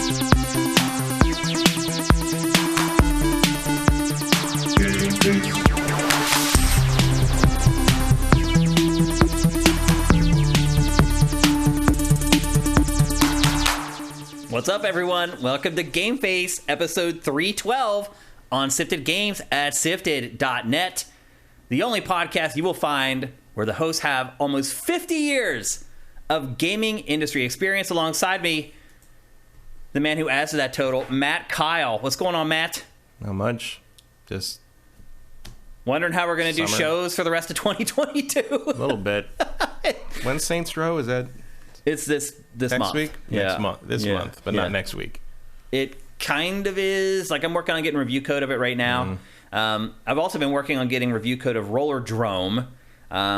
What's up, everyone? Welcome to GameFace, episode 312 on Sifted Games at sifted.net, the only podcast you will find where the hosts have almost 50 years of gaming industry experience. Alongside me, the man who adds to that total, Matt Kyle. What's going on, Matt? Not much. Just wondering how we're going to do shows for the rest of 2022. A little bit. When's Saints Row? Is that... It's this next month. Week? Yeah. Next month. This month, but not next week. It kind of is. Like, I'm working on getting review code of it right now. I've also been working on getting review code of Roller Drome,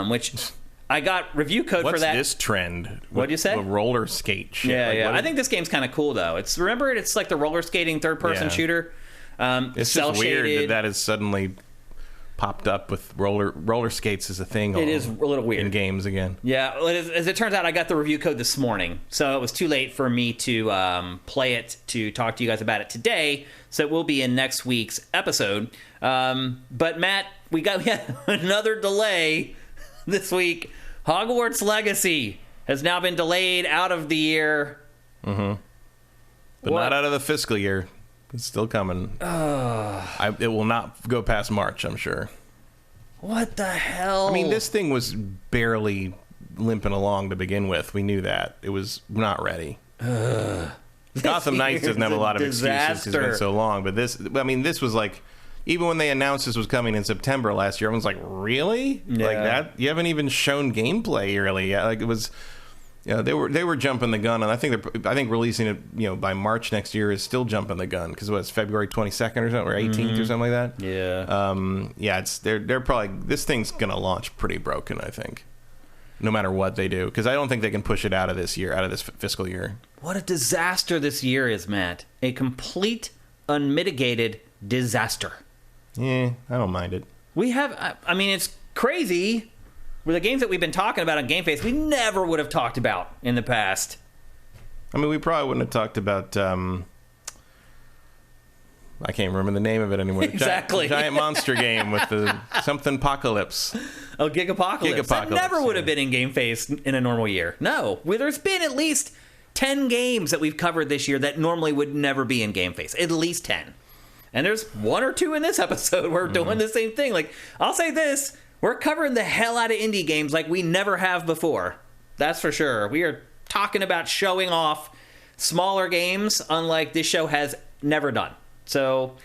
which I got review code for that. What's this trend? What'd you say? The roller skate shit. Yeah. I think this game's kind of cool, though. It's like the roller skating third-person shooter. It's just weird that has suddenly popped up with roller skates as a thing. It is a little weird in games again. Yeah, as it turns out, I got the review code this morning, so it was too late for me to play it to talk to you guys about it today. So it will be in next week's episode. But Matt, we had another delay this week. Hogwarts Legacy has now been delayed out of the year. But not out of the fiscal year. It's still coming. It will not go past March, I'm sure. What the hell? I mean, this thing was barely limping along to begin with. We knew that. It was not ready. Gotham Knights doesn't have a lot of excuses because it's been so long. But this was like, even when they announced this was coming in September last year, everyone's like, really? Yeah. Like that? You haven't even shown gameplay, really. Yeah, like it was... Yeah, they were jumping the gun, and I think releasing it by March next year is still jumping the gun because it's February 22nd or something, or 18th or something like that. Yeah. They're probably, this thing's gonna launch pretty broken, I think, no matter what they do, because I don't think they can push it out of this fiscal year. What a disaster this year is, Matt! A complete, unmitigated disaster. Yeah, I don't mind it. It's crazy. With the games that we've been talking about on GameFace, we never would have talked about in the past. I mean, we probably wouldn't have talked about... I can't remember the name of it anymore. Exactly. Giant monster game with the something apocalypse. Oh, Gigapocalypse. That never would have been in GameFace in a normal year. No. There's been at least 10 games that we've covered this year that normally would never be in GameFace. At least 10. And there's one or two in this episode where we're doing the same thing. Like, I'll say this... We're covering the hell out of indie games like we never have before. That's for sure. We are talking about showing off smaller games unlike this show has never done. So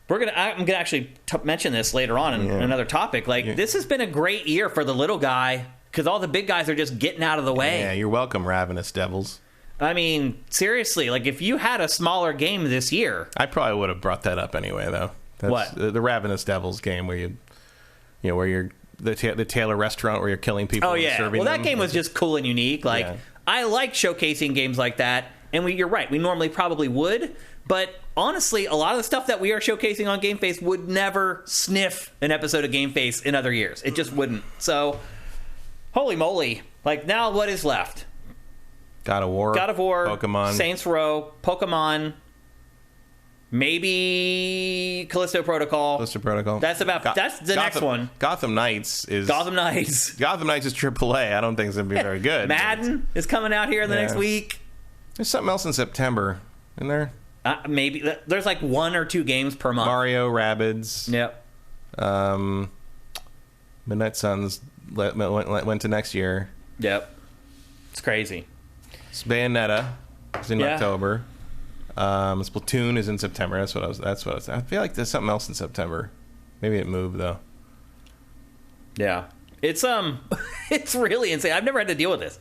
I'm gonna actually mention this later on in another topic. This has been a great year for the little guy because all the big guys are just getting out of the way. Yeah, you're welcome, Ravenous Devils. I mean, seriously, if you had a smaller game this year... I probably would have brought that up anyway, though. What? The Ravenous Devils game where where you're the Taylor restaurant where you're killing people. Oh yeah, serving that them. game was just cool and unique. I like showcasing games like that, and you're right. We normally probably would, but honestly, a lot of the stuff that we are showcasing on GameFace would never sniff an episode of GameFace in other years. It just wouldn't. So, holy moly! Now what is left? God of War, Pokemon, Saints Row, Pokemon. Maybe Callisto Protocol. That's the next one. Gotham Knights is AAA. I don't think it's going to be very good. Madden is coming out here in the next week. There's something else in September, isn't there? Maybe. There's 1 or 2 games per month. Mario, Rabbids. Yep. Midnight Suns went to next year. Yep. It's crazy. It's Bayonetta is in October. Splatoon is in September. That's what I was. I feel like there's something else in September. Maybe it moved though. Yeah, it's it's really insane. I've never had to deal with this.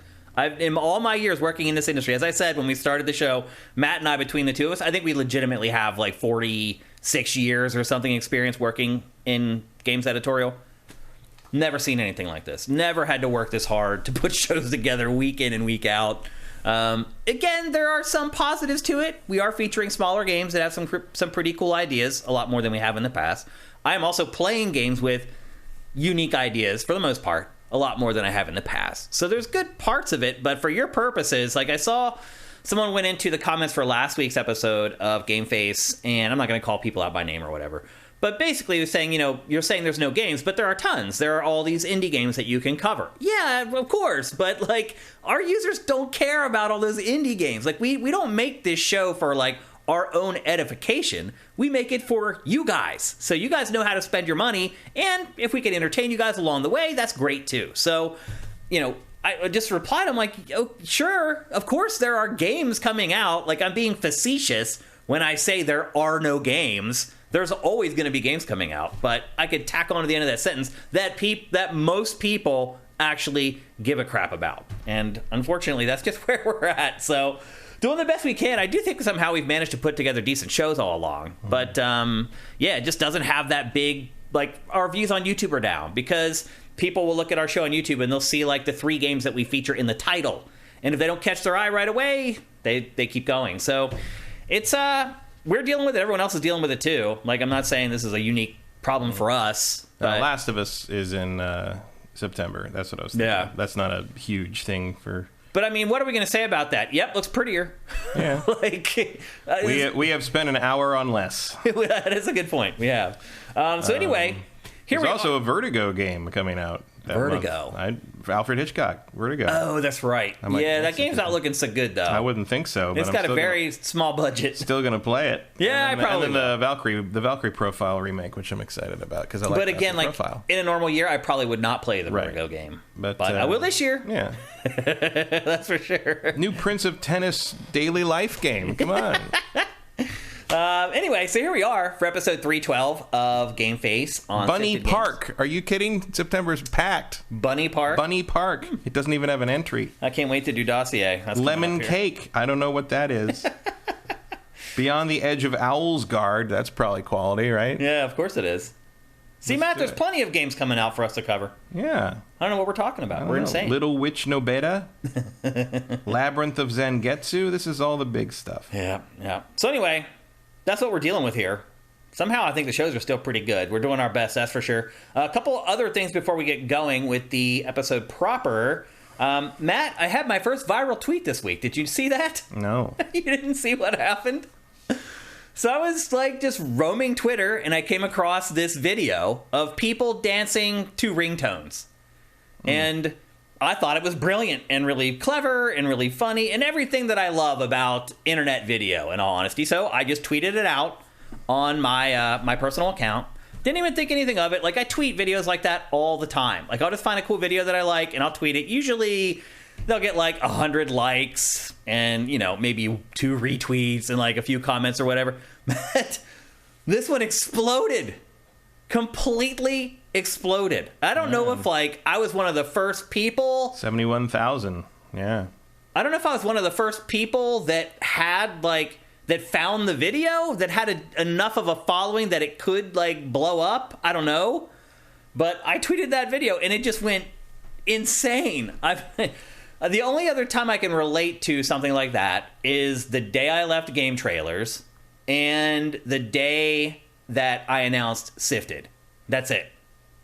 In all my years working in this industry, as I said when we started the show, Matt and I, between the two of us, I think we legitimately have 46 years or something experience working in games editorial. Never seen anything like this. Never had to work this hard to put shows together week in and week out. Again, there are some positives to it. We are featuring smaller games that have some pretty cool ideas, a lot more than we have in the past. I am also playing games with unique ideas, for the most part, a lot more than I have in the past. So there's good parts of it, but for your purposes, I saw someone went into the comments for last week's episode of GameFace, and I'm not going to call people out by name or whatever, but basically was saying, you're saying there's no games, but there are tons. There are all these indie games that you can cover. Yeah, of course, but like our users don't care about all those indie games. Like we don't make this show for like our own edification. We make it for you guys, so you guys know how to spend your money, and if we can entertain you guys along the way, that's great too. So, I just replied, I'm like, oh, sure, of course there are games coming out. Like, I'm being facetious when I say there are no games. There's always going to be games coming out, but I could tack on to the end of that sentence that most people actually give a crap about, and unfortunately, that's just where we're at. So, doing the best we can. I do think somehow we've managed to put together decent shows all along, but it just doesn't have that big, like, our views on YouTube are down because people will look at our show on YouTube and they'll see like the 3 games that we feature in the title, and if they don't catch their eye right away, they keep going. So it's we're dealing with it. Everyone else is dealing with it too. Like, I'm not saying this is a unique problem for us. But Last of Us is in September. That's what I was thinking. Yeah, that's not a huge thing for. But I mean, what are we going to say about that? Yep, looks prettier. Yeah, we have spent an hour on less. That is a good point. We have. So anyway, there's also a Vertigo game coming out. Vertigo. Alfred Hitchcock. Vertigo. Oh, that's right. That game's not looking so good though. I wouldn't think so. But it's got a very small budget. Still going to play it. Yeah, I probably. And then the Valkyrie Profile remake, which I'm excited about because I like. But again, like Profile. In a normal year, I probably would not play the Vertigo game. But I will this year. Yeah, that's for sure. New Prince of Tennis daily life game. Come on. Anyway, so here we are for episode 312 of GameFace on Bunny Park. Games. Are you kidding? September's packed. Bunny Park? Bunny Park. It doesn't even have an entry. I can't wait to do Dossier. That's Lemon Cake. I don't know what that is. Beyond the Edge of Owl's Guard. That's probably quality, right? Yeah, of course it is. See, Matt, there's plenty of games coming out for us to cover. Yeah. I don't know what we're talking about. We're insane. Little Witch No Beta. Labyrinth of Zangetsu. This is all the big stuff. Yeah. So anyway, that's what we're dealing with here. Somehow I think the shows are still pretty good. We're doing our best, that's for sure. A couple other things before we get going with the episode proper. Matt, I had my first viral tweet this week. Did you see that? No. You didn't see what happened? So I was like just roaming Twitter and I came across this video of people dancing to ringtones. And I thought it was brilliant and really clever and really funny and everything that I love about internet video, in all honesty. So I just tweeted it out on my my personal account. Didn't even think anything of it. Like, I tweet videos like that all the time. Like, I'll just find a cool video that I like and I'll tweet it. Usually they'll get like 100 likes and, maybe 2 retweets and like a few comments or whatever. But this one exploded. Completely exploded. I don't know if like I was one of the first people. 71,000. Yeah. I don't know if I was one of the first people that had like that found the video that had enough of a following that it could like blow up. I don't know. But I tweeted that video and it just went insane. The only other time I can relate to something like that is the day I left Game Trailers and the day that I announced Sifted. That's it.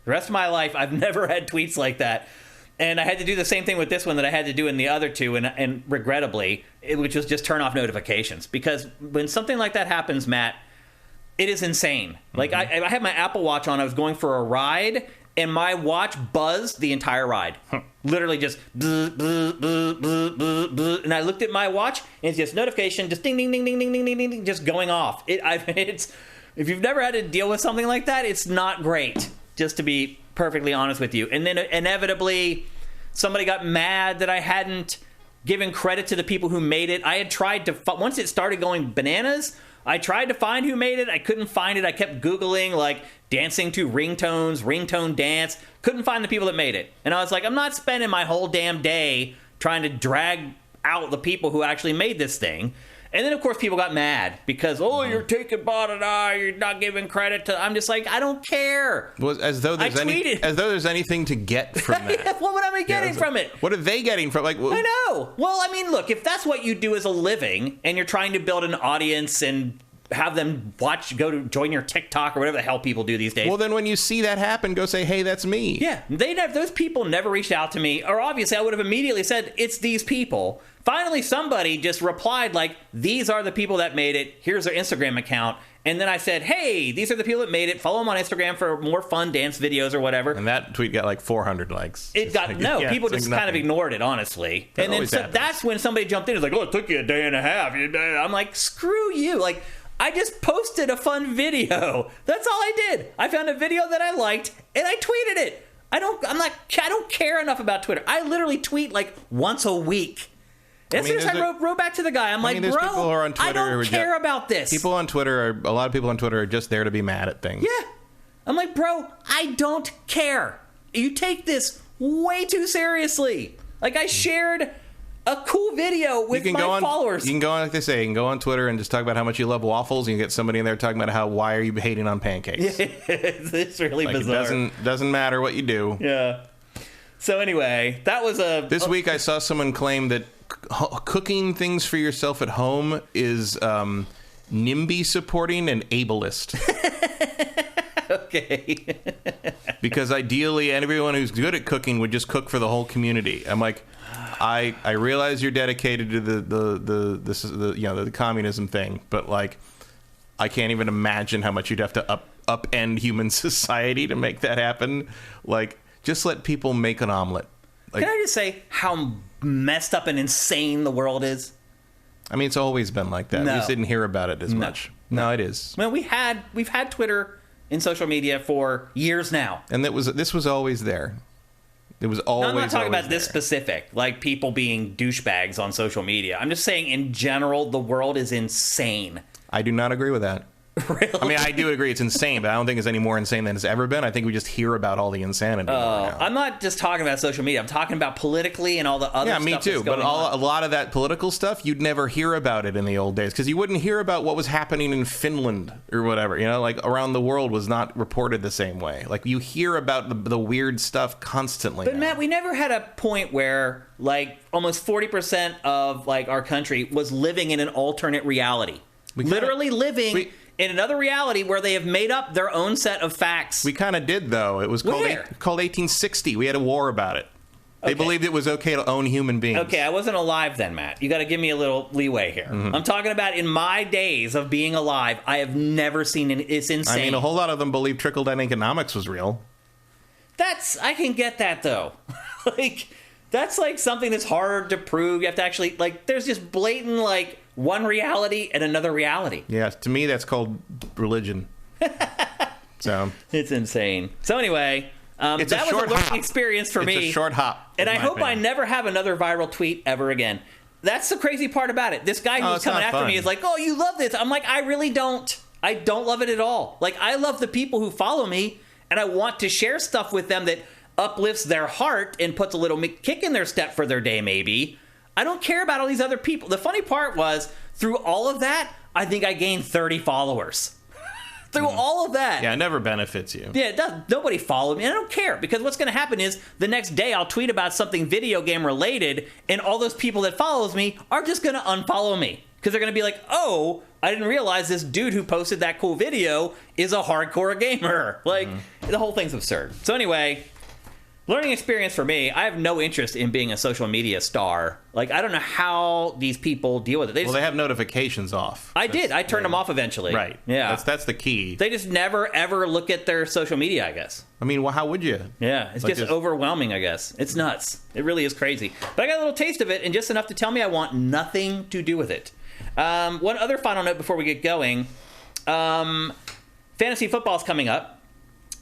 The rest of my life, I've never had tweets like that. And I had to do the same thing with this one that I had to do in the other two, and regrettably, which was just turn off notifications. Because when something like that happens, Matt, it is insane. Like, I had my Apple Watch on, I was going for a ride, and my watch buzzed the entire ride. Literally just bzz, bzz, bzz, bzz, bzz, bzz. And I looked at my watch, and it's just notification, just ding, ding, ding, ding, ding, ding, ding, ding, just going off. It's if you've never had to deal with something like that, it's not great, just to be perfectly honest with you. And then inevitably, somebody got mad that I hadn't given credit to the people who made it. I had tried to, once it started going bananas, I tried to find who made it. I couldn't find it. I kept Googling, like, dancing to ringtones, ringtone dance. Couldn't find the people that made it. And I was like, I'm not spending my whole damn day trying to drag out the people who actually made this thing. And then, of course, people got mad because, you're taking Bot you're not giving credit to... I'm just like, I don't care. Well, as though there's anything to get from that. What am I getting from it? What are they getting from... Like, I know. Well, I mean, look, if that's what you do as a living and you're trying to build an audience and have them join your TikTok or whatever the hell people do these days. Well, then when you see that happen, go say, hey, that's me. Yeah, those people never reached out to me, or obviously I would have immediately said, it's these people. Finally, somebody just replied like, these are the people that made it. Here's their Instagram account. And then I said, hey, these are the people that made it. Follow them on Instagram for more fun dance videos or whatever. And that tweet got like 400 likes. People just kind of ignored it, honestly. And then that's when somebody jumped in and was like, oh, it took you a day and a half. I'm like, screw you. Like, I just posted a fun video. That's all I did. I found a video that I liked and I tweeted it. I don't care enough about Twitter. I literally tweet like once a week. I wrote back to the guy. I'm like, bro, I don't care about this. A lot of people on Twitter are just there to be mad at things. Yeah. I'm like, bro, I don't care. You take this way too seriously. Like, I shared a cool video with my followers. You can go on, like they say, you can go on Twitter and just talk about how much you love waffles. You can get somebody in there talking about why are you hating on pancakes. It's really bizarre. It doesn't matter what you do. Yeah. So anyway, that was This week I saw someone claim that cooking things for yourself at home is NIMBY supporting and ableist. Okay. Because ideally, everyone who's good at cooking would just cook for the whole community. I'm like, I realize you're dedicated to the communism thing, but like, I can't even imagine how much you'd have to upend human society to make that happen. Like, just let people make an omelet. Like, can I just say how messed up and insane the world is? I mean, it's always been like that. No. We just didn't hear about it as much. No, it is. Well, we've had Twitter and social media for years now, and this was always there. It was always. I'm not talking about this specific, like people being douchebags on social media. I'm just saying, in general, the world is insane. I do not agree with that. Really? I mean, I do agree it's insane, but I don't think it's any more insane than it's ever been. I think we just hear about all the insanity. I'm not just talking about social media. I'm talking about politically and all the other stuff. Yeah, me too. But a lot of that political stuff, you'd never hear about it in the old days because you wouldn't hear about what was happening in Finland or whatever. You know, like around the world was not reported the same way. Like you hear about the weird stuff constantly. But now. Matt, we never had a point where like almost 40% of like our country was living in an alternate reality. Literally living in another reality where they have made up their own set of facts. We kind of did, though. It was called 1860. We had a war about it. They believed it was okay to own human beings. Okay, I wasn't alive then, Matt. You got to give me a little leeway here. Mm-hmm. I'm talking about in my days of being alive, I have never seen it's insane. I mean, a whole lot of them believed trickle-down economics was real. I can get that, though. Like, that's like something that's hard to prove. You have to actually, like, there's just blatant, like, one reality and another reality. Yeah, to me, that's called religion. So it's insane. So anyway, that was a learning experience for me. It's a short hop. And I hope I never have another viral tweet ever again. That's the crazy part about it. This guy who's coming after me is like, oh, you love this. I'm like, I really don't. I don't love it at all. Like, I love the people who follow me, and I want to share stuff with them that uplifts their heart and puts a little kick in their step for their day, maybe. I don't care about all these other people. The funny part was, through all of that, I think I gained 30 followers. Through all of that. Yeah, it never benefits you. Yeah, it does. Nobody followed me. And I don't care, because what's going to happen is the next day I'll tweet about something video game related, and all those people that follows me are just going to unfollow me. Because they're going to be like, oh, I didn't realize this dude who posted that cool video is a hardcore gamer. Like, the whole thing's absurd. So anyway, learning experience for me. I have no interest in being a social media star. Like, I don't know how these people deal with it. They have notifications off. I turned them off eventually. Right. Yeah. That's the key. They just never, ever look at their social media, I guess. I mean, well, how would you? Yeah. It's just overwhelming, I guess. It's nuts. It really is crazy. But I got a little taste of it, and just enough to tell me I want nothing to do with it. One other final note before we get going. Fantasy football's coming up.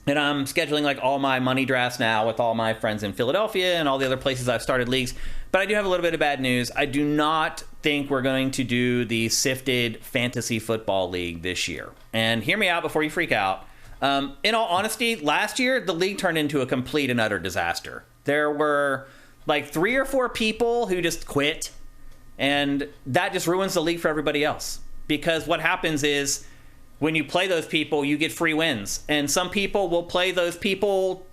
And I'm scheduling like all my money drafts now with all my friends in Philadelphia and all the other places I've started leagues. But I do have a little bit of bad news. I do not think we're going to do the Sifted Fantasy Football League this year. And hear me out before you freak out. In all honesty, last year, the league turned into a complete and utter disaster. There were like 3 or 4 people who just quit. And that just ruins the league for everybody else. Because what happens is, when you play those people, you get free wins. And some people will play those people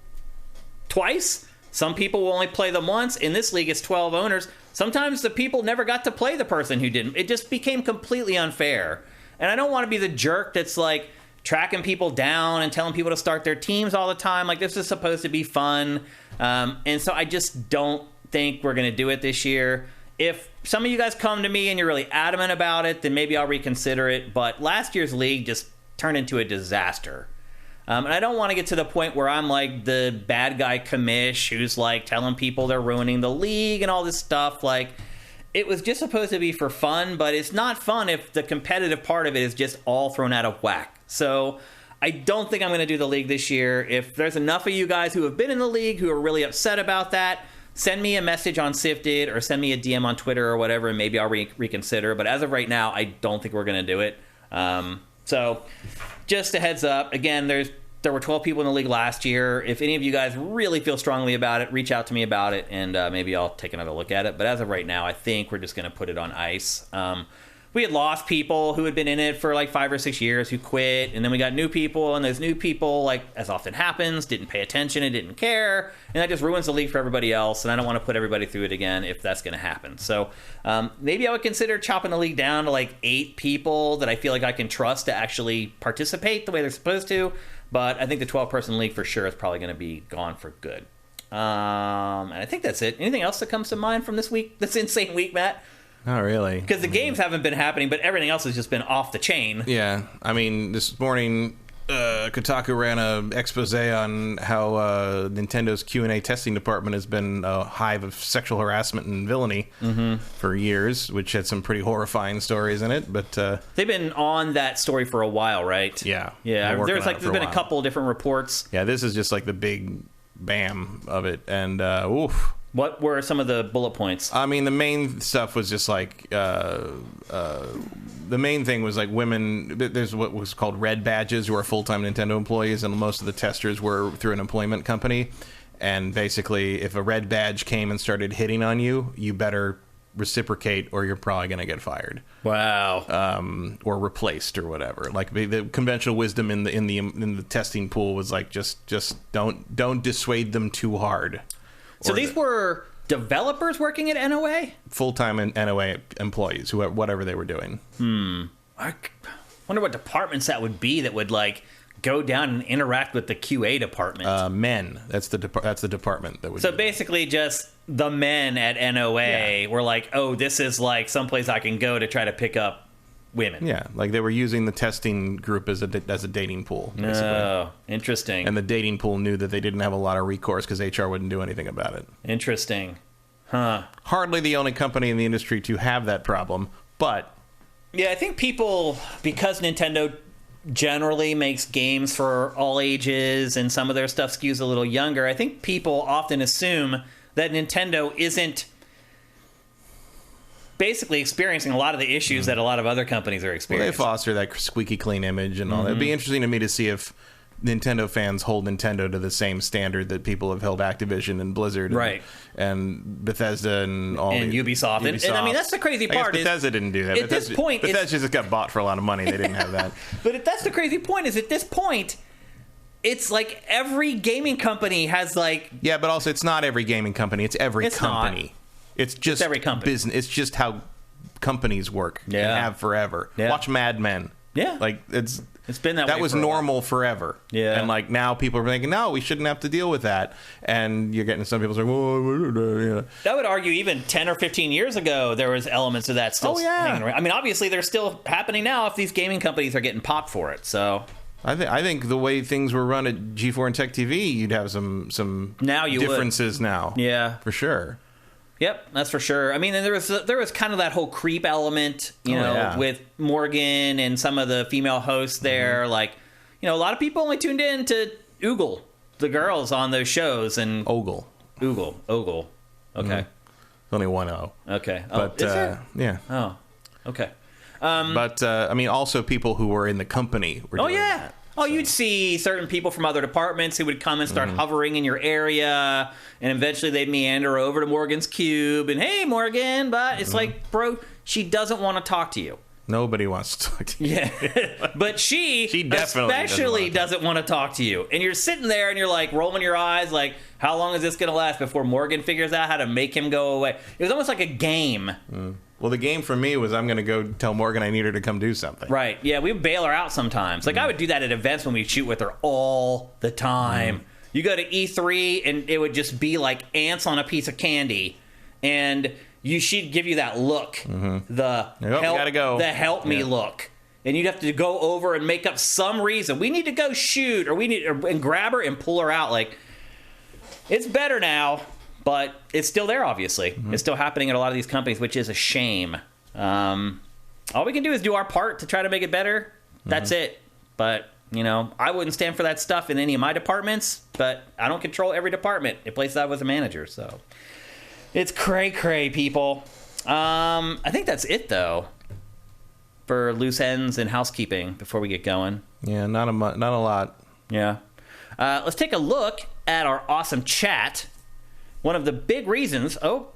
twice. Some people will only play them once. In this league, it's 12 owners. Sometimes the people never got to play the person who didn't. It just became completely unfair. And I don't want to be the jerk that's like tracking people down and telling people to start their teams all the time. Like, this is supposed to be fun. And so I just don't think we're going to do it this year. If some of you guys come to me and you're really adamant about it, then maybe I'll reconsider it. But last year's league just turned into a disaster. And I don't want to get to the point where I'm like the bad guy commish who's like telling people they're ruining the league and all this stuff. Like, it was just supposed to be for fun, but it's not fun if the competitive part of it is just all thrown out of whack. So I don't think I'm going to do the league this year. If there's enough of you guys who have been in the league who are really upset about that, send me a message on Sifted or send me a DM on Twitter or whatever, and maybe I'll reconsider. But as of right now, I don't think we're going to do it. So just a heads up. Again, there were 12 people in the league last year. If any of you guys really feel strongly about it, reach out to me about it, and maybe I'll take another look at it. But as of right now, I think we're just going to put it on ice. We had lost people who had been in it for like 5 or 6 years who quit, and then we got new people, and those new people, like as often happens, didn't pay attention and didn't care, and that just ruins the league for everybody else, and I don't want to put everybody through it again if that's going to happen. So maybe I would consider chopping the league down to like 8 people that I feel like I can trust to actually participate the way they're supposed to, but I think the 12-person league for sure is probably going to be gone for good. And I think that's it. Anything else that comes to mind from this week, this insane week, Matt? Not really. Because the games haven't been happening, but everything else has just been off the chain. Yeah. I mean, this morning, Kotaku ran an expose on how Nintendo's Q&A testing department has been a hive of sexual harassment and villainy for years, which had some pretty horrifying stories in it. But they've been on that story for a while, right? Yeah. Yeah. There's been a couple of different reports. Yeah, this is just like the big bam of it. And, oof. What were some of the bullet points? I mean, the main stuff was just like the main thing was like women. There's what was called red badges, who are full-time Nintendo employees, and most of the testers were through an employment company. And basically, if a red badge came and started hitting on you, you better reciprocate, or you're probably going to get fired. Wow. Or replaced, or whatever. Like the conventional wisdom in the testing pool was like just don't dissuade them too hard. So these were developers working at NOA? Full-time NOA employees, whatever they were doing. I wonder what departments that would be that would, like, go down and interact with the QA department. Men. That's the department that would So basically just the men at NOA were like, oh, this is, like, someplace I can go to try to pick up women. Yeah, like they were using the testing group as a dating pool, basically. Oh, interesting. And the dating pool knew that they didn't have a lot of recourse because HR wouldn't do anything about it. Interesting. Huh. Hardly the only company in the industry to have that problem, but... Yeah, I think people, because Nintendo generally makes games for all ages and some of their stuff skews a little younger, I think people often assume that Nintendo isn't basically experiencing a lot of the issues that a lot of other companies are experiencing. Well, they foster that squeaky clean image and all that. It'd be interesting to me to see if Nintendo fans hold Nintendo to the same standard that people have held Activision and Blizzard and Bethesda and all and Ubisoft. And I mean, that's the crazy part. Bethesda didn't do that. At this point, Bethesda just got bought for a lot of money. They didn't have that. But that's the crazy point, is at this point, it's like every gaming company has like... Yeah, but also it's not every gaming company. It's every company. Not. It's just every company. Business. It's just how companies work and have forever. Yeah. Watch Mad Men. Yeah. Like it's been that way. That was normal forever. Yeah. And like now people are thinking, no, we shouldn't have to deal with that. And you're getting some people saying, well, I would argue even 10 or 15 years ago there was elements of that still hanging around. I mean, obviously they're still happening now if these gaming companies are getting popped for it. So I think the way things were run at G4 and Tech TV, you'd have some differences now. Yeah. For sure. Yep, that's for sure. I mean, and there was kind of that whole creep element, with Morgan and some of the female hosts there. Like, a lot of people only tuned in to Oogle, the girls on those shows, and Ogle. Okay, only one O. Okay, but is there? Yeah. Oh, okay. But I mean, also people who were in the company were doing that. Oh, you'd see certain people from other departments who would come and start hovering in your area, and eventually they'd meander over to Morgan's cube, and hey, Morgan, but it's like, bro, she doesn't want to talk to you. Nobody wants to talk to you. Yeah, but she definitely especially doesn't want to talk to you. And you're sitting there and you're like rolling your eyes, like, how long is this going to last before Morgan figures out how to make him go away? It was almost like a game Well, the game for me was I'm going to go tell Morgan I need her to come do something. Right. Yeah, we bail her out sometimes. Like, I would do that at events when we shoot with her all the time. You go to E3, and it would just be like ants on a piece of candy. And she'd give you that look. The gotta go. The help me look. And you'd have to go over and make up some reason. We need to go shoot, and grab her and pull her out. Like, it's better now. But it's still there, obviously. It's still happening at a lot of these companies, which is a shame. All we can do is do our part to try to make it better. That's it. But, I wouldn't stand for that stuff in any of my departments, but I don't control every department at places I was a manager, so. It's cray-cray, people. I think that's it, though, for loose ends and housekeeping before we get going. Yeah, not a lot. Yeah. Let's take a look at our awesome chat. One of the big reasons... Oh,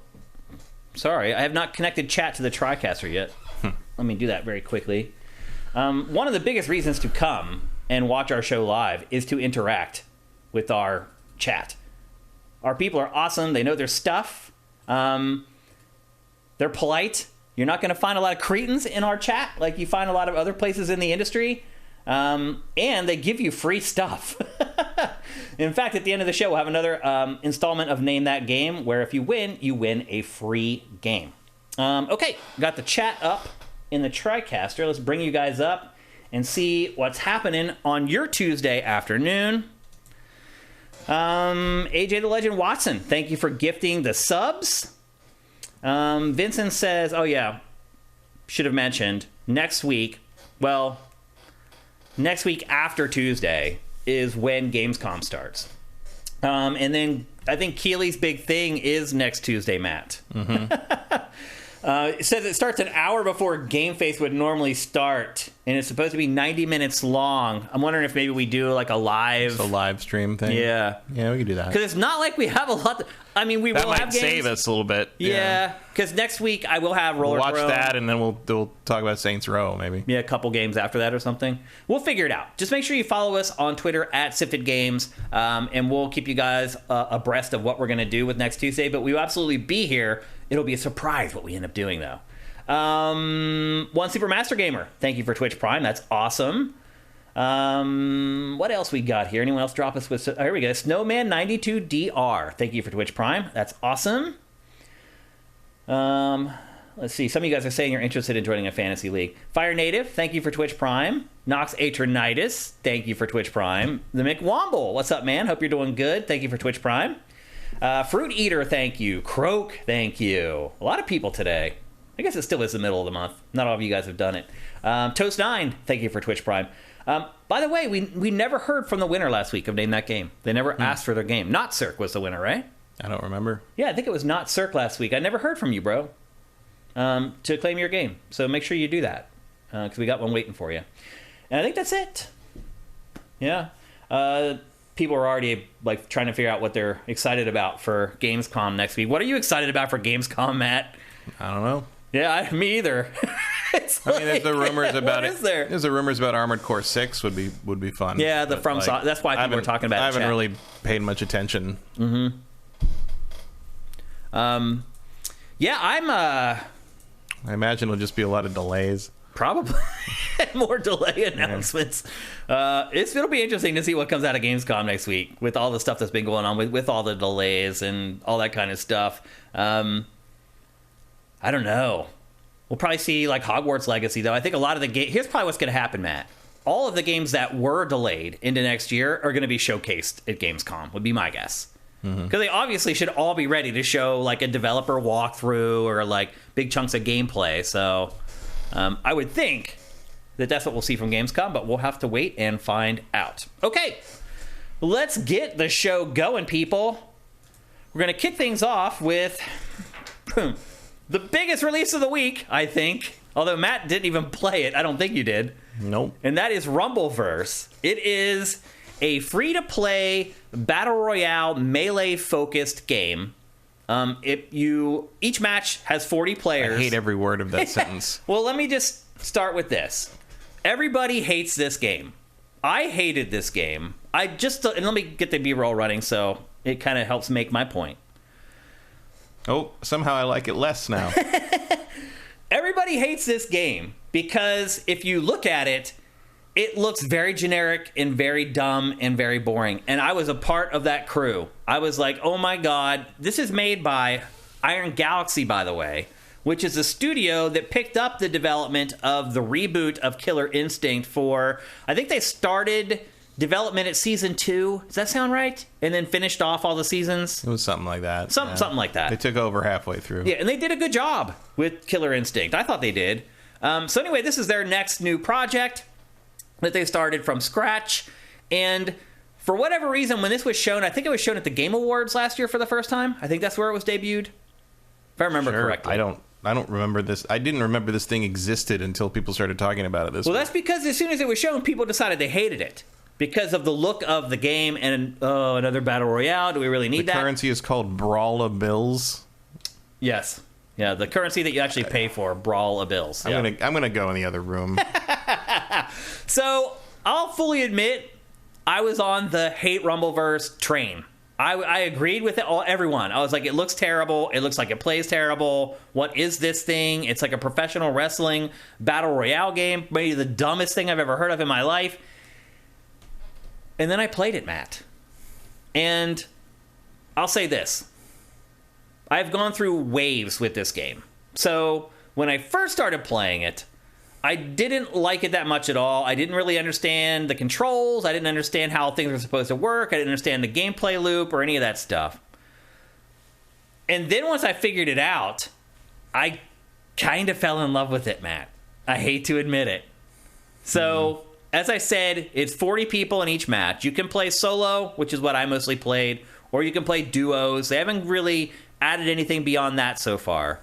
sorry. I have not connected chat to the TriCaster yet. Let me do that very quickly. One of the biggest reasons to come and watch our show live is to interact with our chat. Our people are awesome. They know their stuff. They're polite. You're not going to find a lot of cretins in our chat like you find a lot of other places in the industry. And they give you free stuff. In fact, at the end of the show, we'll have another installment of Name That Game, where if you win a free game. Okay, got the chat up in the TriCaster. Let's bring you guys up and see what's happening on your Tuesday afternoon. AJ the Legend Watson, thank you for gifting the subs. Vincent says, oh yeah, should have mentioned, next week after Tuesday is when Gamescom starts. And then I think Keely's big thing is next Tuesday, Matt. It says it starts an hour before GameFace would normally start, and it's supposed to be 90 minutes long. I'm wondering if maybe we do like a live stream thing. Yeah, we could do that. Because it's not like we have a lot. We will have games. That might save us a little bit. Yeah, because next week I will have Roller Throw. Watch that, and then we'll talk about Saints Row, maybe. Yeah, a couple games after that or something. We'll figure it out. Just make sure you follow us on Twitter at Sifted Games, and we'll keep you guys abreast of what we're going to do with next Tuesday. But we will absolutely be here. It'll be a surprise what we end up doing, though. One Super Master Gamer, thank you for Twitch Prime. That's awesome. What else we got here? Anyone else drop us with... here we go. Snowman92DR, thank you for Twitch Prime. That's awesome. Let's see. Some of you guys are saying you're interested in joining a fantasy league. Fire Native, thank you for Twitch Prime. Nox Atronitis, thank you for Twitch Prime. The McWomble, what's up, man? Hope you're doing good. Thank you for Twitch Prime. Fruit Eater, thank you. Croak, thank you. A lot of people today. I guess it still is the middle of the month. Not all of you guys have done it. Toast9, thank you for Twitch Prime. By the way, we never heard from the winner last week of Name That Game. They never asked for their game. Not Cirque was the winner, right? I don't remember. Yeah, I think it was Not Cirque last week. I never heard from you, bro, to claim your game. So make sure you do that, because we got one waiting for you. And I think that's it. Yeah. People are already like trying to figure out what they're excited about for Gamescom next week. What are you excited about for Gamescom, Matt? I don't know. Yeah, me either. There's the rumors about it. There's the rumors about Armored Core 6 would be fun. Yeah, that's why people were talking about it. I haven't really paid much attention. Yeah, I imagine it'll just be a lot of delays. Probably. More delay announcements. It'll be interesting to see what comes out of Gamescom next week with all the stuff that's been going on with all the delays and all that kind of stuff. I don't know. We'll probably see like Hogwarts Legacy, though. I think a lot of the games... Here's probably what's going to happen, Matt. All of the games that were delayed into next year are going to be showcased at Gamescom, would be my guess. Because they obviously should all be ready to show like a developer walkthrough or like big chunks of gameplay. So I would think that that's what we'll see from Gamescom, but we'll have to wait and find out. Okay, let's get the show going, people. We're going to kick things off with... the biggest release of the week, I think. Although Matt didn't even play it. I don't think you did. Nope. And that is Rumbleverse. It is a free-to-play, battle royale, melee-focused game. Each match has 40 players. I hate every word of that sentence. Well, let me just start with this. Everybody hates this game. I hated this game. And let me get the B-roll running so it kind of helps make my point. Oh, somehow I like it less now. everybody hates this game because if you look at it, it looks very generic and very dumb and very boring. And I was a part of that crew. I was like, oh my God, this is made by Iron Galaxy, by the way, which is a studio that picked up the development of the reboot of Killer Instinct for, I think they started development at season 2. Does that sound right? And then finished off all the seasons? It was something like that. Something like that. They took over halfway through. Yeah, and they did a good job with Killer Instinct. I thought they did. So anyway, this is their next new project that they started from scratch. And for whatever reason, when this was shown, I think it was shown at the Game Awards last year for the first time. I think that's where it was debuted, if I remember correctly. I don't remember this. I didn't remember this thing existed until people started talking about it this week. That's because as soon as it was shown, people decided they hated it because of the look of the game and, another Battle Royale. Do we really need that? The currency is called Brawl-a-Bills. Yes. Yeah, the currency that you actually pay for, Brawl-a-Bills. I'm gonna go in the other room. So, I'll fully admit, I was on the hate Rumbleverse train. I agreed with everyone. I was like, it looks terrible. It looks like it plays terrible. What is this thing? It's like a professional wrestling battle royale game. Maybe the dumbest thing I've ever heard of in my life. And then I played it, Matt. And I'll say this. I've gone through waves with this game. So when I first started playing it, I didn't like it that much at all. I didn't really understand the controls. I didn't understand how things were supposed to work. I didn't understand the gameplay loop or any of that stuff. And then once I figured it out, I kind of fell in love with it, Matt. I hate to admit it. So, as I said, it's 40 people in each match. You can play solo, which is what I mostly played, or you can play duos. They haven't really added anything beyond that so far.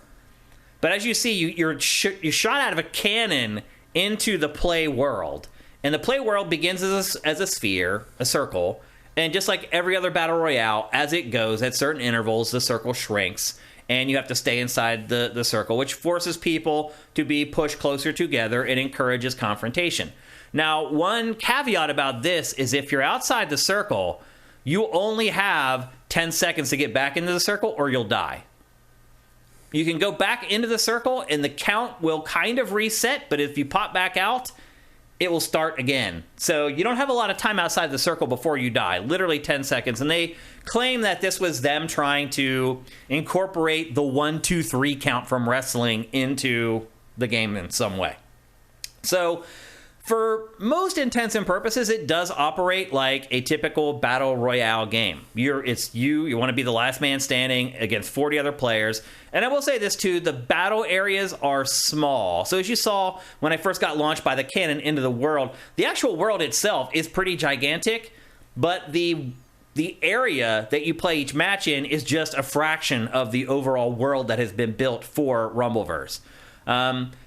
But as you see, you're shot out of a cannon into the play world. And the play world begins as a sphere, a circle. And just like every other battle royale, as it goes, at certain intervals, the circle shrinks. And you have to stay inside the circle, which forces people to be pushed closer together and encourages confrontation. Now, one caveat about this is if you're outside the circle, you only have 10 seconds to get back into the circle or you'll die. You can go back into the circle and the count will kind of reset, but if you pop back out, it will start again. So you don't have a lot of time outside the circle before you die, literally 10 seconds. And they claim that this was them trying to incorporate the 1, 2, 3 count from wrestling into the game in some way. So for most intents and purposes, it does operate like a typical battle royale game. You want to be the last man standing against 40 other players. And I will say this too, the battle areas are small. So as you saw when I first got launched by the cannon into the world, the actual world itself is pretty gigantic, but the area that you play each match in is just a fraction of the overall world that has been built for Rumbleverse.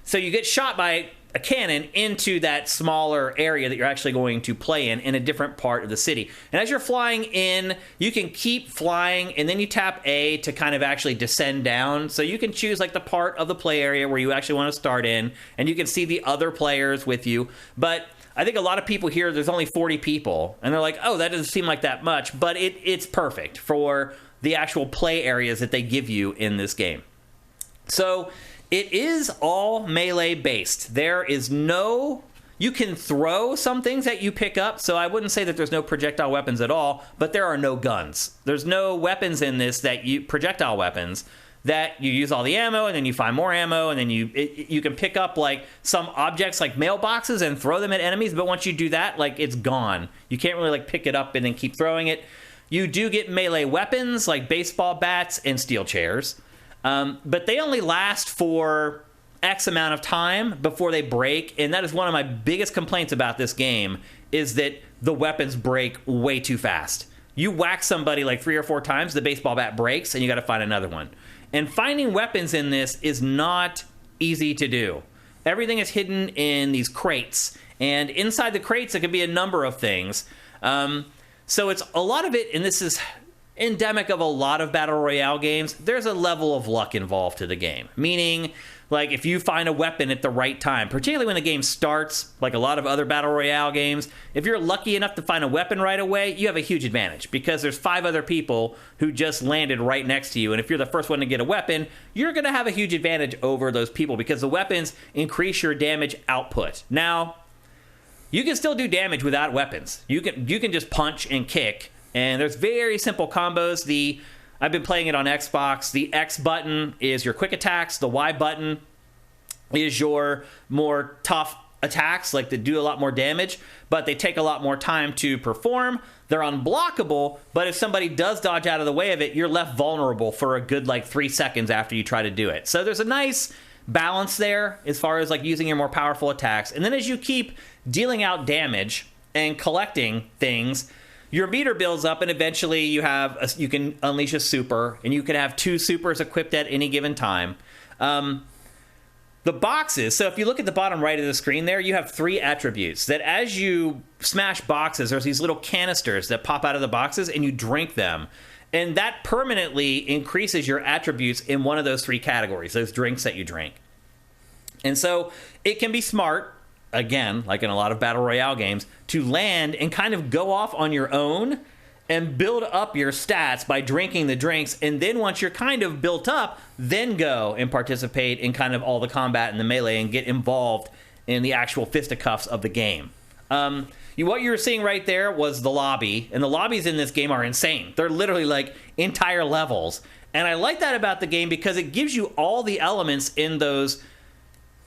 So you get shot by a cannon into that smaller area that you're actually going to play in a different part of the city. And as you're flying in, you can keep flying, and then you tap A to kind of actually descend down. So you can choose like the part of the play area where you actually want to start in, and you can see the other players with you. But I think a lot of people here, there's only 40 people, and they're like, oh, that doesn't seem like that much. But it's perfect for the actual play areas that they give you in this game. So it is all melee based. There is you can throw some things that you pick up, so I wouldn't say that there's no projectile weapons at all, but there are no guns. There's no weapons in this projectile weapons that you use all the ammo and then you find more ammo and then you can pick up like some objects like mailboxes and throw them at enemies, but once you do that, like it's gone. You can't really like pick it up and then keep throwing it. You do get melee weapons like baseball bats and steel chairs. But they only last for X amount of time before they break, and that is one of my biggest complaints about this game, is that the weapons break way too fast. You whack somebody like 3 or 4 times, the baseball bat breaks, and you got to find another one. And finding weapons in this is not easy to do. Everything is hidden in these crates, and inside the crates, it can be a number of things. So it's a lot of it, and this is endemic of a lot of battle royale games, there's a level of luck involved to the game. Meaning, Like, if you find a weapon at the right time, particularly when the game starts, like a lot of other Battle Royale games, if you're lucky enough to find a weapon right away, you have a huge advantage because there's 5 other people who just landed right next to you. And if you're the first one to get a weapon, you're going to have a huge advantage over those people because the weapons increase your damage output. Now, you can still do damage without weapons. You can just punch and kick, and there's very simple combos. I've been playing it on Xbox. The X button is your quick attacks. The Y button is your more tough attacks, like that do a lot more damage, but they take a lot more time to perform. They're unblockable, but if somebody does dodge out of the way of it, you're left vulnerable for a good 3 seconds after you try to do it. So there's a nice balance there as far as using your more powerful attacks. And then as you keep dealing out damage and collecting things, your meter builds up, and eventually you can unleash a super, and you can have 2 supers equipped at any given time. The boxes, so if you look at the bottom right of the screen there, you have 3 attributes that as you smash boxes, there's these little canisters that pop out of the boxes, and you drink them. And that permanently increases your attributes in one of those 3 categories, those drinks that you drink. And so it can be smart, again, like in a lot of Battle Royale games, to land and kind of go off on your own and build up your stats by drinking the drinks. And then once you're kind of built up, then go and participate in kind of all the combat and the melee and get involved in the actual fisticuffs of the game. What you were seeing right there was the lobby, and the lobbies in this game are insane. They're literally entire levels. And I like that about the game because it gives you all the elements in those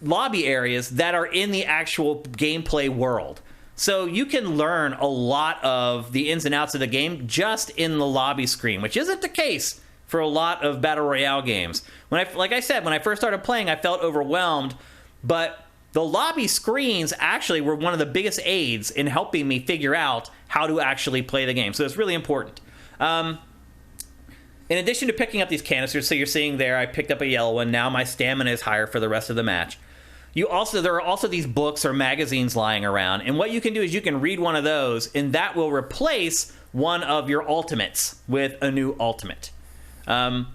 lobby areas that are in the actual gameplay world. So you can learn a lot of the ins and outs of the game just in the lobby screen, which isn't the case for a lot of Battle Royale games. Like I said, when I first started playing, I felt overwhelmed, but the lobby screens actually were one of the biggest aids in helping me figure out how to actually play the game. So it's really important. In addition to picking up these canisters, so you're seeing there, I picked up a yellow one. Now my stamina is higher for the rest of the match. There are also these books or magazines lying around, and what you can do is you can read one of those, and that will replace one of your ultimates with a new ultimate. Now,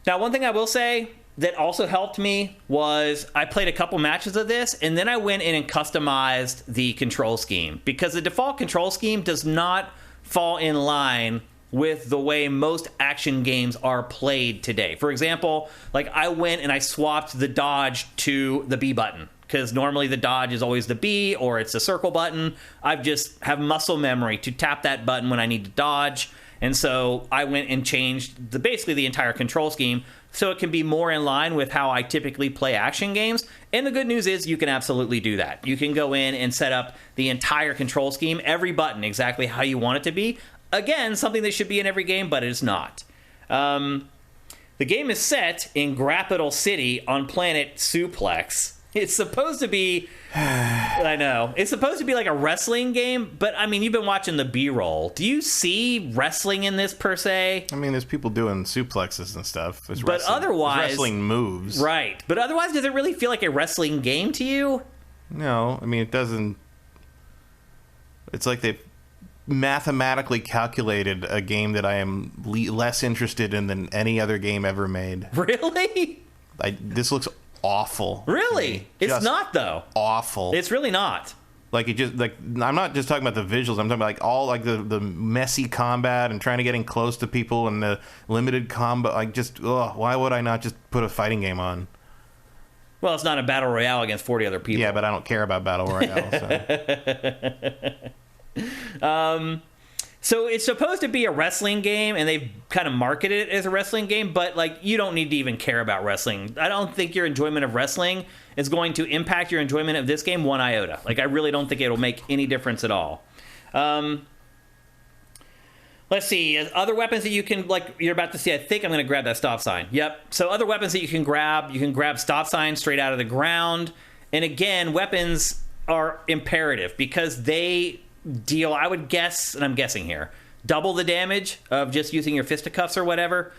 one thing I will say that also helped me was I played a couple matches of this, and then I went in and customized the control scheme, because the default control scheme does not fall in line with the way most action games are played today. For example, I went and I swapped the dodge to the B button, because normally the dodge is always the B or it's the circle button. I just have muscle memory to tap that button when I need to dodge. And so I went and changed basically the entire control scheme so it can be more in line with how I typically play action games. And the good news is you can absolutely do that. You can go in and set up the entire control scheme, every button exactly how you want it to be. Again, something that should be in every game, but it is not. The game is set in Grappital City on planet Suplex. It's supposed to be... I know. It's supposed to be like a wrestling game, but, I mean, you've been watching the B-roll. Do you see wrestling in this, per se? I mean, there's people doing suplexes and stuff. But otherwise... wrestling moves. Right. But otherwise, does it really feel like a wrestling game to you? No. I mean, it doesn't... It's like they've mathematically calculated a game that I am less interested in than any other game ever made. Really? This looks awful. Really? It's not, though. Awful. It's really not. I'm not just talking about the visuals. I'm talking about all the messy combat and trying to get in close to people and the limited combo. Why would I not just put a fighting game on? Well, it's not a battle royale against 40 other people. Yeah, but I don't care about battle royale. So it's supposed to be a wrestling game, and they've kind of marketed it as a wrestling game, but you don't need to even care about wrestling. I don't think your enjoyment of wrestling is going to impact your enjoyment of this game one iota. I really don't think it'll make any difference at all. Let's see. Other weapons that you can, you're about to see, I think I'm going to grab that stop sign. Yep. So other weapons that you can grab stop signs straight out of the ground. And again, weapons are imperative because they deal, I would guess, and I'm guessing here, double the damage of just using your fisticuffs or whatever.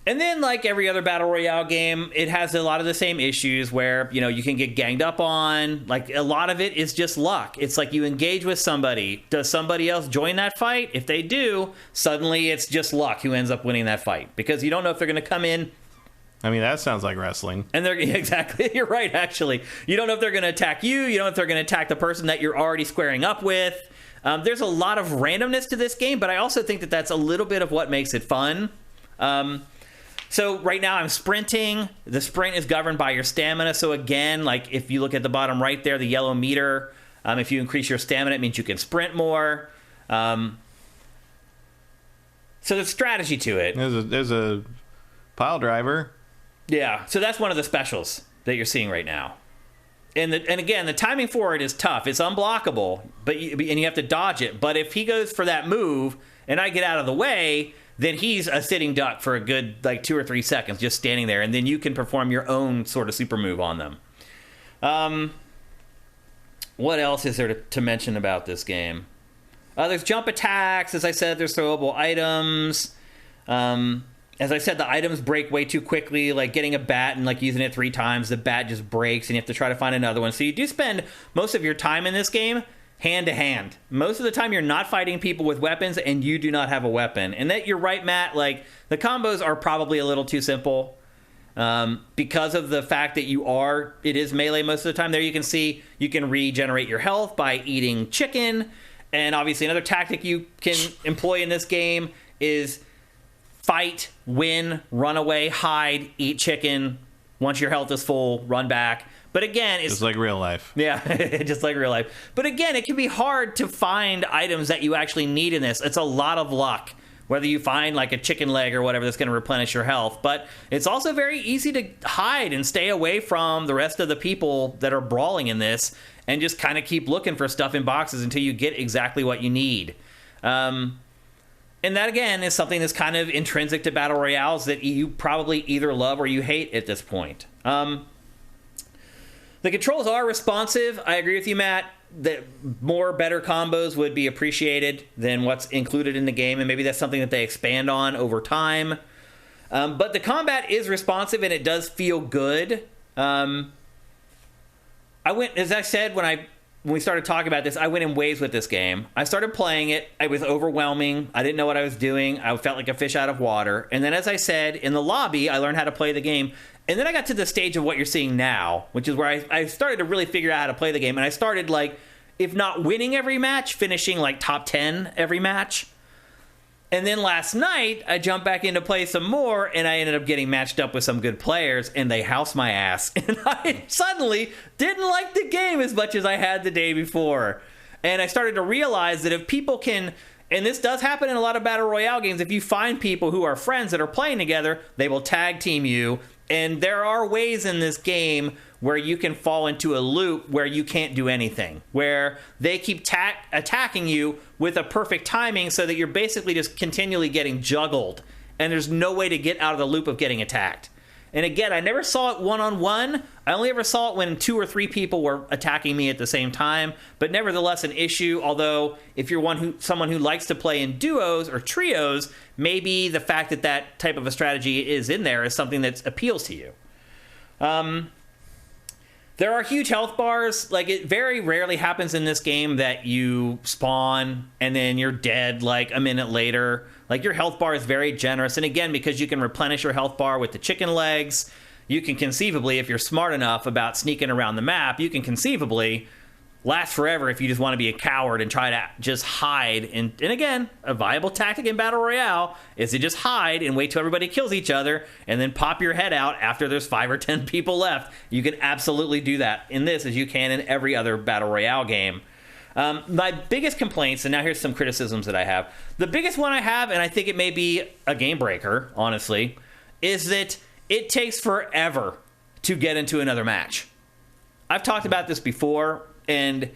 And then, like every other Battle Royale game, it has a lot of the same issues where, you can get ganged up on. A lot of it is just luck. It's like you engage with somebody. Does somebody else join that fight? If they do, suddenly it's just luck who ends up winning that fight. Because you don't know if they're going to come in I mean, that sounds like wrestling. And they're exactly, you're right, actually. You don't know if they're going to attack you. You don't know if they're going to attack the person that you're already squaring up with. There's a lot of randomness to this game, but I also think that that's a little bit of what makes it fun. So right now I'm sprinting. The sprint is governed by your stamina. So again, like if you look at the bottom right there, the yellow meter, if you increase your stamina, it means you can sprint more. So there's strategy to it. There's a pile driver. Yeah, so that's one of the specials that you're seeing right now. And again, the timing for it is tough. It's unblockable, and you have to dodge it. But if he goes for that move and I get out of the way, then he's a sitting duck for a good 2 or 3 seconds, just standing there, and then you can perform your own sort of super move on them. What else is there to mention about this game? There's jump attacks. As I said, there's throwable items. As I said, the items break way too quickly, like getting a bat and using it 3 times, the bat just breaks and you have to try to find another one. So you do spend most of your time in this game hand to hand. Most of the time you're not fighting people with weapons and you do not have a weapon. And that you're right, Matt, the combos are probably a little too simple because of the fact that it is melee most of the time. There you can see you can regenerate your health by eating chicken. And obviously another tactic you can employ in this game is fight, win, run away, hide, eat chicken. Once your health is full, run back. But again, it's just like real life. Yeah, just like real life. But again, it can be hard to find items that you actually need in this. It's a lot of luck, whether you find a chicken leg or whatever that's going to replenish your health. But it's also very easy to hide and stay away from the rest of the people that are brawling in this and just kind of keep looking for stuff in boxes until you get exactly what you need. And that, again, is something that's kind of intrinsic to Battle Royales that you probably either love or you hate at this point. The controls are responsive. I agree with you, Matt, that better combos would be appreciated than what's included in the game, and maybe that's something that they expand on over time. But the combat is responsive, and it does feel good. As I said, when we started talking about this, I went in waves with this game. I started playing it. It was overwhelming. I didn't know what I was doing. I felt like a fish out of water. And then, as I said, in the lobby, I learned how to play the game. And then I got to the stage of what you're seeing now, which is where I started to really figure out how to play the game. And I started, if not winning every match, finishing, top 10 every match. And then last night, I jumped back in to play some more, and I ended up getting matched up with some good players, and they housed my ass. And I suddenly didn't like the game as much as I had the day before. And I started to realize that if people can, and this does happen in a lot of Battle Royale games, if you find people who are friends that are playing together, they will tag team you. And there are ways in this game where you can fall into a loop where you can't do anything, where they keep attacking you with a perfect timing so that you're basically just continually getting juggled, and there's no way to get out of the loop of getting attacked. And again, I never saw it one-on-one. I only ever saw it when 2 or 3 people were attacking me at the same time, but nevertheless an issue, although if you're someone who likes to play in duos or trios, maybe the fact that type of a strategy is in there is something that appeals to you. There are huge health bars. It very rarely happens in this game that you spawn and then you're dead a minute later. Your health bar is very generous. And again, because you can replenish your health bar with the chicken legs, you can conceivably, if you're smart enough about sneaking around the map, you can conceivably last forever if you just want to be a coward and try to just hide. And again, a viable tactic in Battle Royale is to just hide and wait till everybody kills each other and then pop your head out after there's 5 or 10 people left. You can absolutely do that in this as you can in every other Battle Royale game. My biggest complaints, and now here's some criticisms that I have. The biggest one I have, and I think it may be a game breaker, honestly, is that it takes forever to get into another match. I've talked about this before, and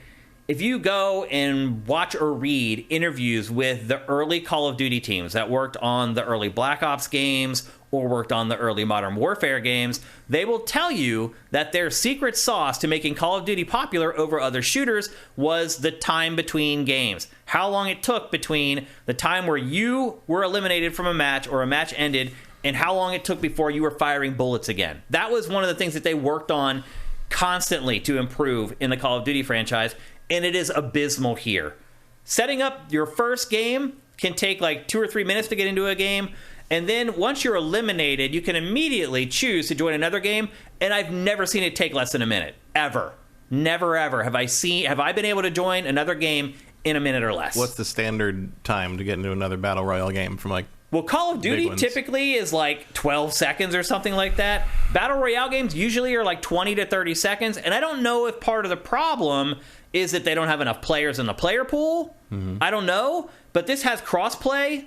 if you go and watch or read interviews with the early Call of Duty teams that worked on the early Black Ops games or worked on the early Modern Warfare games, they will tell you that their secret sauce to making Call of Duty popular over other shooters was the time between games. How long it took between the time where you were eliminated from a match or a match ended and how long it took before you were firing bullets again. That was one of the things that they worked on constantly to improve in the Call of Duty franchise, and it is abysmal here. Setting up your first game can take 2 or 3 minutes to get into a game, And then once you're eliminated, you can immediately choose to join another game. And I've never seen it take less than a minute. Ever. Never, ever have I been able to join another game in a minute or less. What's the standard time to get into another Battle Royale game from like... Well, Call of Duty typically is like 12 seconds or something like that. Battle Royale games usually are like 20 to 30 seconds. And I don't know if part of the problem is that they don't have enough players in the player pool. I don't know. But this has crossplay.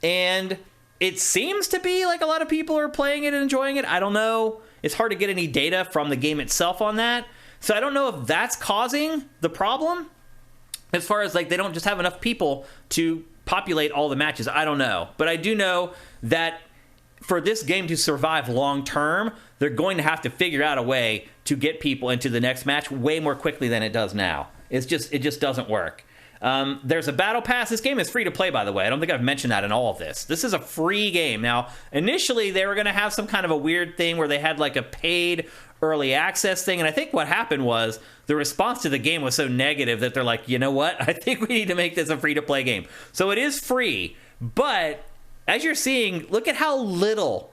And it seems to be like a lot of people are playing it and enjoying it. I don't know. It's hard to get any data from the game itself on that. So I don't know if that's causing the problem. As far as like they don't just have enough people to populate all the matches. I don't know. But I do know that for this game to survive long term, they're going to have to figure out a way to get people into the next match way more quickly than it does now. It just doesn't work. There's a battle pass. This game is free to play, by the way. I don't think I've mentioned that in all of this. This is a free game. Now, initially, they were going to have some kind of a weird thing where they had like a paid early access thing, and I think what happened was the response to the game was so negative that they're like, you know what? I think we need to make this a free-to-play game. So it is free, but as you're seeing, look at how little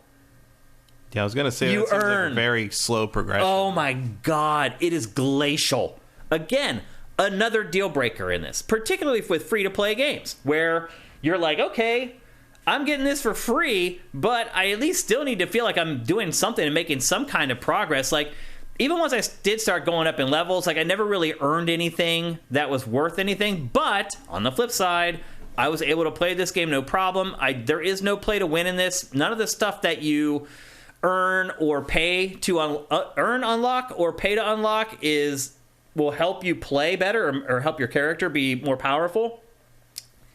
I was going to say you earn. Like a very slow progression. Oh my God, it is glacial. Again, another deal breaker in this, particularly with free-to-play games, where you're like, okay, I'm getting this for free, but I at least still need to feel like I'm doing something and making some kind of progress. Like, even once I did start going up in levels, like I never really earned anything that was worth anything. But on the flip side, I was able to play this game no problem. There is no play to win in this. None of the stuff that you earn or pay to unlock or pay to unlock will help you play better or help your character be more powerful.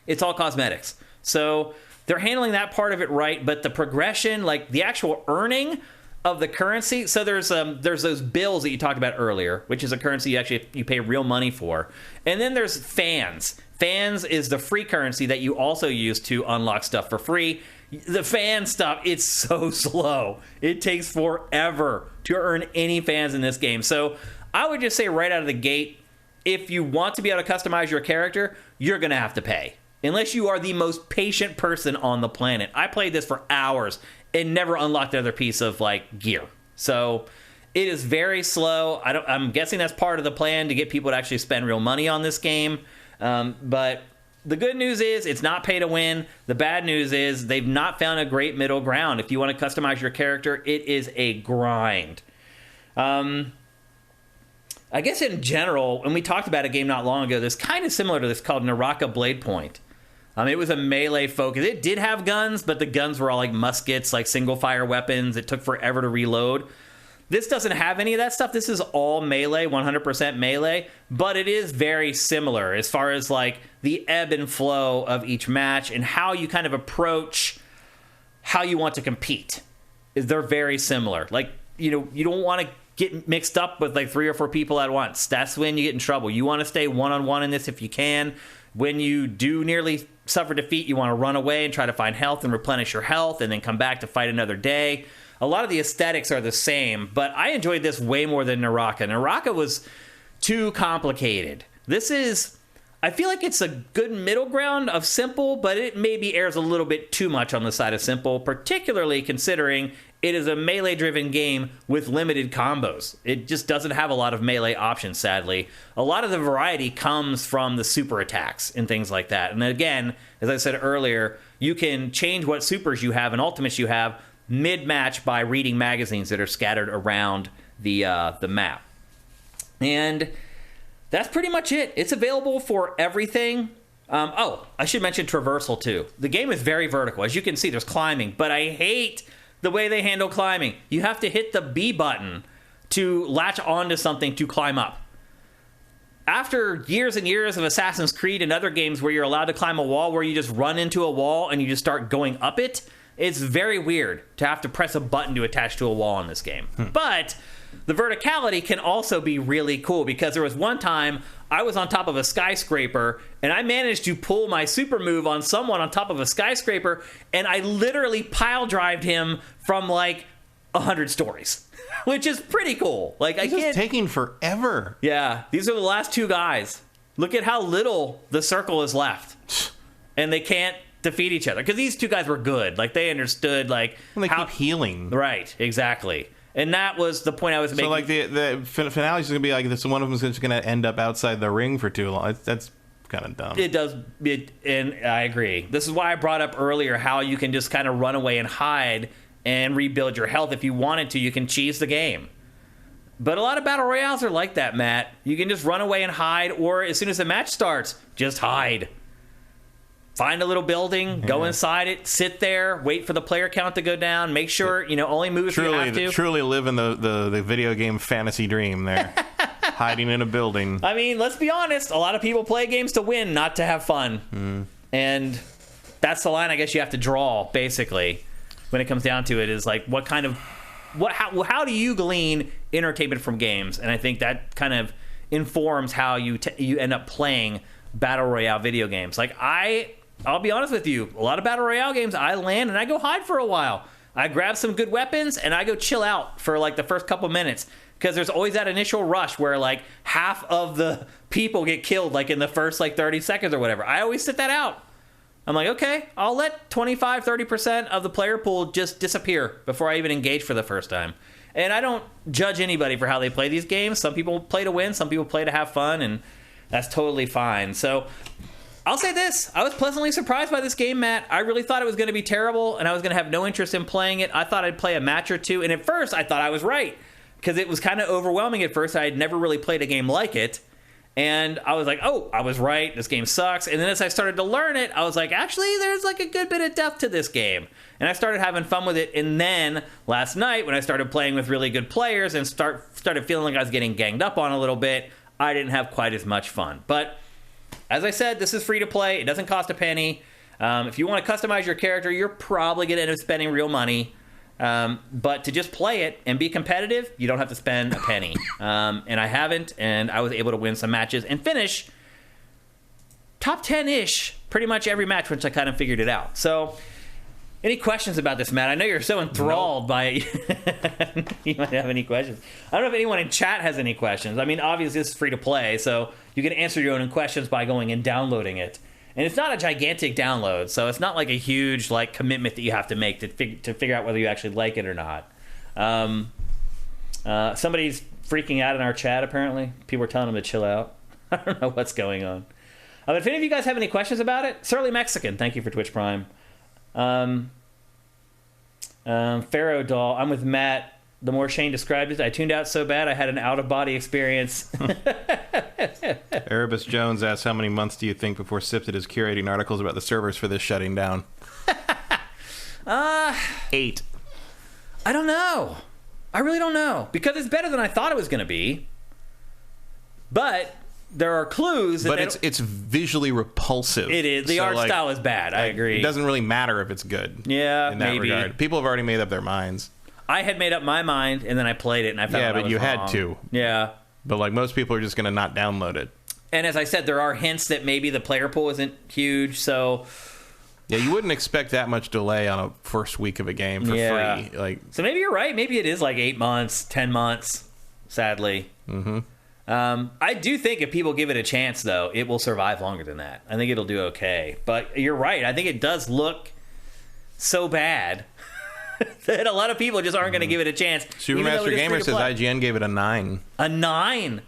It's all cosmetics. So they're handling that part of it right, but the progression, like the actual earning of the currency. So there's those bills that you talked about earlier, which is a currency you pay real money for. And then there's fans. Fans is the free currency that you also use to unlock stuff for free. The fan stuff, it's so slow. It takes forever to earn any fans in this game. So I would just say right out of the gate, if you want to be able to customize your character, you're going to have to pay. Unless you are the most patient person on the planet. I played this for hours and never unlocked another piece of like gear. So it is very slow. I'm guessing that's part of the plan to get people to actually spend real money on this game. But the good news is it's not pay to win. The bad news is they've not found a great middle ground. If you want to customize your character, it is a grind. I guess in general, when we talked about a game not long ago, that's kind of similar to this called Naraka Blade Point. It was a melee focus. It did have guns, but the guns were all like muskets, like single fire weapons. It took forever to reload. This doesn't have any of that stuff. This is all melee, 100% melee, but it is very similar as far as like the ebb and flow of each match and how you kind of approach how you want to compete. They're very similar. Like, you don't want to get mixed up with like 3 or 4 people at once. That's when you get in trouble. You want to stay one-on-one in this if you can. When you do nearly suffer defeat, you want to run away and try to find health and replenish your health and then come back to fight another day. A lot of the aesthetics are the same, but I enjoyed this way more than Naraka. Naraka was too complicated. I feel like it's a good middle ground of simple, but it maybe errs a little bit too much on the side of simple, particularly considering it is a melee-driven game with limited combos. It just doesn't have a lot of melee options, sadly. A lot of the variety comes from the super attacks and things like that. And again, as I said earlier, you can change what supers you have and ultimates you have mid-match by reading magazines that are scattered around the map. And that's pretty much it. It's available for everything. I should mention traversal, too. The game is very vertical. As you can see, there's climbing, but I hate the way they handle climbing. You have to hit the B button to latch onto something to climb up. After years and years of Assassin's Creed and other games where you're allowed to climb a wall where you just run into a wall and you just start going up it, it's very weird to have to press a button to attach to a wall in this game. But the verticality can also be really cool because there was one time I was on top of a skyscraper and I managed to pull my super move on someone on top of a skyscraper and I literally pile drived him from like 100 stories, which is pretty cool. Like, this is taking forever. Yeah, these are the last 2 guys. Look at how little the circle is left. And they can't defeat each other, because these two guys were good. Like, they understood, like, well, they keep healing. Right, exactly. And that was the point I was making. So, like, the finale is going to be like this. One of them is just going to end up outside the ring for too long. That's kind of dumb. It does, and I agree. This is why I brought up earlier how you can just kind of run away and hide and rebuild your health. If you wanted to, you can cheese the game. But a lot of battle royales are like that, Matt. You can just run away and hide, or as soon as the match starts, just hide. Find a little building, go inside it, sit there, wait for the player count to go down, make sure, only move if you have to. Truly living the video game fantasy dream there. Hiding in a building. I mean, let's be honest. A lot of people play games to win, not to have fun. And that's the line I guess you have to draw, basically, when it comes down to it, is like, how do you glean entertainment from games? And I think that kind of informs how you end up playing battle royale video games. Like, I'll be honest with you, a lot of battle royale games, I land and I go hide for a while. I grab some good weapons and I go chill out for like the first couple minutes, because there's always that initial rush where like half of the people get killed like in the first like 30 seconds or whatever. I always sit that out. I'm like, okay, I'll let 25-30% of the player pool just disappear before I even engage for the first time. And I don't judge anybody for how they play these games. Some people play to win, some people play to have fun, and that's totally fine. So I'll say this. I was pleasantly surprised by this game, Matt. I really thought it was going to be terrible, and I was going to have no interest in playing it. I thought I'd play a match or two, and at first I thought I was right, because it was kind of overwhelming at first. I had never really played a game like it. And I was like, oh, I was right. This game sucks. And then as I started to learn it, I was like, actually, there's like a good bit of depth to this game. And I started having fun with it. And then last night, when I started playing with really good players and started feeling like I was getting ganged up on a little bit, I didn't have quite as much fun. But as I said, this is free to play. It doesn't cost a penny. If you want to customize your character, you're probably going to end up spending real money. But to just play it and be competitive, you don't have to spend a penny. And I haven't, and I was able to win some matches and finish top 10-ish pretty much every match once I kind of figured it out. So, any questions about this, Matt? I know you're so enthralled by it. You might have any questions. I don't know if anyone in chat has any questions. I mean, obviously this is free to play, so you can answer your own questions by going and downloading it. And it's not a gigantic download, so it's not like a huge like commitment that you have to make to figure out whether you actually like it or not. Somebody's freaking out in our chat, apparently. People are telling him to chill out. I don't know what's going on. But if any of you guys have any questions about it, Surly Mexican, thank you for Twitch Prime. Pharaoh Doll, I'm with Matt. The more Shane described it, I tuned out so bad I had an out-of-body experience. Erebus Jones asks, how many months do you think before Sifted is curating articles about the servers for this shutting down? 8. I don't know. I really don't know. Because it's better than I thought it was going to be. But there are clues. But it's visually repulsive. It is. The art style is bad. I agree. It doesn't really matter if it's good. Yeah, in that maybe. regard. People have already made up their minds. I had made up my mind, and then I played it, and I found out I was wrong. Yeah, but you had to. Yeah. But, like, most people are just going to not download it. And as I said, there are hints that maybe the player pool isn't huge, so... Yeah, you wouldn't expect that much delay on a first week of a game for free. Like, so maybe you're right. Maybe it is like 8 months, 10 months, sadly. Mm-hmm. I do think if people give it a chance, though, it will survive longer than that. I think it'll do okay. But you're right. I think it does look so bad... that a lot of people just aren't going to give it a chance. Supermaster Gamer says IGN gave it a 9. A 9?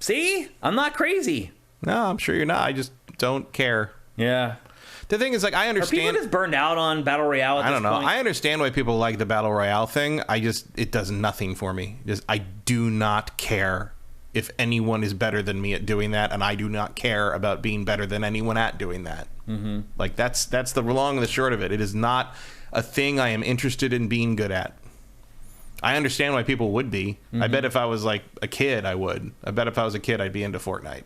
See? I'm not crazy. No, I'm sure you're not. I just don't care. Yeah. The thing is, like, I understand... Are people just burned out on Battle Royale at this point? I don't know. I understand why people like the Battle Royale thing. It does nothing for me. I do not care if anyone is better than me at doing that, and I do not care about being better than anyone at doing that. Mm-hmm. Like, that's the long and the short of it. It is not a thing I am interested in being good at. I understand why people would be. Mm-hmm. I bet if I was like a kid, I would. I bet if I was a kid, I'd be into Fortnite.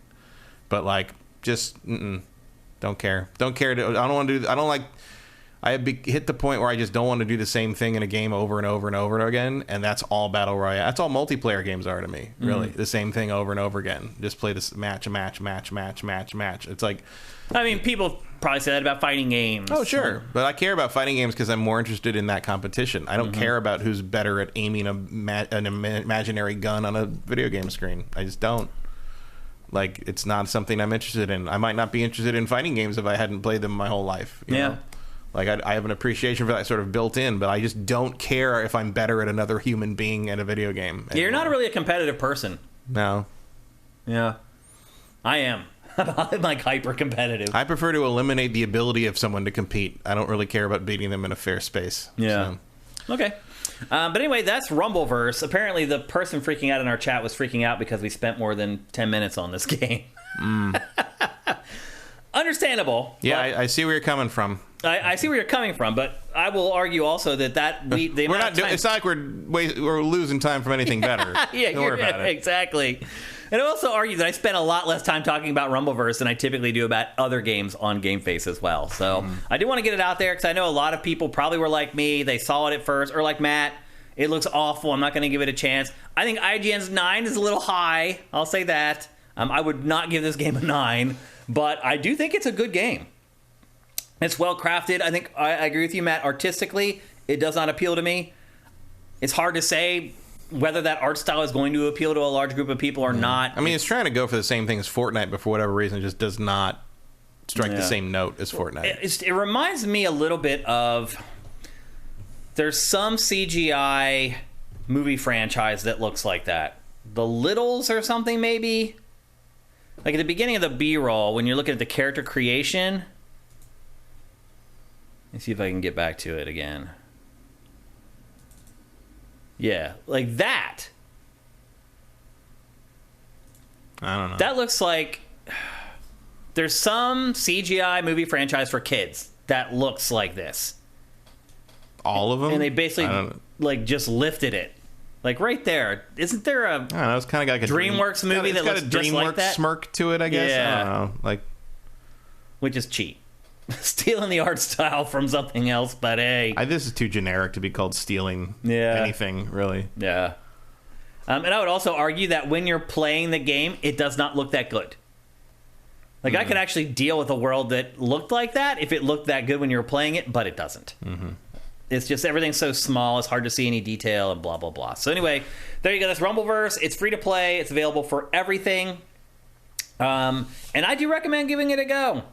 But like, just don't care. Don't care. I don't want to do. I don't like. I have hit the point where I just don't want to do the same thing in a game over and over and over again. And that's all Battle Royale. That's all multiplayer games are to me. Really, the same thing over and over again. Just play this match. It's like. I mean, people probably say that about fighting games. Oh, sure. But I care about fighting games because I'm more interested in that competition. I don't care about who's better at aiming an imaginary gun on a video game screen. I just don't. Like, it's not something I'm interested in. I might not be interested in fighting games if I hadn't played them my whole life. You know? Like, I have an appreciation for that sort of built in, but I just don't care if I'm better at another human being at a video game anymore. You're not really a competitive person. No. Yeah. I am. I'm like hyper competitive. I prefer to eliminate the ability of someone to compete. I don't really care about beating them in a fair space. Yeah. So. Okay. But anyway, that's Rumbleverse. Apparently, the person freaking out in our chat was freaking out because we spent more than 10 minutes on this game. Understandable. Yeah, I see where you're coming from. I see where you're coming from, but I will argue also that we're not. It's not like we're losing time from anything better. Yeah, don't worry about it. Exactly. And I also argue that I spent a lot less time talking about Rumbleverse than I typically do about other games on GameFace as well. So I do want to get it out there because I know a lot of people probably were like me. They saw it at first, or like Matt. It looks awful. I'm not going to give it a chance. I think IGN's 9 is a little high. I'll say that. I would not give this game a 9, but I do think it's a good game. It's well crafted. I think I agree with you, Matt. Artistically, it does not appeal to me. It's hard to say whether that art style is going to appeal to a large group of people or not. I mean, it's trying to go for the same thing as Fortnite, but for whatever reason, it just does not strike the same note as Fortnite. It reminds me a little bit of... There's some CGI movie franchise that looks like that. The Littles or something, maybe? Like at the beginning of the B-roll, when you're looking at the character creation... Let's see if I can get back to it again. Yeah, like that. I don't know. That looks like there's some CGI movie franchise for kids that looks like this. All of them? And they basically like just lifted it. Like right there. Isn't there a I don't know, it's kind of like a DreamWorks movie that looks just like that? Smirk to it, I guess. Yeah. I don't know. Like, which is cheap. Stealing the art style from something else, but hey. This is too generic to be called stealing anything, really. Yeah. And I would also argue that when you're playing the game, it does not look that good. Like, I could actually deal with a world that looked like that if it looked that good when you were playing it, but it doesn't. It's just everything's so small, it's hard to see any detail and blah, blah, blah. So anyway, there you go. That's Rumbleverse. It's free to play. It's available for everything. And I do recommend giving it a go.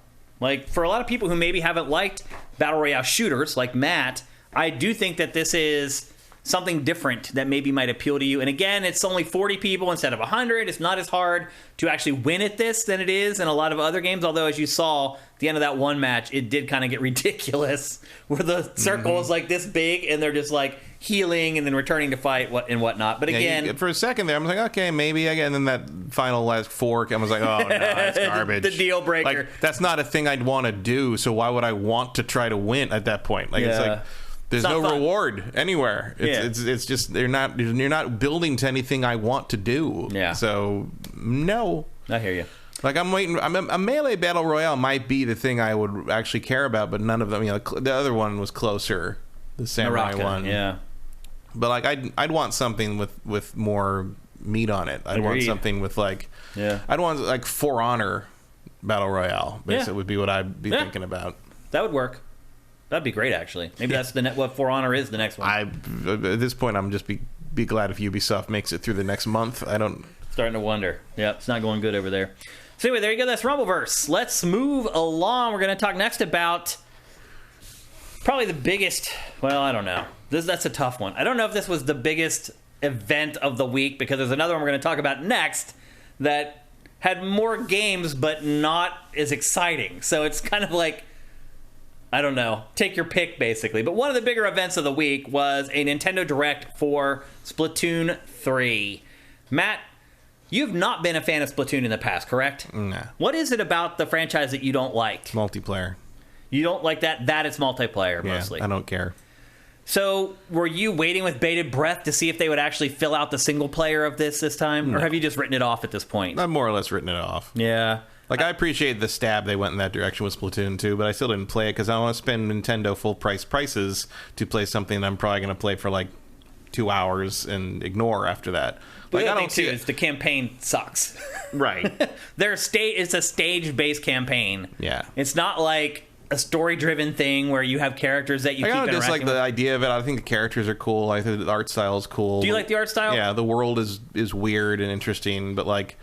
Like, for a lot of people who maybe haven't liked Battle Royale shooters, like Matt, I do think that this is something different that maybe might appeal to you. And again, it's only 40 people instead of 100. It's not as hard to actually win at this than it is in a lot of other games. Although, as you saw, at the end of that one match, it did kind of get ridiculous, where the circle is like this big, and they're just like healing and then returning to fight and whatnot. But again, for a second there, I was like, okay, maybe again. And then that final last fork, I was like, oh no, that's garbage. The deal breaker. Like, that's not a thing I'd want to do. So why would I want to try to win at that point? Like, it's like there's no reward anywhere. It's just you're not building to anything I want to do. Yeah. So no. I hear you. Like, I'm waiting. A melee battle royale might be the thing I would actually care about, but none of them. You know, the other one was closer. The samurai one. Yeah. But like, I'd want something with more meat on it. I'd want something with like, I'd want like For Honor battle royale. Basically, would be what I'd be thinking about. That would work. That'd be great, actually. Maybe that's what For Honor is the next one. At this point, I'm just be glad if Ubisoft makes it through the next month. Starting to wonder. Yeah, it's not going good over there. So anyway, there you go. That's Rumbleverse. Let's move along. We're going to talk next about probably the biggest. Well, I don't know. That's a tough one. I don't know if this was the biggest event of the week, because there's another one we're going to talk about next that had more games but not as exciting. So it's kind of like, I don't know, take your pick, basically. But one of the bigger events of the week was a Nintendo Direct for Splatoon 3. Matt, you've not been a fan of Splatoon in the past, correct? No. What is it about the franchise that you don't like? Multiplayer. You don't like that? That it's multiplayer, mostly. I don't care. So, were you waiting with bated breath to see if they would actually fill out the single player of this time? No. Or have you just written it off at this point? I've more or less written it off. Yeah. Like, I appreciate the stab they went in that direction with Splatoon 2, but I still didn't play it because I want to spend Nintendo full prices to play something I'm probably going to play for like 2 hours and ignore after that. Like, I don't see it. The campaign sucks. Right. It's a stage-based campaign. Yeah. It's not like a story-driven thing where you have characters that you keep interacting with. I just like the idea of it. I think the characters are cool. I think the art style is cool. Do you like the art style? Yeah, the world is weird and interesting, but like,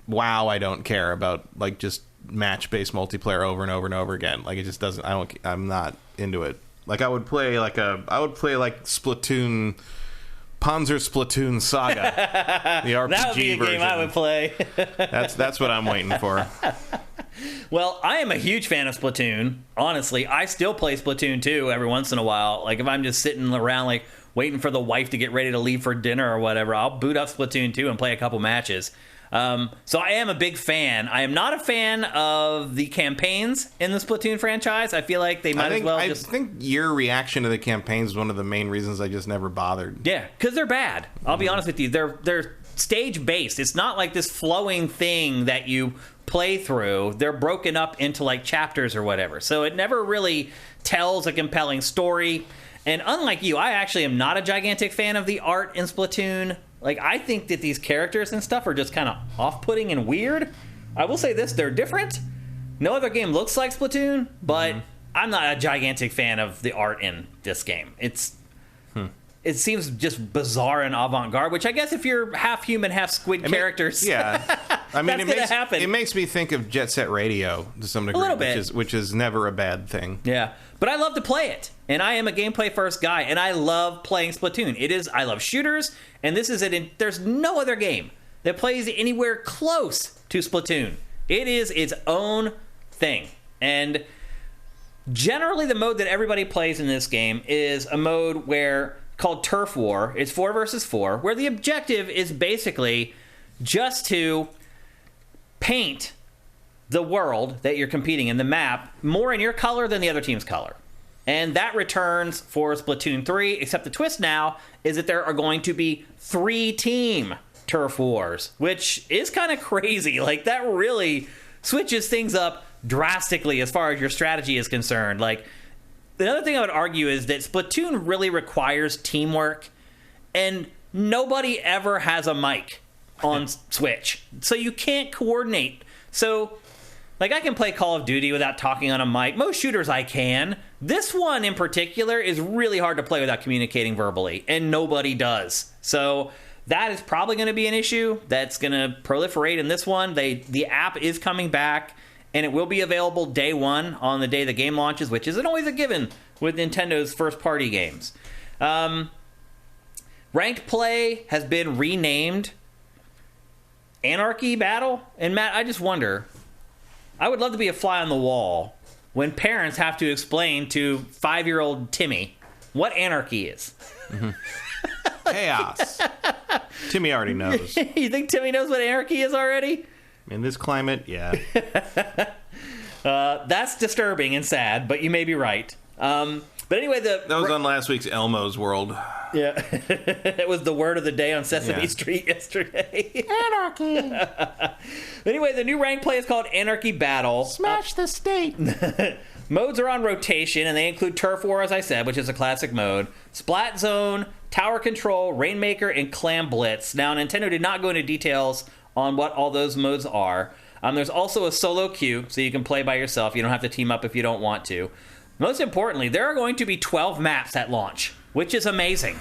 WoW, I don't care about, like, just match-based multiplayer over and over and over again. Like, it just doesn't, I'm not into it. Like, I would play Splatoon, Panzer Splatoon Saga, the RPG that would be a version. game I would play. That's what I'm waiting for. Well, I am a huge fan of Splatoon. Honestly, I still play Splatoon 2 every once in a while. Like, if I'm just sitting around, like, waiting for the wife to get ready to leave for dinner or whatever, I'll boot up Splatoon 2 and play a couple matches. So I am a big fan. I am not a fan of the campaigns in the Splatoon franchise. I feel like they might as well just... I think your reaction to the campaigns is one of the main reasons I just never bothered. Yeah, because they're bad. I'll be honest with you. They're stage-based. It's not like this flowing thing that you play through. They're broken up into, like, chapters or whatever. So it never really tells a compelling story. And unlike you, I actually am not a gigantic fan of the art in Splatoon. Like, I think that these characters and stuff are just kind of off-putting and weird. I will say this, they're different. No other game looks like Splatoon, but I'm not a gigantic fan of the art in this game. It seems just bizarre and avant-garde, which I guess if you're half human, half squid characters, yeah. I mean, it makes me think of Jet Set Radio to some degree, a little bit. which is never a bad thing. Yeah, but I love to play it, and I am a gameplay first guy, and I love playing Splatoon. I love shooters, and this is it. There's no other game that plays anywhere close to Splatoon. It is its own thing, and generally the mode that everybody plays in this game is a mode called Turf War. It's 4 versus 4, where the objective is basically just to paint the world that you're competing in, the map, more in your color than the other team's color. And that returns for Splatoon 3, except the twist now is that there are going to be 3-team Turf Wars, which is kind of crazy. Like, that really switches things up drastically as far as your strategy is concerned. Like, another thing I would argue is that Splatoon really requires teamwork, and nobody ever has a mic on Switch, so you can't coordinate. So, like, I can play Call of Duty without talking on a mic. Most shooters I can. This one in particular is really hard to play without communicating verbally, and nobody does. So that is probably going to be an issue that's going to proliferate in this one. The app is coming back, and it will be available day one on the day the game launches, which isn't always a given with Nintendo's first-party games. Ranked play has been renamed Anarchy Battle. And Matt, I just wonder, I would love to be a fly on the wall when parents have to explain to 5-year-old Timmy what anarchy is. Mm-hmm. Chaos. Timmy already knows. You think Timmy knows what anarchy is already? In this climate, yeah. That's disturbing and sad, but you may be right. But anyway, that was on last week's Elmo's World. Yeah. It was the word of the day on Sesame Street yesterday. Anarchy. Anyway, the new ranked play is called Anarchy Battle. Smash the state. Modes are on rotation, and they include Turf War, as I said, which is a classic mode, Splat Zone, Tower Control, Rainmaker, and Clam Blitz. Now, Nintendo did not go into details on what all those modes are. There's also a solo queue, so you can play by yourself. You don't have to team up if you don't want to. Most importantly, there are going to be 12 maps at launch, which is amazing.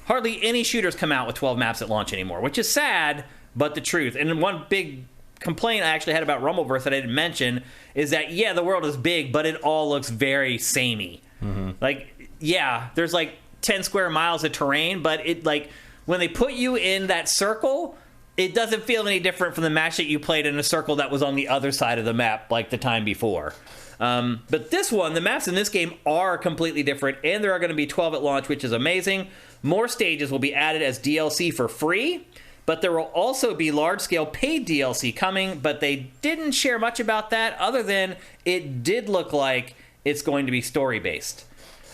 Hardly any shooters come out with 12 maps at launch anymore, which is sad, but the truth. And one big complaint I actually had about Rumbleverse that I didn't mention is that, yeah, the world is big, but it all looks very samey. Mm-hmm. Like, yeah, there's like 10 square miles of terrain, but it, like, when they put you in that circle, it doesn't feel any different from the match that you played in a circle that was on the other side of the map like the time before. But this one, the maps in this game are completely different, and there are going to be 12 at launch, which is amazing. More stages will be added as DLC for free, but there will also be large-scale paid DLC coming, but they didn't share much about that other than it did look like it's going to be story-based.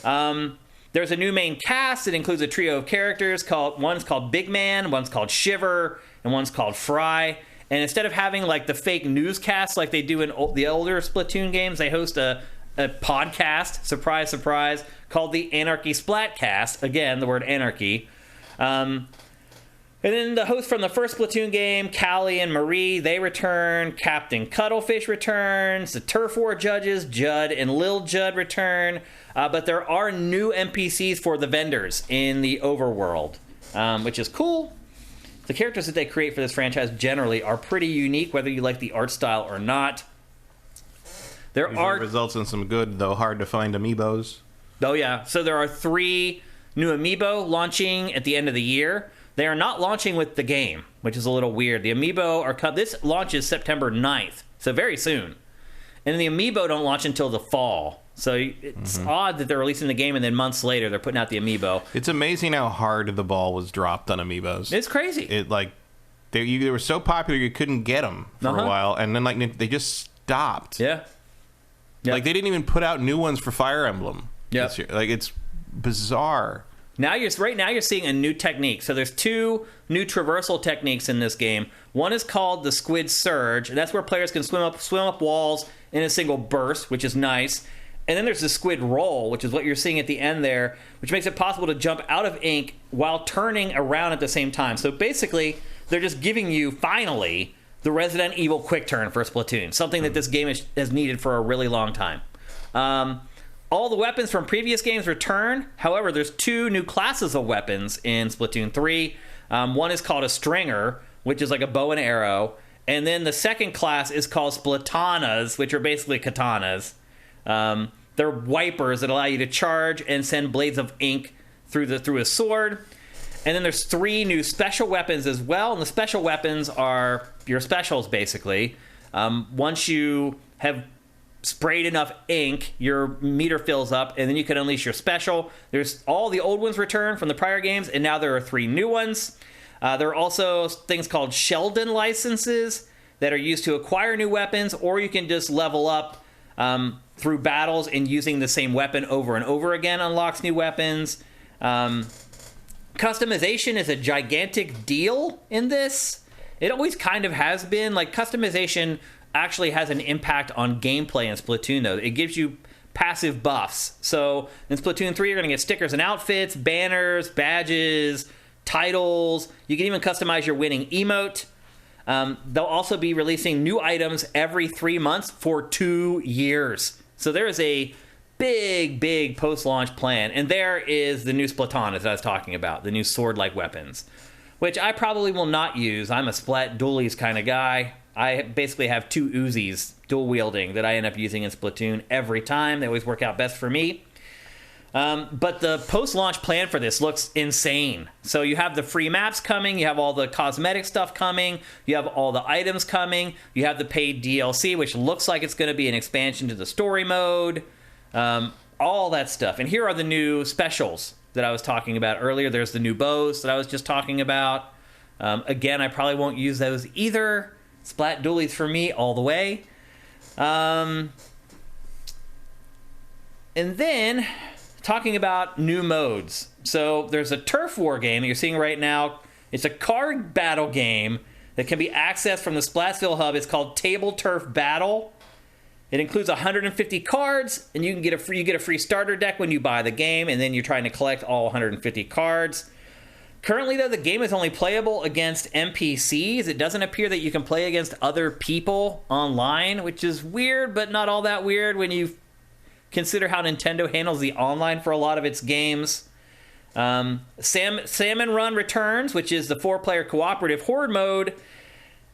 There's a new main cast. It includes a trio of characters. One's called Big Man, one's called Shiver, and one's called Fry. And instead of having like the fake newscasts like they do in the older Splatoon games, they host a podcast, surprise, surprise, called the Anarchy Splatcast. Again, the word anarchy. And then the hosts from the first Splatoon game, Callie and Marie, they return. Captain Cuttlefish returns. The Turf War judges, Judd and Lil Judd, return. But there are new NPCs for the vendors in the overworld, which is cool. The characters that they create for this franchise generally are pretty unique, whether you like the art style or not. There are results in some good, though hard to find amiibos. Oh yeah, so there are 3 new amiibo launching at the end of the year. They are not launching with the game, which is a little weird. The amiibo are this launches September 9th, so very soon. And the amiibo don't launch until the fall. So it's odd that they're releasing the game and then months later they're putting out the amiibo. It's amazing how hard the ball was dropped on amiibos. It's crazy. They were so popular you couldn't get them for a while, and then they just stopped. Yeah. Yep. Like they didn't even put out new ones for Fire Emblem. Yeah. Like it's bizarre. Right now you're seeing a new technique. So there's 2 new traversal techniques in this game. One is called the Squid Surge, and that's where players can swim up walls in a single burst, which is nice. And then there's the Squid Roll, which is what you're seeing at the end there, which makes it possible to jump out of ink while turning around at the same time. So basically, they're just giving you, finally, the Resident Evil quick turn for Splatoon, something that this game has needed for a really long time. All the weapons from previous games return. However, there's 2 new classes of weapons in Splatoon 3. One is called a Stringer, which is like a bow and arrow. And then the second class is called Splatanas, which are basically katanas. They're wipers that allow you to charge and send blades of ink through a sword. And then there's 3 new special weapons as well. And the special weapons are your specials, basically. Once you have sprayed enough ink, your meter fills up, and then you can unleash your special. There's all the old ones returned from the prior games, and now there are 3 new ones. There are also things called Sheldon licenses that are used to acquire new weapons, or you can just level up through battles, and using the same weapon over and over again unlocks new weapons. Customization is a gigantic deal in this. It always kind of has been. Like, customization actually has an impact on gameplay in Splatoon, though. It gives you passive buffs. So in Splatoon 3, you're going to get stickers and outfits, banners, badges, titles. You can even customize your winning emote. They'll also be releasing new items every 3 months for 2 years. So there is a big post-launch plan. And there is the new Splatanas that I was talking about, the new sword-like weapons, which I probably will not use. I'm a splat dualies kind of guy. I basically have 2 Uzis dual wielding that I end up using in Splatoon every time. They always work out best for me. But the post-launch plan for this looks insane. So you have the free maps coming, you have all the cosmetic stuff coming, you have all the items coming, you have the paid DLC, which looks like it's going to be an expansion to the story mode, all that stuff. And here are the new specials that I was talking about earlier. There's the new bows that I was just talking about. Again, I probably won't use those either. Splat dualies for me all the way. And then, talking about new modes. So there's a turf war game that you're seeing right now. It's a card battle game that can be accessed from the Splatsville hub. It's called Table Turf Battle. It includes 150 cards, and you get a free starter deck when you buy the game, and then you're trying to collect all 150 cards. Currently, though, the game is only playable against NPCs. It doesn't appear that you can play against other people online, which is weird, but not all that weird when you consider how Nintendo handles the online for a lot of its games. Salmon Run returns, which is the 4-player cooperative horde mode.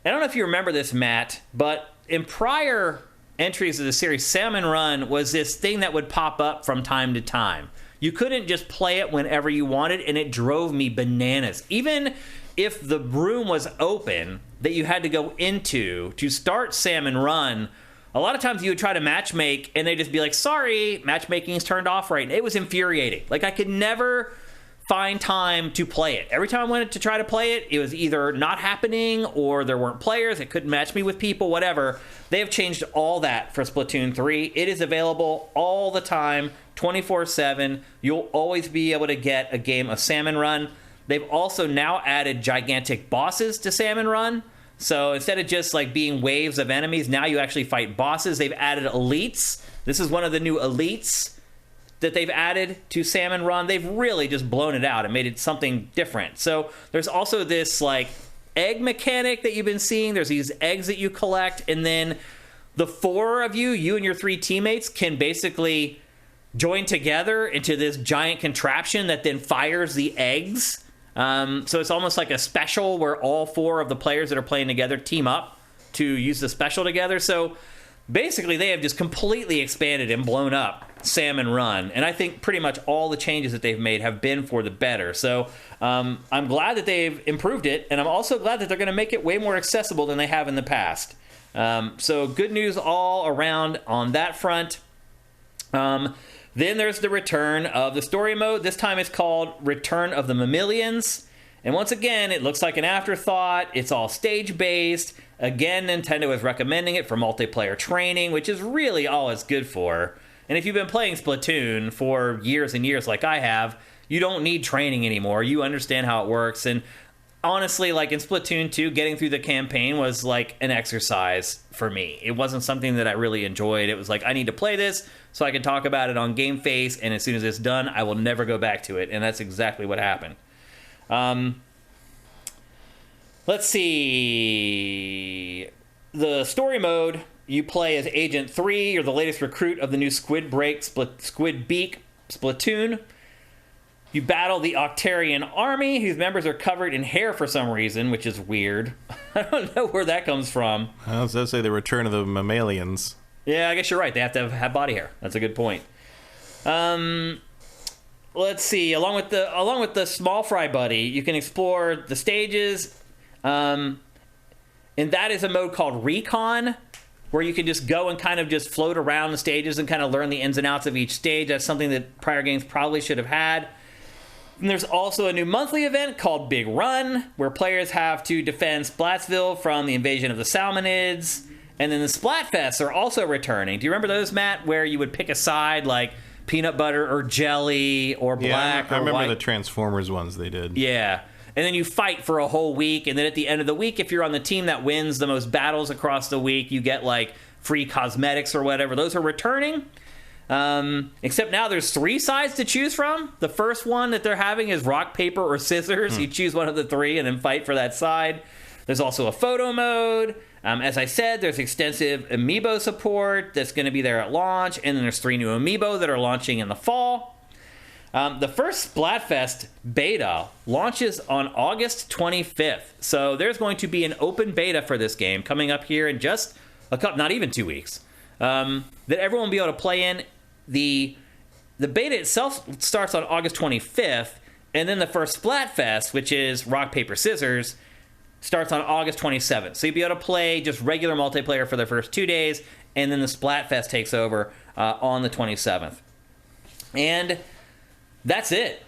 I don't know if you remember this, Matt, but in prior entries of the series, Salmon Run was this thing that would pop up from time to time. You couldn't just play it whenever you wanted, and it drove me bananas. Even if the room was open that you had to go into to start Salmon Run, a lot of times you would try to matchmake, and they'd just be like, sorry, matchmaking is turned off right now. It was infuriating. Like, I could never find time to play it. Every time I wanted to try to play it, it was either not happening, or there weren't players. It couldn't match me with people, whatever. They have changed all that for Splatoon 3. It is available all the time, 24/7. You'll always be able to get a game of Salmon Run. They've also now added gigantic bosses to Salmon Run. So instead of just like being waves of enemies, now you actually fight bosses. They've added elites. This is one of the new elites that they've added to Salmon Run. They've really just blown it out and made it something different. So there's also this like egg mechanic that you've been seeing. There's these eggs that you collect, and then the 4 of you and your 3 teammates can basically join together into this giant contraption that then fires the eggs. So it's almost like a special where all 4 of the players that are playing together team up to use the special together. So basically, they have just completely expanded and blown up Salmon Run. And I think pretty much all the changes that they've made have been for the better. So I'm glad that they've improved it. And I'm also glad that they're going to make it way more accessible than they have in the past. So good news all around on that front. Then there's the return of the story mode. This time it's called Return of the Mammalians. And once again, it looks like an afterthought. It's all stage-based. Again, Nintendo is recommending it for multiplayer training, which is really all it's good for. And if you've been playing Splatoon for years and years like I have, you don't need training anymore. You understand how it works. And honestly, like in Splatoon 2, getting through the campaign was like an exercise for me. It wasn't something that I really enjoyed. It was like, I need to play this so I can talk about it on GameFace, and as soon as it's done, I will never go back to it. And that's exactly what happened. Let's see. The story mode, you play as Agent 3. You're the latest recruit of the new Squid Beak Splatoon. You battle the Octarian army, whose members are covered in hair for some reason, which is weird. I don't know where that comes from. I was going to say the return of the mammalians. Yeah, I guess you're right. They have to have body hair. That's a good point. Let's see. Along with the small fry buddy, you can explore the stages. And that is a mode called Recon, where you can just go and kind of just float around the stages and kind of learn the ins and outs of each stage. That's something that prior games probably should have had. And there's also a new monthly event called Big Run, where players have to defend Splatsville from the invasion of the Salmonids. And then the Splatfests are also returning. Do you remember those, Matt, where you would pick a side like peanut butter or jelly or black or white? I remember the Transformers ones they did. Yeah. And then you fight for a whole week, and then at the end of the week, if you're on the team that wins the most battles across the week, you get like free cosmetics or whatever. Those are returning. Except now there's 3 sides to choose from. The first one that they're having is rock, paper, or scissors. You choose one of the 3 and then fight for that side. There's also a photo mode. As I said, there's extensive amiibo support that's going to be there at launch, and then there's 3 new amiibo that are launching in the fall. The first Splatfest beta launches on August 25th. So there's going to be an open beta for this game coming up here in just not even 2 weeks, that everyone will be able to play in. The beta itself starts on August 25th, and then the first Splatfest, which is rock, paper, scissors, starts on August 27th. So you'll be able to play just regular multiplayer for the first 2 days, and then the Splatfest takes over on the 27th. And that's it.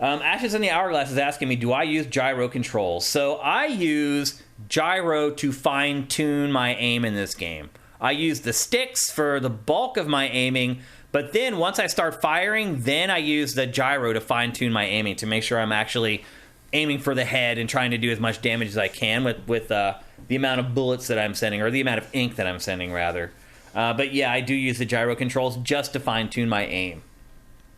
Ashes in the Hourglass is asking me, do I use gyro controls? So I use gyro to fine-tune my aim in this game. I use the sticks for the bulk of my aiming, but then once I start firing, then I use the gyro to fine-tune my aiming to make sure I'm actually aiming for the head and trying to do as much damage as I can with the amount of bullets that I'm sending, or the amount of ink that I'm sending, rather. But yeah, I do use the gyro controls just to fine-tune my aim.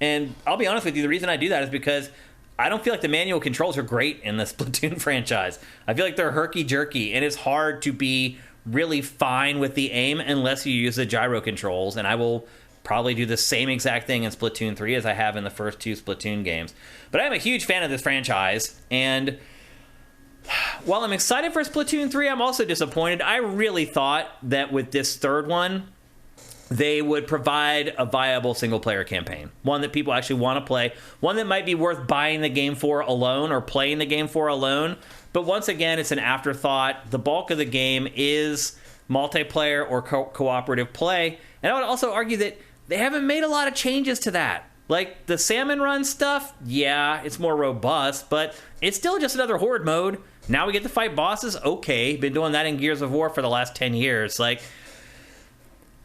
And I'll be honest with you, the reason I do that is because I don't feel like the manual controls are great in the Splatoon franchise. I feel like they're herky-jerky, and it's hard to be really fine with the aim unless you use the gyro controls, and I will probably do the same exact thing in Splatoon 3 as I have in the first 2 Splatoon games. But I'm a huge fan of this franchise, and while I'm excited for Splatoon 3, I'm also disappointed. I really thought that with this third one, they would provide a viable single-player campaign, one that people actually want to play, one that might be worth buying the game for alone or playing the game for alone. But once again, it's an afterthought. The bulk of the game is multiplayer or cooperative play. And I would also argue that they haven't made a lot of changes to that. Like, the Salmon Run stuff, yeah, it's more robust, but it's still just another Horde mode. Now we get to fight bosses? Okay, been doing that in Gears of War for the last 10 years. Like,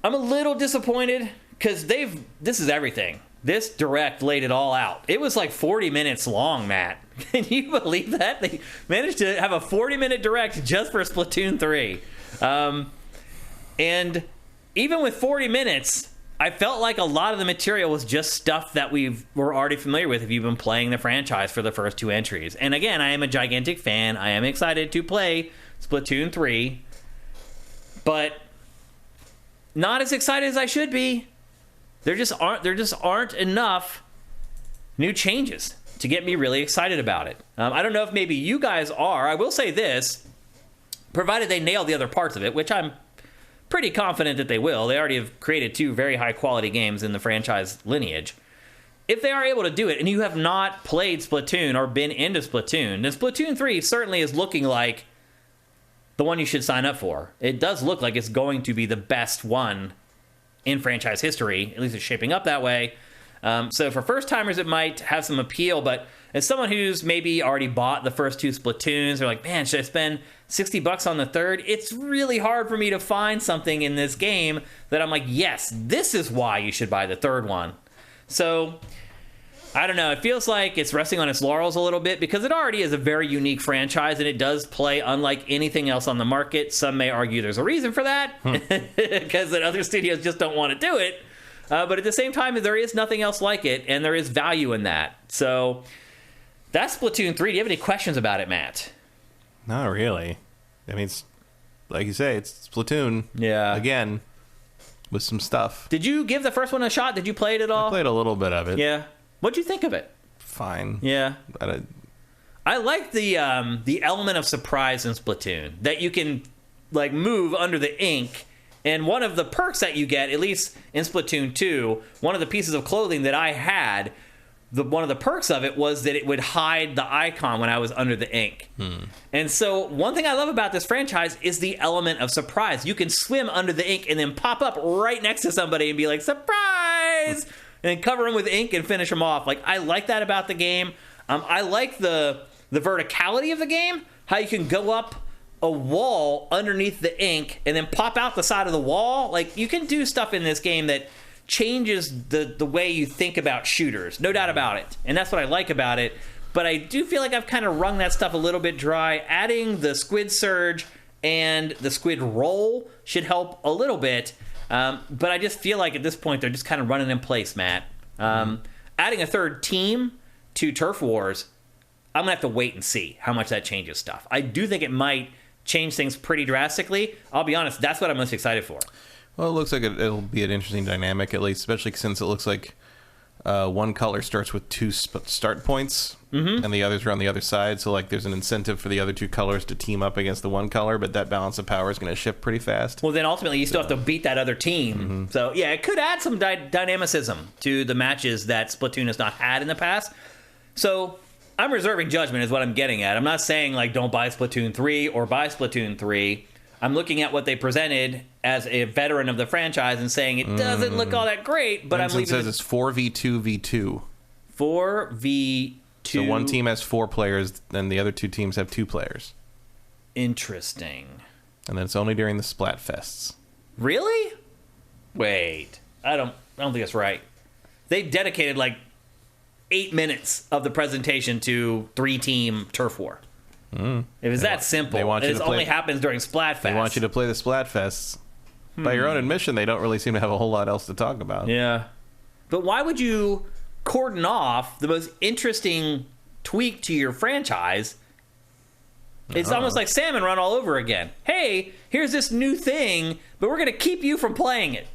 I'm a little disappointed because this is everything. This Direct laid it all out. It was like 40 minutes long, Matt. Can you believe that? They managed to have a 40-minute Direct just for Splatoon 3. And even with 40 minutes, I felt like a lot of the material was just stuff that we're already familiar with if you've been playing the franchise for the first 2 entries. And again, I am a gigantic fan. I am excited to play Splatoon 3. But not as excited as I should be. There just aren't enough new changes to get me really excited about it. I don't know if maybe you guys are. I will say this, provided they nail the other parts of it, which I'm pretty confident that they will. They already have created 2 very high-quality games in the franchise lineage. If they are able to do it, and you have not played Splatoon or been into Splatoon, then Splatoon 3 certainly is looking like the one you should sign up for. It does look like it's going to be the best one in franchise history. At least it's shaping up that way. So for first-timers, it might have some appeal, but as someone who's maybe already bought the first 2 Splatoons, they're like, man, should I spend $60 on the third? It's really hard for me to find something in this game that I'm like, yes, this is why you should buy the third one. So, I don't know. It feels like it's resting on its laurels a little bit because it already is a very unique franchise, and it does play unlike anything else on the market. Some may argue there's a reason for that, because that other studios just don't want to do it. But at the same time, there is nothing else like it, and there is value in that. So that's Splatoon 3. Do you have any questions about it, Matt? Not really. I mean, it's, like you say, it's Splatoon. Yeah. Again, with some stuff. Did you give the first one a shot? Did you play it at all? I played a little bit of it. Yeah. What'd you think of it? Fine. Yeah. I like the element of surprise in Splatoon, that you can like move under the ink. And one of the perks that you get, at least in Splatoon 2, one of the pieces of clothing that I had, one of the perks of it was that it would hide the icon when I was under the ink. And so one thing I love about this franchise is the element of surprise. You can swim under the ink and then pop up right next to somebody and be like, surprise! And then cover them with ink and finish them off. Like, I like that about the game. I like the verticality of the game, how you can go up a wall underneath the ink and then pop out the side of the wall. Like, you can do stuff in this game that changes the way you think about shooters. No doubt about it. And that's what I like about it. But I do feel like I've kind of wrung that stuff a little bit dry. Adding the squid surge and the squid roll should help a little bit. But I just feel like at this point they're just kind of running in place, Matt. Adding a third team to Turf Wars, I'm going to have to wait and see how much that changes stuff. I do think it might change things pretty drastically. I'll be honest, that's what I'm most excited for. Well, it looks like it'll be an interesting dynamic, at least, especially since it looks like one color starts with 2 start points, and the others are on the other side. So, like, there's an incentive for the other 2 colors to team up against the one color, but that balance of power is going to shift pretty fast. Well, then ultimately you still have to beat that other team. So, yeah, it could add some dynamicism to the matches that Splatoon has not had in the past. So, I'm reserving judgment is what I'm getting at. I'm not saying, like, don't buy Splatoon 3 or buy Splatoon 3. I'm looking at what they presented as a veteran of the franchise and saying it doesn't look all that great, but Vincent says it's 4v2v2. 4v2. So one team has 4 players, and the other 2 teams have 2 players. Interesting. And then it's only during the Splatfests. Really? Wait. I don't think that's right. They dedicated like 8 minutes of the presentation to 3-team turf war. If it's that simple, and it only happens during Splatfest. They want you to play the Splatfests. By your own admission, they don't really seem to have a whole lot else to talk about. Yeah. But why would you cordon off the most interesting tweak to your franchise? It's almost like Salmon Run all over again. Hey, here's this new thing, but we're going to keep you from playing it.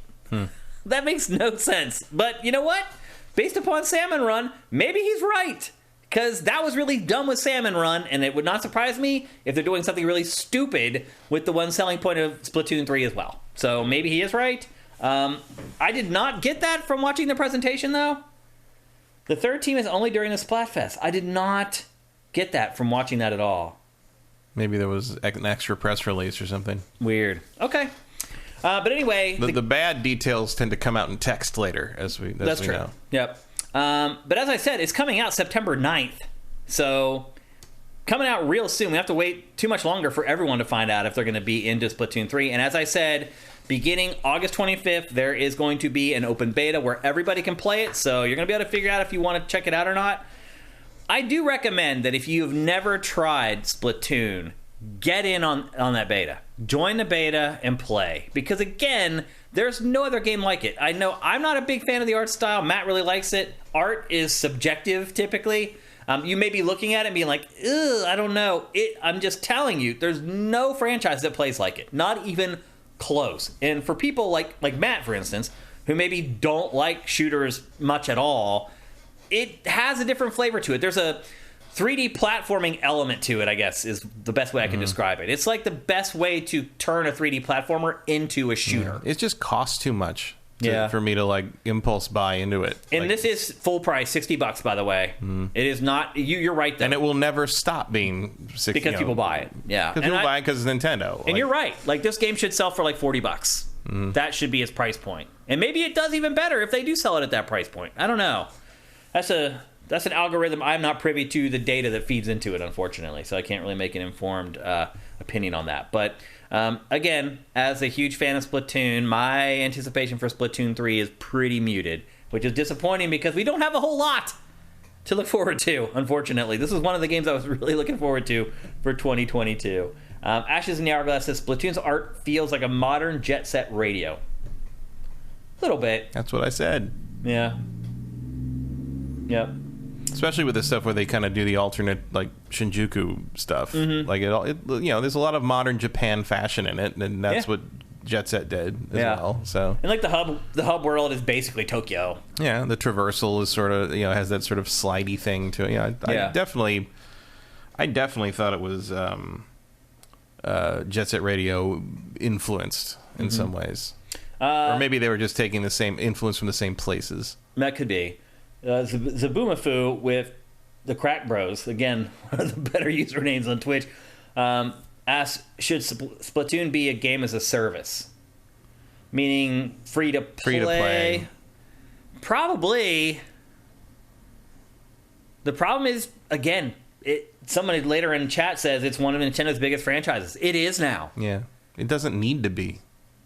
That makes no sense. But you know what? Based upon Salmon Run, maybe he's right. Because that was really dumb with Salmon Run, and it would not surprise me if they're doing something really stupid with the one selling point of Splatoon 3 as well. So maybe he is right. I did not get that from watching the presentation, though. The third team is only during the Splatfest. I did not get that from watching that at all. Maybe there was an extra press release or something. Weird. Okay. But anyway... The bad details tend to come out in text later, as we know. Yep. But as I said, it's coming out September 9th. So, coming out real soon. We have to wait too much longer for everyone to find out if they're going to be into Splatoon 3. And as I said, beginning August 25th, there is going to be an open beta where everybody can play it. So, you're going to be able to figure out if you want to check it out or not. I do recommend that if you've never tried Splatoon, get in on that beta. Join the beta and play. Because again, there's no other game like it. I know I'm not a big fan of the art style. Matt really likes it. Art is subjective, typically. You may be looking at it and being like, ugh, I don't know. I'm just telling you, there's no franchise that plays like it. Not even close. And for people like Matt, for instance, who maybe don't like shooters much at all, it has a different flavor to it. There's a 3D platforming element to it, I guess, is the best way I can describe it. It's like the best way to turn a 3D platformer into a shooter. It just costs too much for me to like impulse buy into it. And like, this is full price, $60, by the way. It is not. You're right, though. And it will never stop being $60 because people buy it. Yeah, because people buy it because it's Nintendo. And you're right. Like, this game should sell for like $40. That should be its price point. And maybe it does even better if they do sell it at that price point. I don't know. That's an algorithm. I'm not privy to the data that feeds into it, unfortunately, so I can't really make an informed opinion on that. But again, as a huge fan of Splatoon, my anticipation for Splatoon 3 is pretty muted, which is disappointing because we don't have a whole lot to look forward to, unfortunately. This is one of the games I was really looking forward to for 2022. Ashes in the Hourglass says, Splatoon's art feels like a modern Jet Set Radio. A little bit. That's what I said. Yeah. Yep. Especially with this stuff where they kind of do the alternate, like, Shinjuku stuff. Like, there's a lot of modern Japan fashion in it, and that's what Jet Set did as well. So, and like the hub world is basically Tokyo. Yeah, the traversal is sort of, has that sort of slidey thing to it. I definitely thought it was Jet Set Radio influenced in some ways. Or maybe they were just taking the same influence from the same places. That could be. Zabumafu with the Crack Bros, again, one of the better usernames on Twitch, asks, should Splatoon be a game as a service? Meaning free to play? Probably. The problem is, again, somebody later in chat says it's one of Nintendo's biggest franchises. It is now. Yeah. It doesn't need to be.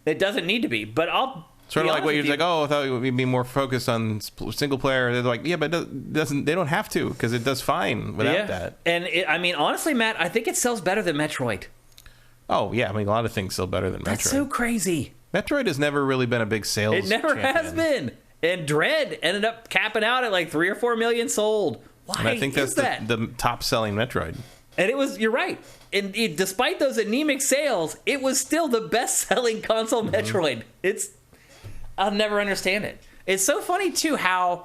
It doesn't need to be, but I'll... Sort of like what you're like, I thought it would be more focused on single player. They're like, yeah, but they don't have to, because it does fine without that. And honestly, Matt, I think it sells better than Metroid. Oh, yeah. I mean, a lot of things sell better than Metroid. That's so crazy. Metroid has never really been a big sales It never has been. And Dread ended up capping out at like 3 or 4 million sold. Why and I think that's the top-selling Metroid. And you're right. And despite those anemic sales, it was still the best-selling console Metroid. I'll never understand it. It's so funny, too, how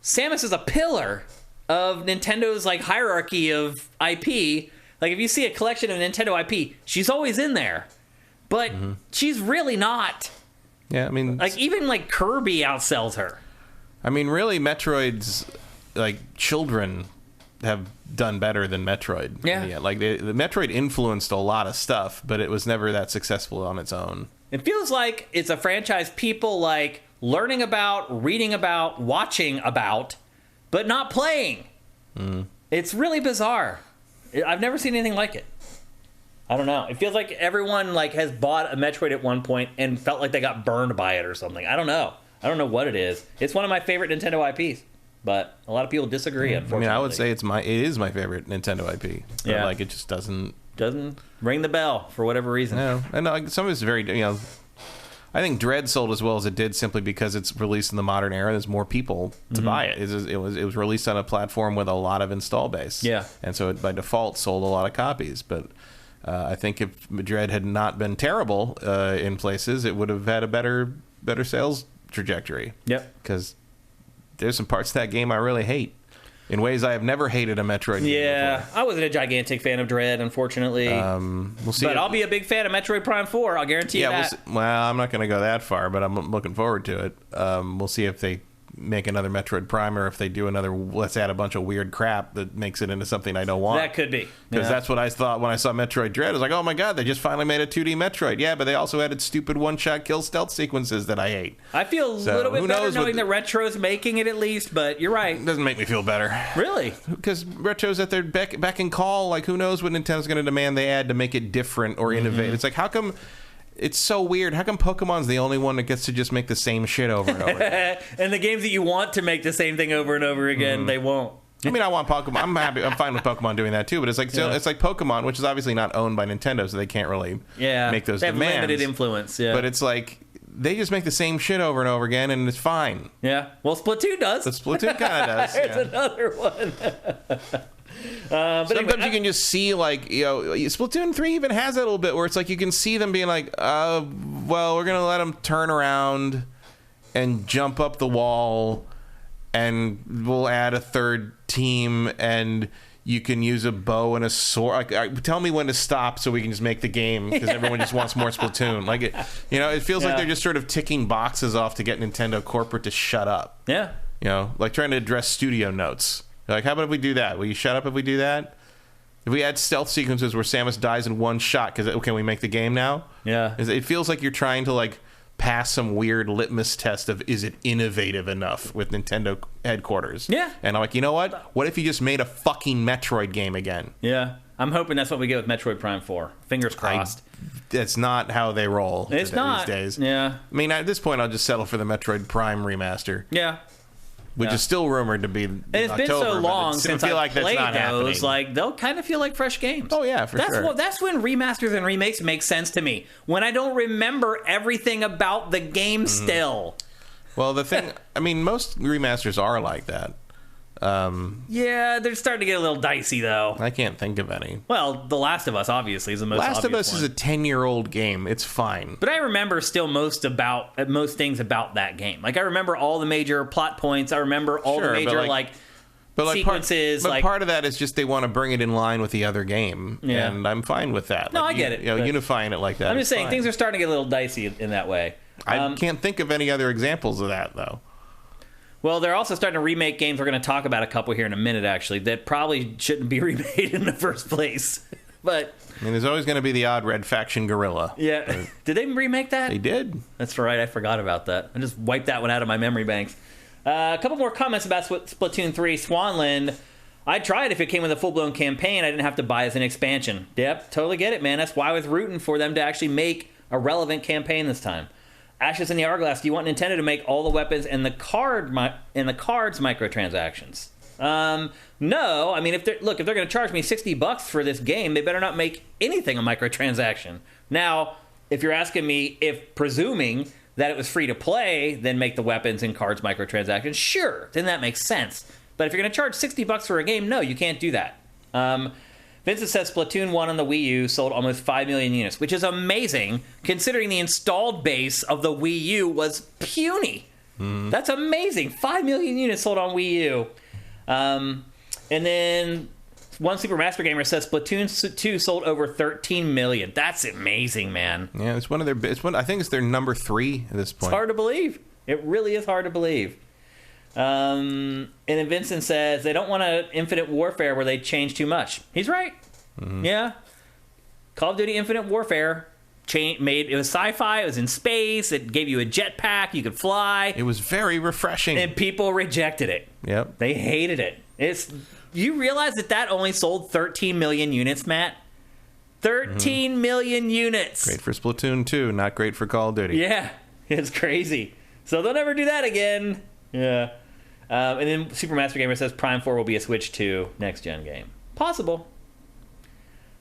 Samus is a pillar of Nintendo's like hierarchy of IP. Like, if you see a collection of Nintendo IP, she's always in there. But she's really not. Yeah, I mean... Like, even, like, Kirby outsells her. I mean, really, Metroid's, like, children have done better than Metroid. Yeah. Like, the Metroid influenced a lot of stuff, but it was never that successful on its own. It feels like it's a franchise people like learning about, reading about, watching about, but not playing. It's really bizarre. I've never seen anything like it. I don't know. It feels like everyone like has bought a Metroid at one point and felt like they got burned by it or something. I don't know. I don't know what it is. It's one of my favorite Nintendo IPs, but a lot of people disagree. Unfortunately, I mean, I would say it is my favorite Nintendo IP. But, like, it just doesn't ring the bell for whatever reason. No, and some of it's very, I think Dread sold as well as it did simply because it's released in the modern era. There's more people to buy it. It was released on a platform with a lot of install base. Yeah, and so it by default sold a lot of copies. But I think if Dread had not been terrible in places, it would have had a better sales trajectory. Yep, because there's some parts of that game I really hate. In ways I have never hated a Metroid game before. I wasn't a gigantic fan of Dread, unfortunately. We'll see. But I'll be a big fan of Metroid Prime 4. I'll guarantee you that. Well, I'm not going to go that far, but I'm looking forward to it. We'll see if they make another Metroid Prime or if they do another, let's add a bunch of weird crap that makes it into something I don't want. That could be. Because that's what I thought when I saw Metroid Dread. I was like, oh my god, they just finally made a 2D Metroid. Yeah, but they also added stupid one-shot kill stealth sequences that I hate. I feel a little bit better knowing that Retro's making it at least, but you're right. It doesn't make me feel better. Really? Because Retro's at their beck and call. Like, who knows what Nintendo's going to demand they add to make it different or innovate. It's like, how come... It's so weird. How come Pokemon's the only one that gets to just make the same shit over and over again? And the games that you want to make the same thing over and over again, they won't. I mean, I want Pokemon. I'm fine with Pokemon doing that too. But it's like it's like Pokemon, which is obviously not owned by Nintendo, so they can't really make those demands. They have limited influence. Yeah, but it's like they just make the same shit over and over again, and it's fine. Yeah. Well, Splatoon does. But Splatoon kind of does. There's another one. But sometimes anyway, you can just see, like, Splatoon 3 even has that a little bit where it's like you can see them being like, well, we're going to let them turn around and jump up the wall and we'll add a third team, and you can use a bow and a sword. Like, tell me when to stop so we can just make the game, because everyone just wants more Splatoon. Like, it feels like they're just sort of ticking boxes off to get Nintendo corporate to shut up. Yeah. Like trying to address studio notes. Like, how about if we do that? Will you shut up if we do that? If we add stealth sequences where Samus dies in one shot, can we make the game now? Yeah. It feels like you're trying to, like, pass some weird litmus test of, is it innovative enough with Nintendo headquarters? Yeah. And I'm like, you know what? What if you just made a fucking Metroid game again? Yeah. I'm hoping that's what we get with Metroid Prime 4. Fingers crossed. That's not how they roll these days. Yeah. I mean, at this point, I'll just settle for the Metroid Prime remaster. Yeah. Which is still rumored to be and it's been so long since I played those, like, they'll kind of feel like fresh games. Oh, yeah, for sure. That's when remasters and remakes make sense to me. When I don't remember everything about the game still. Well, the thing... I mean, most remasters are like that. Yeah, they're starting to get a little dicey, though. I can't think of any. Well, The Last of Us, obviously, is the most obvious Last of Us one. is a 10-year-old game. It's fine. But I remember still most things about that game. Like, I remember all the major plot points. I remember all the major, sequences. Part of that is just they want to bring it in line with the other game. Yeah. And I'm fine with that. No, I get it. Unifying it like that. I'm just saying, things are starting to get a little dicey in that way. I can't think of any other examples of that, though. Well, they're also starting to remake games. We're going to talk about a couple here in a minute, actually, that probably shouldn't be remade in the first place. But I mean, there's always going to be the odd Red Faction gorilla. Yeah. Did they remake that? They did. That's right. I forgot about that. I just wiped that one out of my memory banks. A couple more comments about Splatoon 3. Swanland. I'd try it if it came with a full-blown campaign. I didn't have to buy it as an expansion. Yep, totally get it, man. That's why I was rooting for them to actually make a relevant campaign this time. Ashes in the Hourglass, do you want Nintendo to make all the weapons and the cards microtransactions? No. I mean, if they're going to charge me $60 for this game, they better not make anything a microtransaction. Now, if you're asking me if presuming that it was free to play, then make the weapons and cards microtransactions, sure, then that makes sense. But if you're going to charge $60 for a game, no, you can't do that. Vincent says Splatoon 1 on the Wii U sold almost 5 million units, which is amazing considering the installed base of the Wii U was puny. That's amazing. 5 million units sold on Wii U. And then one Super Master Gamer says Splatoon 2 sold over 13 million. That's amazing, man. Yeah, it's one of their... I think it's their number 3 at this point. It's hard to believe. It really is hard to believe. And then Vincent says they don't want an Infinite Warfare where they change too much. He's right. Yeah. Call of Duty Infinite Warfare it was sci-fi, it was in space, it gave you a jetpack, you could fly. It was very refreshing. And people rejected it. Yep. They hated it. You realize that only sold 13 million units, Matt? 13 million units. Great for Splatoon 2, not great for Call of Duty. Yeah. It's crazy. So they'll never do that again. Yeah. And then Super Master Gamer says Prime 4 will be a Switch 2 next-gen game. Possible.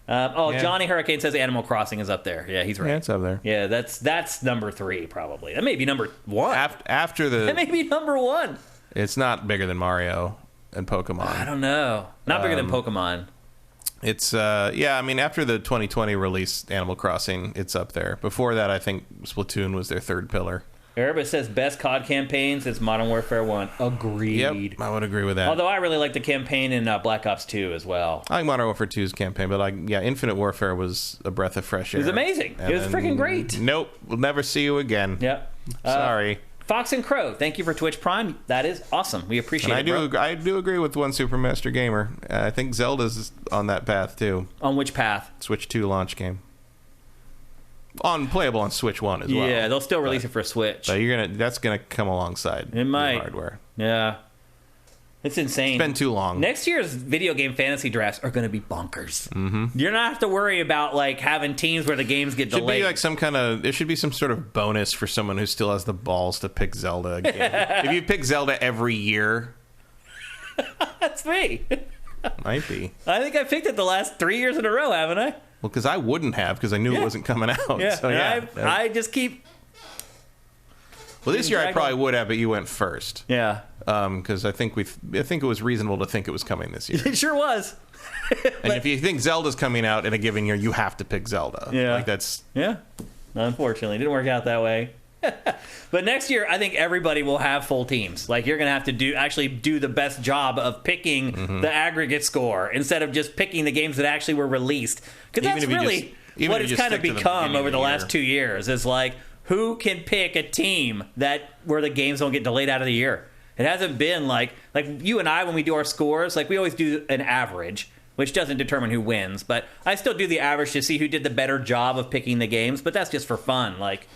Johnny Hurricane says Animal Crossing is up there. Yeah, he's right. Yeah, it's up there. Yeah, that's number 3, probably. That may be number 1. That may be number 1. It's not bigger than Mario and Pokemon. I don't know. Not bigger than Pokemon. It's, after the 2020 release, Animal Crossing, it's up there. Before that, I think Splatoon was their third pillar. Erebus says best COD campaign since Modern Warfare 1. Agreed. Yep, I would agree with that. Although I really like the campaign in Black Ops 2 as well. I like Modern Warfare 2's campaign, but Infinite Warfare was a breath of fresh air. It was amazing. It was freaking great. Nope, we'll never see you again. Yep. Sorry. Fox and Crow, thank you for Twitch Prime. That is awesome. We appreciate it. I do agree with one Super Master Gamer. I think Zelda's on that path too. On which path? Switch 2 launch game. Playable on Switch 1 as well. Yeah, they'll still release it for Switch. But that's gonna come alongside it might. the hardware. Yeah. It's insane. It's been too long. Next year's video game fantasy drafts are going to be bonkers. Mm-hmm. You're not have to worry about having teams where the games get delayed. There should be some sort of bonus for someone who still has the balls to pick Zelda again. If you pick Zelda every year, that's me. Might be. I think I picked it the last 3 years in a row, haven't I? Well, because I wouldn't have, because I knew it wasn't coming out. Yeah, so, I just keep... Well, this year I probably would have, but you went first. Yeah. Because I think it was reasonable to think it was coming this year. It sure was. And if you think Zelda's coming out in a given year, you have to pick Zelda. Yeah. That's... Yeah. Unfortunately, it didn't work out that way. But next year, I think everybody will have full teams. Like, you're going to have to actually do the best job of picking the aggregate score instead of just picking the games that actually were released. Because that's really what it's kind of become over the last 2 years, is like, who can pick a team where the games don't get delayed out of the year? It hasn't been like you and I, when we do our scores, like, we always do an average, which doesn't determine who wins. But I still do the average to see who did the better job of picking the games. But that's just for fun. Like,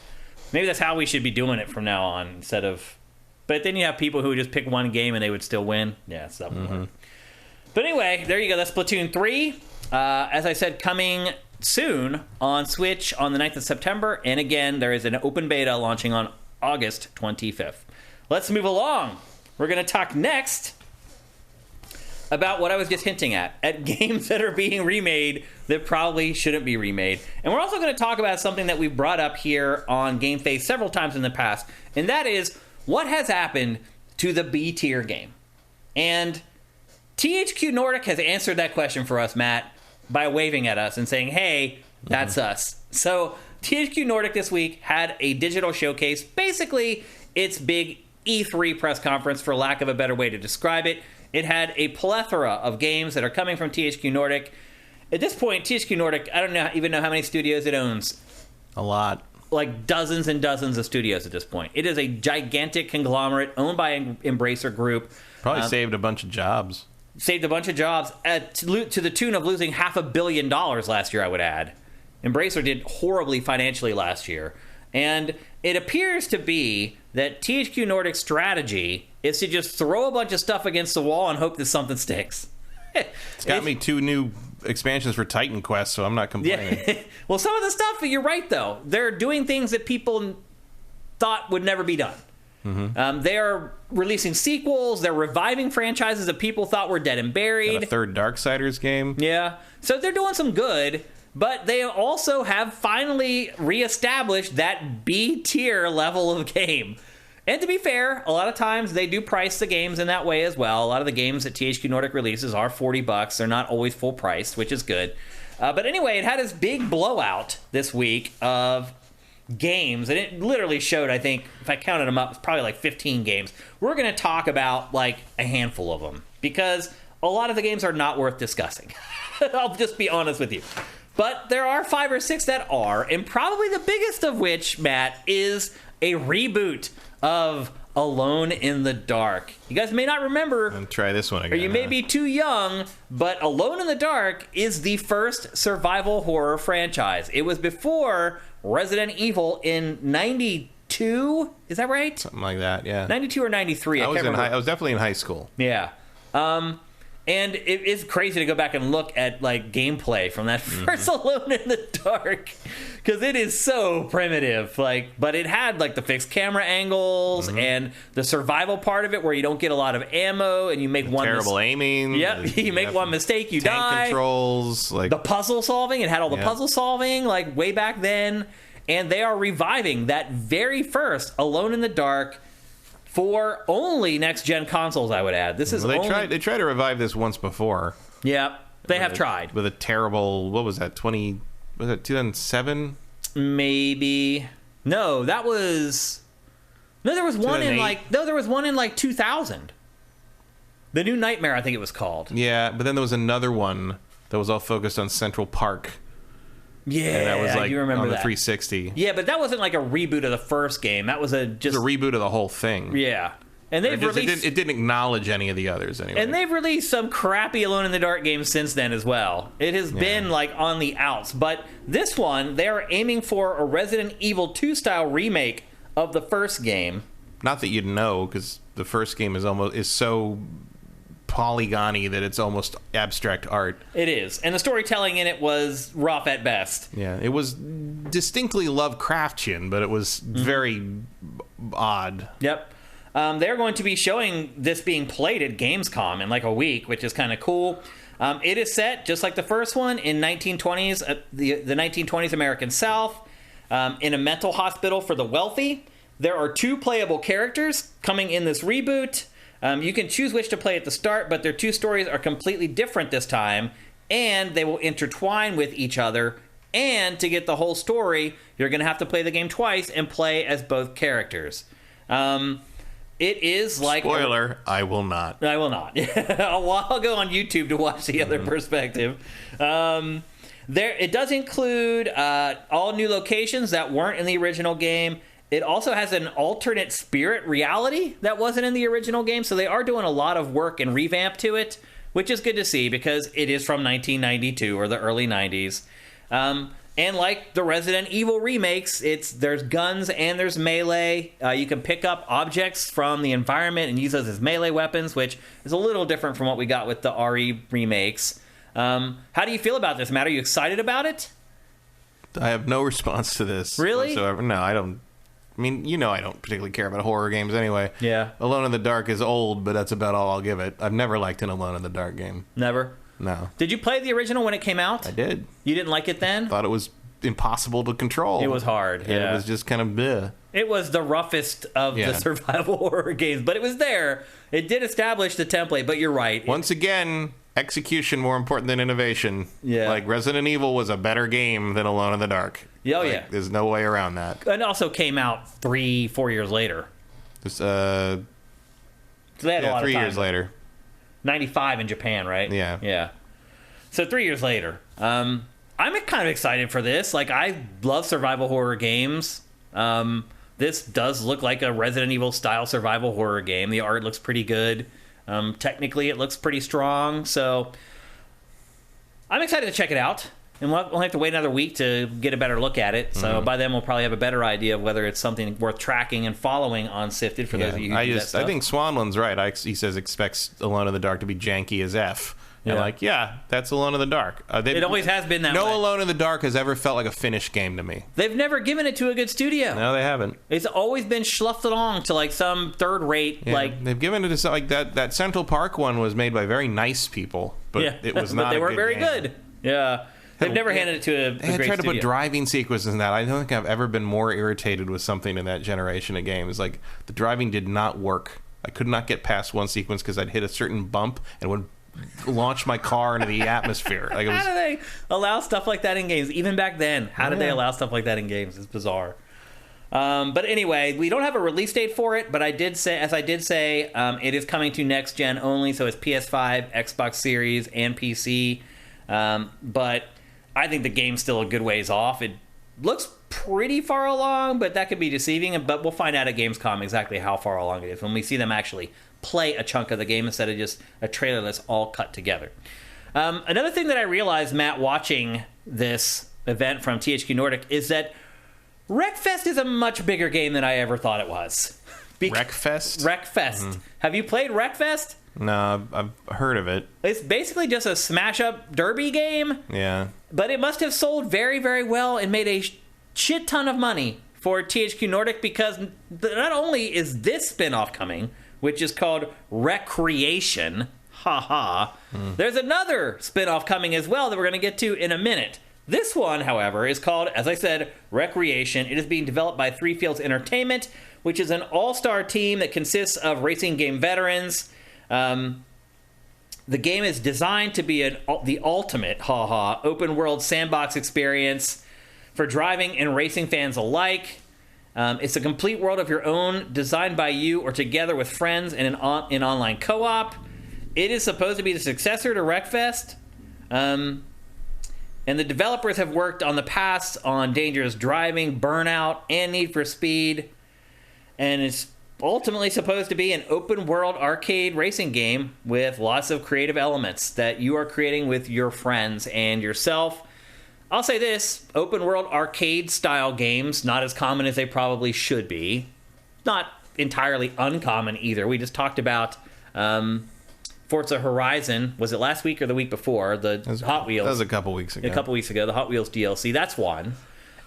maybe that's how we should be doing it from now on instead of... But then you have people who just pick one game and they would still win. Yeah, it's not work. But anyway, there you go. That's Splatoon 3. As I said, coming soon on Switch on the 9th of September. And again, there is an open beta launching on August 25th. Let's move along. We're going to talk next about what I was just hinting at games that are being remade that probably shouldn't be remade. And we're also going to talk about something that we've brought up here on GameFace several times in the past, and that is what has happened to the B-tier game. And THQ Nordic has answered that question for us, Matt, by waving at us and saying, hey, that's us. So THQ Nordic this week had a digital showcase, basically its big E3 press conference, for lack of a better way to describe it. It had a plethora of games that are coming from THQ Nordic. At this point, THQ Nordic, I don't even know how many studios it owns. A lot. Like dozens and dozens of studios at this point. It is a gigantic conglomerate owned by Embracer Group. Probably saved a bunch of jobs. Saved a bunch of jobs to the tune of losing $500 million last year, I would add. Embracer did horribly financially last year. And it appears to be that THQ Nordic's strategy is to just throw a bunch of stuff against the wall and hope that something sticks. It's got me 2 new expansions for Titan Quest, so I'm not complaining. Yeah. Well, some of the stuff, you're right, though. They're doing things that people thought would never be done. They are releasing sequels. They're reviving franchises that people thought were dead and buried. Got a third Darksiders game. Yeah. So they're doing some good. But they also have finally reestablished that B-tier level of game. And to be fair, a lot of times they do price the games in that way as well. A lot of the games that THQ Nordic releases are $40. They're not always full price, which is good. But anyway, it had this big blowout this week of games. And it literally showed, I think, if I counted them up, it's probably like 15 games. We're going to talk about like a handful of them, because a lot of the games are not worth discussing. I'll just be honest with you. But there are 5 or 6 that are, and probably the biggest of which, Matt, is a reboot of Alone in the Dark. You guys may not remember. And try this one again. Or you may be too young, but Alone in the Dark is the first survival horror franchise. It was before Resident Evil in 92. Is that right? Something like that, yeah. 92 or 93. I was definitely in high school. Yeah. And it is crazy to go back and look at like gameplay from that first Alone in the Dark, because it is so primitive. Like, but it had like the fixed camera angles and the survival part of it, where you don't get a lot of ammo and you make terrible aiming. Yep, you make one mistake, you die. Tank controls, like the puzzle solving. It had all the puzzle solving like way back then, and they are reviving that very first Alone in the Dark. For only next-gen consoles, I would add. They tried to revive this once before. Yeah, they have tried. With a terrible, what was that, 2007? Maybe. No, there was one in like 2000. The New Nightmare, I think it was called. Yeah, but then there was another one that was all focused on Central Park. Yeah, and that was like you remember on the that. 360. Yeah, but that wasn't like a reboot of the first game. That was just a reboot of the whole thing. Yeah, and they've released. It didn't acknowledge any of the others anyway. And they've released some crappy Alone in the Dark games since then as well. It has been like on the outs, but this one they are aiming for a Resident Evil 2 style remake of the first game. Not that you'd know, because the first game is so polygony that it's almost abstract art. It is, and the storytelling in it was rough at best. Yeah, it was distinctly Lovecraftian, but it was very odd. Yep. They're going to be showing this being played at Gamescom in like a week, which is kind of cool. It is set just like the first one in 1920s, the 1920s American South, in a mental hospital for the wealthy. There are 2 playable characters coming in this reboot. You can choose which to play at the start, but their 2 stories are completely different this time, and they will intertwine with each other And to get the whole story, you're going to have to play the game twice and play as both characters. It is like... Spoiler, I will not. I will not. I'll go on YouTube to watch the other perspective. It does include all new locations that weren't in the original game. It also has an alternate spirit reality that wasn't in the original game, so they are doing a lot of work and revamp to it, which is good to see because it is from 1992 or the early 90s. And like the Resident Evil remakes, there's guns and there's melee. You can pick up objects from the environment and use those as melee weapons, which is a little different from what we got with the RE remakes. How do you feel about this, Matt? Are you excited about it? I have no response to this. Really? Whatsoever. No, I don't. I mean, I don't particularly care about horror games anyway. Yeah. Alone in the Dark is old, but that's about all I'll give it. I've never liked an Alone in the Dark game. Never? No. Did you play the original when it came out? I did. You didn't like it then? Thought it was impossible to control. It was hard, yeah. It was just kind of bleh. It was the roughest of the survival horror games, but it was there. It did establish the template, but you're right. Once again, execution more important than innovation. Yeah. Like, Resident Evil was a better game than Alone in the Dark. Oh, yeah. There's no way around that. And also came out 3-4 years later. So they had a lot 3 of time. years later. 95 in Japan, right? Yeah. Yeah. So 3 years later. I'm kind of excited for this. Like, I love survival horror games. This does look like a Resident Evil style survival horror game. The art looks pretty good. Technically, it looks pretty strong. So I'm excited to check it out. And we'll have to wait another week to get a better look at it. So by then, we'll probably have a better idea of whether it's something worth tracking and following on Sifted for those of you who do that stuff. I think Swanland's right. He says expects Alone in the Dark to be janky as F. And that's Alone in the Dark. It always has been that way. No Alone in the Dark has ever felt like a finished game to me. They've never given it to a good studio. No, they haven't. It's always been schluffed along to like some third rate. They've given it to like that Central Park one was made by very nice people, but it was not. But they weren't very game. good. Yeah. They've never handed it to a great studio. They tried to put driving sequences in that. I don't think I've ever been more irritated with something in that generation of games. Like, the driving did not work. I could not get past one sequence because I'd hit a certain bump and would launch my car into the atmosphere. Like, how do they allow stuff like that in games? Even back then, how did they allow stuff like that in games? It's bizarre. But anyway, we don't have a release date for it, but I did say, it is coming to next gen only, so it's PS5, Xbox Series, and PC. But I think the game's still a good ways off. It looks pretty far along, but that could be deceiving. But we'll find out at Gamescom exactly how far along it is when we see them actually play a chunk of the game instead of just a trailer that's all cut together. Another thing that I realized, Matt, watching this event from THQ Nordic is that Wreckfest is a much bigger game than I ever thought it was. Wreckfest? Wreckfest. Have you played Wreckfest? No, I've heard of it. It's basically just a smash-up derby game. Yeah. But it must have sold very, very well and made a shit ton of money for THQ Nordic because not only is this spin-off coming, which is called Recreation, there's another spin-off coming as well that we're going to get to in a minute. This one, however, is called, as I said, Recreation. It is being developed by Three Fields Entertainment, which is an all-star team that consists of racing game veterans. The game is designed to be the ultimate open-world sandbox experience for driving and racing fans alike. It's a complete world of your own, designed by you or together with friends in online co-op. It is supposed to be the successor to Wreckfest. And the developers have worked on the past on Dangerous Driving, Burnout, and Need for Speed. And it's ultimately supposed to be an open-world arcade racing game with lots of creative elements that you are creating with your friends and yourself. I'll say this, open-world arcade-style games, not as common as they probably should be. Not entirely uncommon either. We just talked about Forza Horizon. Was it last week or the week before? Hot Wheels. That was a couple weeks ago. The Hot Wheels DLC. That's one.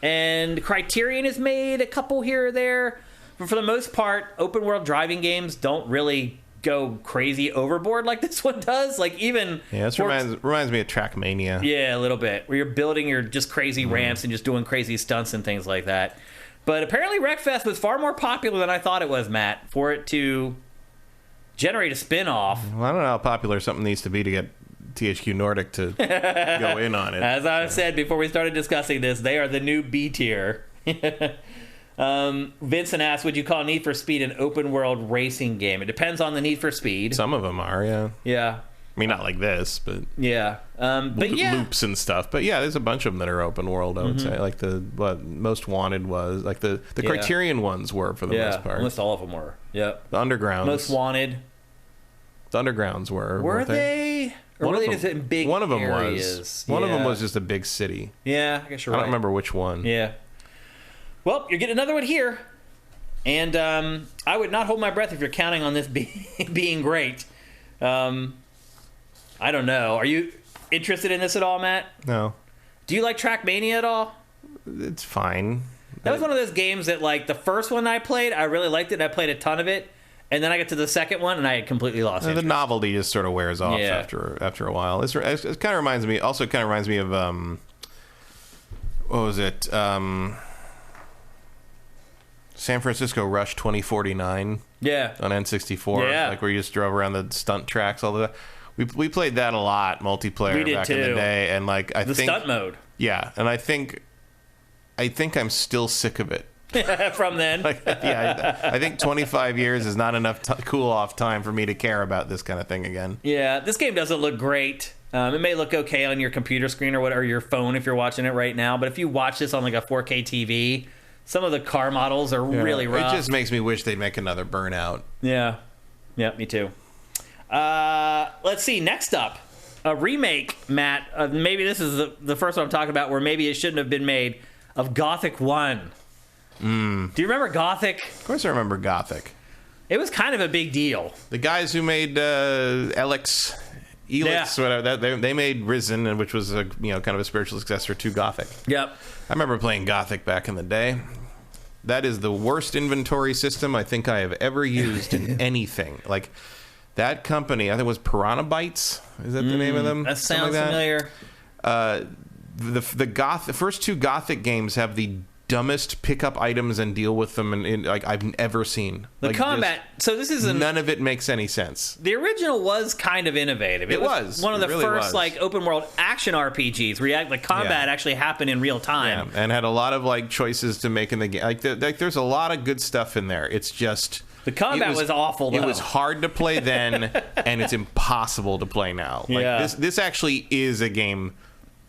And Criterion has made a couple here or there. But for the most part, open-world driving games don't really go crazy overboard like this one does. Like, even... Yeah, this reminds me of Trackmania. Yeah, a little bit. Where you're building your just crazy ramps and just doing crazy stunts and things like that. But apparently Wreckfest was far more popular than I thought it was, Matt, for it to generate a spin-off. Well, I don't know how popular something needs to be to get THQ Nordic to go in on it. As I said before we started discussing this, they are the new B tier. Vincent asks, would you call Need for Speed an open world racing game? It depends on the Need for Speed. Some of them are, yeah. Yeah. I mean, not like this, but yeah, but yeah, loops and stuff. But yeah, there's a bunch of them that are open world. I would say, like what Most Wanted was, like the Criterion ones were for the most part. Almost all of them were. Yeah, the Undergrounds, Most Wanted, the Undergrounds were they? Or were they just in big one of them areas? Was. One of them was just a big city. Yeah, I guess you're right. I don't remember which one. Yeah. Well, you're getting another one here, and I would not hold my breath if you're counting on this being great. I don't know. Are you interested in this at all, Matt? No. Do you like Trackmania at all? It's fine. That was one of those games that, like, the first one I played, I really liked it, and I played a ton of it. And then I got to the second one, and I had completely lost interest. The novelty just sort of wears off after a while. It kind of reminds me. Also, kind of reminds me of what was it? San Francisco Rush 2049. Yeah. On N64. Yeah. Like where you just drove around the stunt tracks all the. We played that a lot multiplayer back in the day, and like I think the stunt mode. Yeah, and I think I'm still sick of it. From then. I think 25 years is not enough cool off time for me to care about this kind of thing again. Yeah, this game doesn't look great. It may look okay on your computer screen or whatever, your phone if you're watching it right now, but if you watch this on like a 4K TV, some of the car models are really rough. It just makes me wish they'd make another Burnout. Yeah, me too. Let's see, next up, a remake, Matt. Maybe this is the first one I'm talking about where maybe it shouldn't have been made, of Gothic 1. Do you remember Gothic? Of course I remember Gothic. It was kind of a big deal. The guys who made Elix, whatever, they made Risen, which was a kind of a spiritual successor to Gothic. Yep. I remember playing Gothic back in the day. That is the worst inventory system I think I have ever used in anything. Like that company, I think it was Piranha Bytes. Is that the name of them? That sounds familiar. The first two Gothic games have the dumbest pickup items and deal with them and like I've ever seen. The combat. So this is none of it makes any sense. The original was kind of innovative. It was one of the first like open world action RPGs where the combat actually happened in real time. Yeah, and had a lot of like choices to make in the game. Like there's a lot of good stuff in there. It's just the combat was awful, though. It was hard to play then, and it's impossible to play now. Like this actually is a game,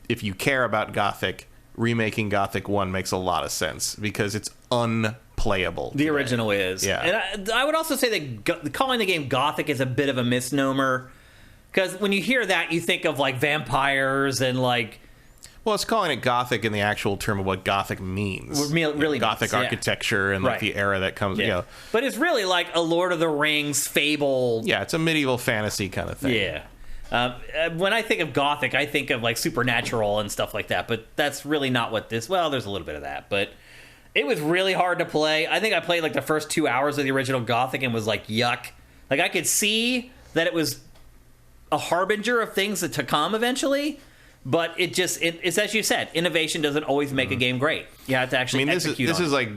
if you care about Gothic, remaking Gothic 1 makes a lot of sense because it's unplayable. The original is. Yeah. And I would also say that calling the game Gothic is a bit of a misnomer because when you hear that, you think of like vampires and like... Well, it's calling it Gothic in the actual term of what Gothic means. Really Gothic architecture and like the era that comes... But it's really like a Lord of the Rings fable... Yeah, it's a medieval fantasy kind of thing. Yeah. When I think of Gothic, I think of like supernatural and stuff like that, but that's really not what this... Well, there's a little bit of that, but it was really hard to play. I think I played like the first 2 hours of the original Gothic and was like, yuck. Like I could see that it was a harbinger of things to come eventually, but it's as you said, innovation doesn't always make a game great. You have to actually execute this is like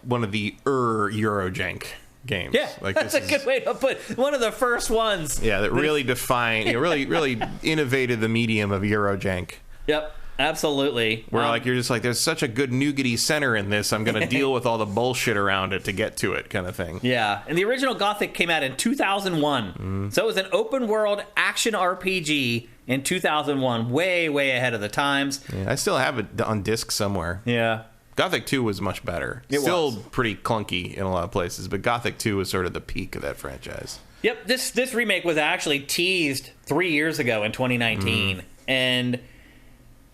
one of the Eurojank games. Yeah, like that's a good way to put it. One of the first ones. Yeah, that really defined, really innovated the medium of Eurojank. Yep, absolutely. Where like you're just like, there's such a good nougaty center in this, I'm going to deal with all the bullshit around it to get to it, kind of thing. Yeah, and the original Gothic came out in 2001, so it was an open world action RPG in 2001, way ahead of the times. Yeah, I still have it on disc somewhere. Yeah. Gothic 2 was much better. Still pretty clunky in a lot of places, but Gothic 2 was sort of the peak of that franchise. Yep, this remake was actually teased 3 years ago in 2019, and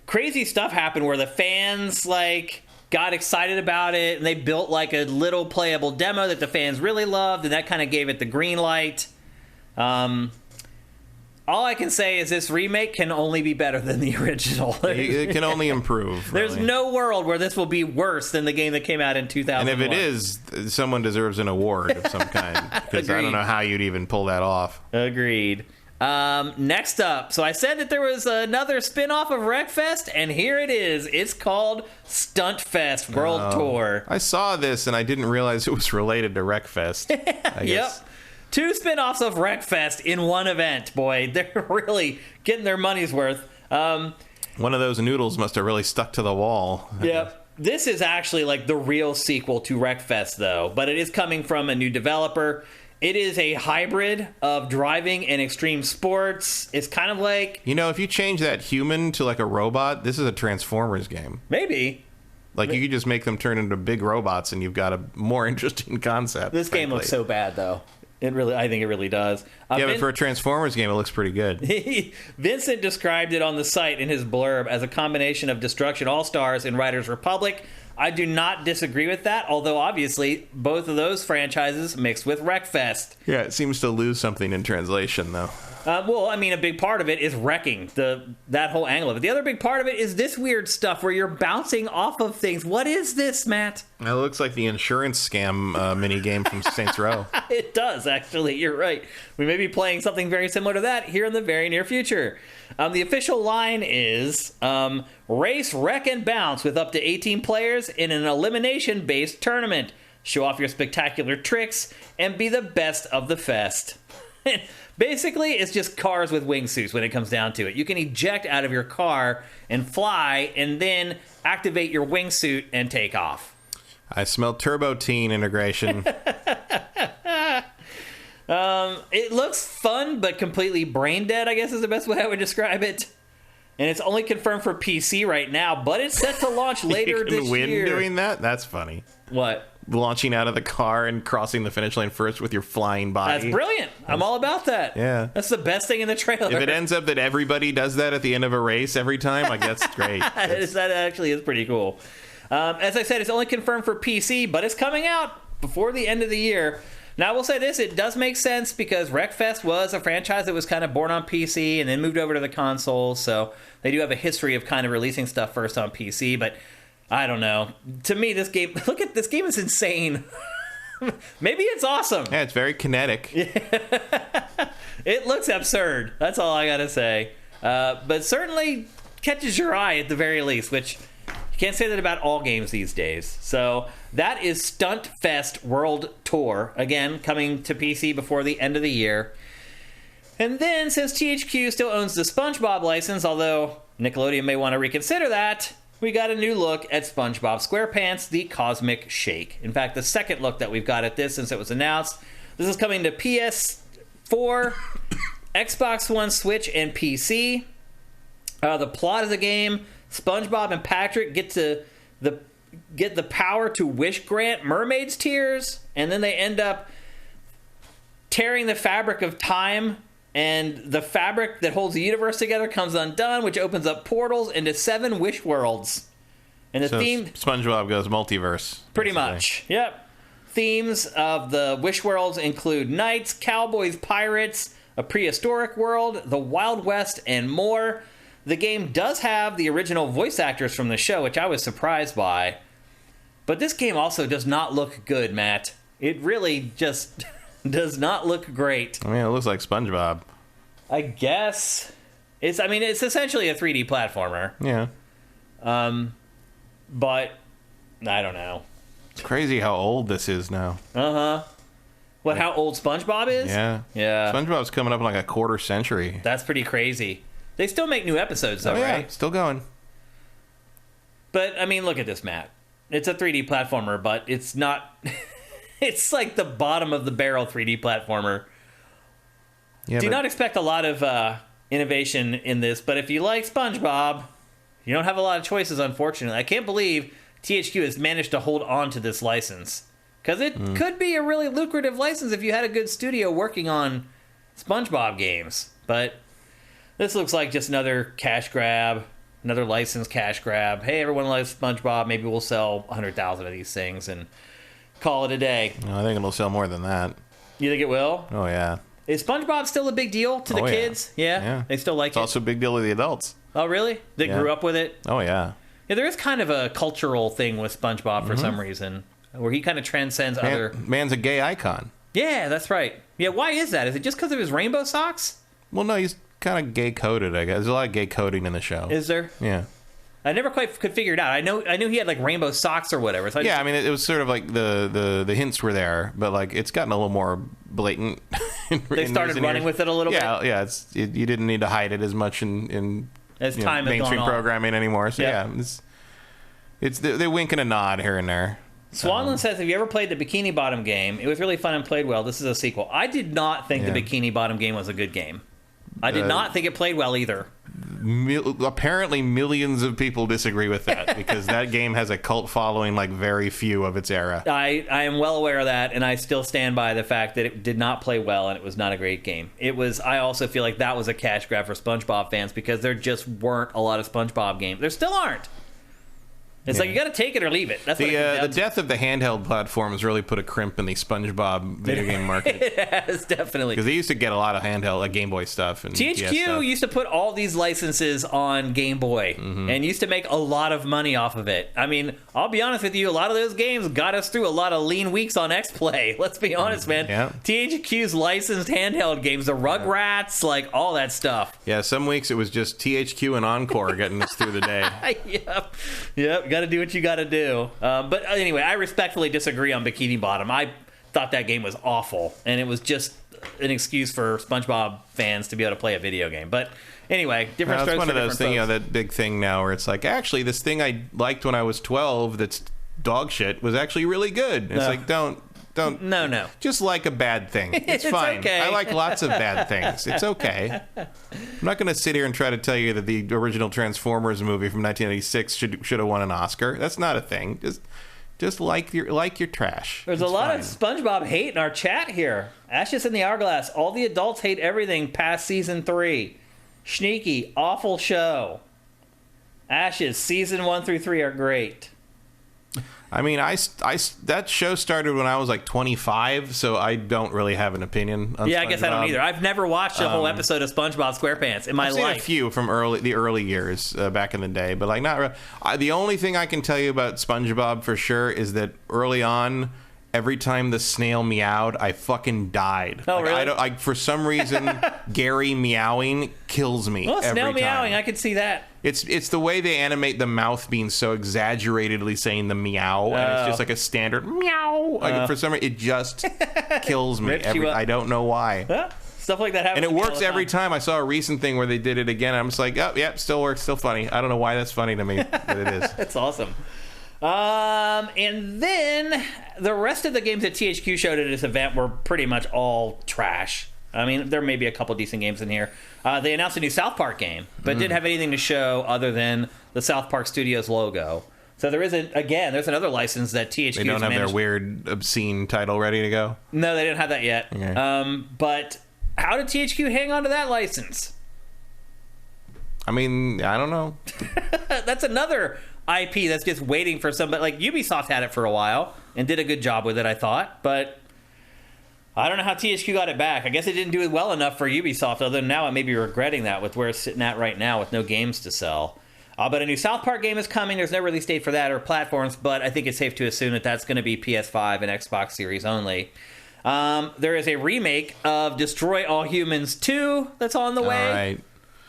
crazy stuff happened where the fans like got excited about it, and they built like a little playable demo that the fans really loved, and that kind of gave it the green light. All I can say is this remake can only be better than the original. It can only improve. There's no world where this will be worse than the game that came out in 2001. And if it is, someone deserves an award of some kind. Because I don't know how you'd even pull that off. Agreed. Next up, so I said that there was another spin-off of Wreckfest, and here it is. It's called Stuntfest World Tour. I saw this, and I didn't realize it was related to Wreckfest. I guess. 2 spin-offs of Wreckfest in one event. Boy, they're really getting their money's worth. One of those noodles must have really stuck to the wall. Yep. This is actually like the real sequel to Wreckfest, though, but it is coming from a new developer. It is a hybrid of driving and extreme sports. It's kind of like... You know, if you change that human to like a robot, this is a Transformers game. Maybe. Like, you could just make them turn into big robots and you've got a more interesting concept. This game looks so bad, though. I think it really does. But for a Transformers game, it looks pretty good. Vincent described it on the site in his blurb as a combination of Destruction All-Stars and Riders Republic. I do not disagree with that, although obviously both of those franchises mixed with Wreckfest. Yeah, it seems to lose something in translation, though. Well, I mean, a big part of it is wrecking, that whole angle of it. The other big part of it is this weird stuff where you're bouncing off of things. What is this, Matt? It looks like the insurance scam minigame from Saints Row. It does, actually. You're right. We may be playing something very similar to that here in the very near future. The official line is, race, wreck, and bounce with up to 18 players in an elimination-based tournament. Show off your spectacular tricks and be the best of the fest. Basically, it's just cars with wingsuits when it comes down to it. You can eject out of your car and fly, and then activate your wingsuit and take off. I smell Turbo Teen integration. It looks fun, but completely brain dead, I guess is the best way I would describe it. And it's only confirmed for PC right now, but it's set to launch later this year. You can win doing that? That's funny. What? Launching out of the car and crossing the finish line first with your flying body. That's brilliant. I'm all about that. Yeah. That's the best thing in the trailer. If it ends up that everybody does that at the end of a race every time, like, that's great. That actually is pretty cool. As I said, it's only confirmed for PC, but it's coming out before the end of the year. Now, I will say this, it does make sense because Wreckfest was a franchise that was kind of born on PC and then moved over to the consoles, so they do have a history of kind of releasing stuff first on PC, but I don't know. To me, this game, look at this game is insane. Maybe it's awesome. Yeah, it's very kinetic. It looks absurd. That's all I gotta say. But certainly catches your eye at the very least, which you can't say that about all games these days. So that is Stunt Fest World Tour. Again, coming to PC before the end of the year. And then, since THQ still owns the SpongeBob license, although Nickelodeon may want to reconsider that, we got a new look at SpongeBob SquarePants, the Cosmic Shake. In fact, the second look that we've got at this since it was announced. This is coming to PS4, Xbox One, Switch, and PC. The plot of the game, SpongeBob and Patrick get the power to wish grant mermaids' tears, and then they end up tearing the fabric of time, and the fabric that holds the universe together comes undone, which opens up portals into 7 wish worlds. And the theme... SpongeBob goes multiverse. Pretty much, yep. Themes of the wish worlds include knights, cowboys, pirates, a prehistoric world, the Wild West, and more. The game does have the original voice actors from the show, which I was surprised by. But this game also does not look good, Matt. It really just does not look great. I mean, it looks like SpongeBob. I guess. It's essentially a 3D platformer. Yeah. But I don't know. It's crazy how old this is now. Uh-huh. What, how old SpongeBob is? Yeah. Yeah. SpongeBob's coming up in like a quarter century. That's pretty crazy. They still make new episodes, though, right? Still going. But, I mean, look at this, Matt. It's a 3D platformer, but it's not... It's like the bottom of the barrel 3D platformer. Yeah, Do not expect a lot of innovation in this, but if you like SpongeBob, you don't have a lot of choices, unfortunately. I can't believe THQ has managed to hold on to this license. Because it could be a really lucrative license if you had a good studio working on SpongeBob games. But this looks like just another cash grab, another license cash grab. Hey, everyone likes SpongeBob. Maybe we'll sell 100,000 of these things and call it a day. No, I think it'll sell more than that. You think it will? Oh, yeah. Is SpongeBob still a big deal to the kids? Yeah? They still like it? It's also a big deal to the adults. Oh, really? They grew up with it? Oh, yeah. Yeah, there is kind of a cultural thing with SpongeBob for some reason, where he kind of transcends other... Man's a gay icon. Yeah, that's right. Yeah, why is that? Is it just because of his rainbow socks? Well, no, he's kind of gay-coded, I guess. There's a lot of gay coding in the show. Is there? Yeah. I never quite could figure it out. I knew he had like rainbow socks or whatever. So I mean, it was sort of like the hints were there, but like it's gotten a little more blatant. They started running with it a little bit. Yeah. You didn't need to hide it as much in as time mainstream programming anymore. So it's they wink and a nod here and there. Swanland says, have you ever played the Bikini Bottom game? It was really fun and played well. This is a sequel. I did not think the Bikini Bottom game was a good game. I did not think it played well either. Apparently millions of people disagree with that because that game has a cult following like very few of its era. I am well aware of that, and I still stand by the fact that it did not play well and it was not a great game. I also feel like that was a cash grab for SpongeBob fans because there just weren't a lot of SpongeBob games. There still aren't. It's like you got to take it or leave it. That's what the death of the handheld platform has really put a crimp in the SpongeBob video game market. It has, definitely. Because they used to get a lot of handheld, like Game Boy stuff. And THQ used to put all these licenses on Game Boy and used to make a lot of money off of it. I mean, I'll be honest with you, a lot of those games got us through a lot of lean weeks on X-Play. Let's be honest, man. Yeah. THQ's licensed handheld games, the Rugrats, like all that stuff. Yeah, some weeks it was just THQ and Encore getting us through the day. Yep. Got to do what you got to do. But anyway, I respectfully disagree on Bikini Bottom. I thought that game was awful, and it was just an excuse for SpongeBob fans to be able to play a video game. But anyway, different strokes for different folks. It's one of those things, that big thing now where it's like, actually, this thing I liked when I was 12 that's dog shit was actually really good. It's like, don't. No. Just like a bad thing. It's fine. Okay. I like lots of bad things. It's okay. I'm not going to sit here and try to tell you that the original Transformers movie from 1986 should have won an Oscar. That's not a thing. Just like your trash. There's a lot of SpongeBob hate in our chat here. Ashes in the Hourglass. All the adults hate everything past season 3. Sneaky, awful show. Ashes, season 1 through 3 are great. I mean, that show started when I was like 25, so I don't really have an opinion on SpongeBob. I guess I don't either. I've never watched a whole episode of SpongeBob SquarePants in my life. I've seen a few from the early years back in the day, but like not really. The only thing I can tell you about SpongeBob for sure is that early on, every time the snail meowed, I fucking died. Oh, really? For some reason, Gary meowing kills me. Well, snail every meowing, time. I could see that. It's the way they animate the mouth being so exaggeratedly saying the meow, and it's just like a standard meow. Like for some reason, it just kills me. I don't know why. Stuff like that happens. And it works every time. I saw a recent thing where they did it again. I'm just like, oh, yeah, still works, still funny. I don't know why that's funny to me, but it is. That's awesome. And then the rest of the games that THQ showed at this event were pretty much all trash. I mean, there may be a couple decent games in here. They announced a new South Park game, but didn't have anything to show other than the South Park Studios logo. So there's another license that THQ They don't have their weird, obscene title ready to go? No, they didn't have that yet. Okay. But how did THQ hang on to that license? I mean, I don't know. That's another IP that's just waiting for somebody. Like, Ubisoft had it for a while and did a good job with it, I thought. But I don't know how THQ got it back. I guess it didn't do it well enough for Ubisoft, although now I may be regretting that with where it's sitting at right now with no games to sell. But a new South Park game is coming. There's no release date for that or platforms, but I think it's safe to assume that that's going to be PS5 and Xbox Series only. There is a remake of Destroy All Humans 2 that's on the way. All right.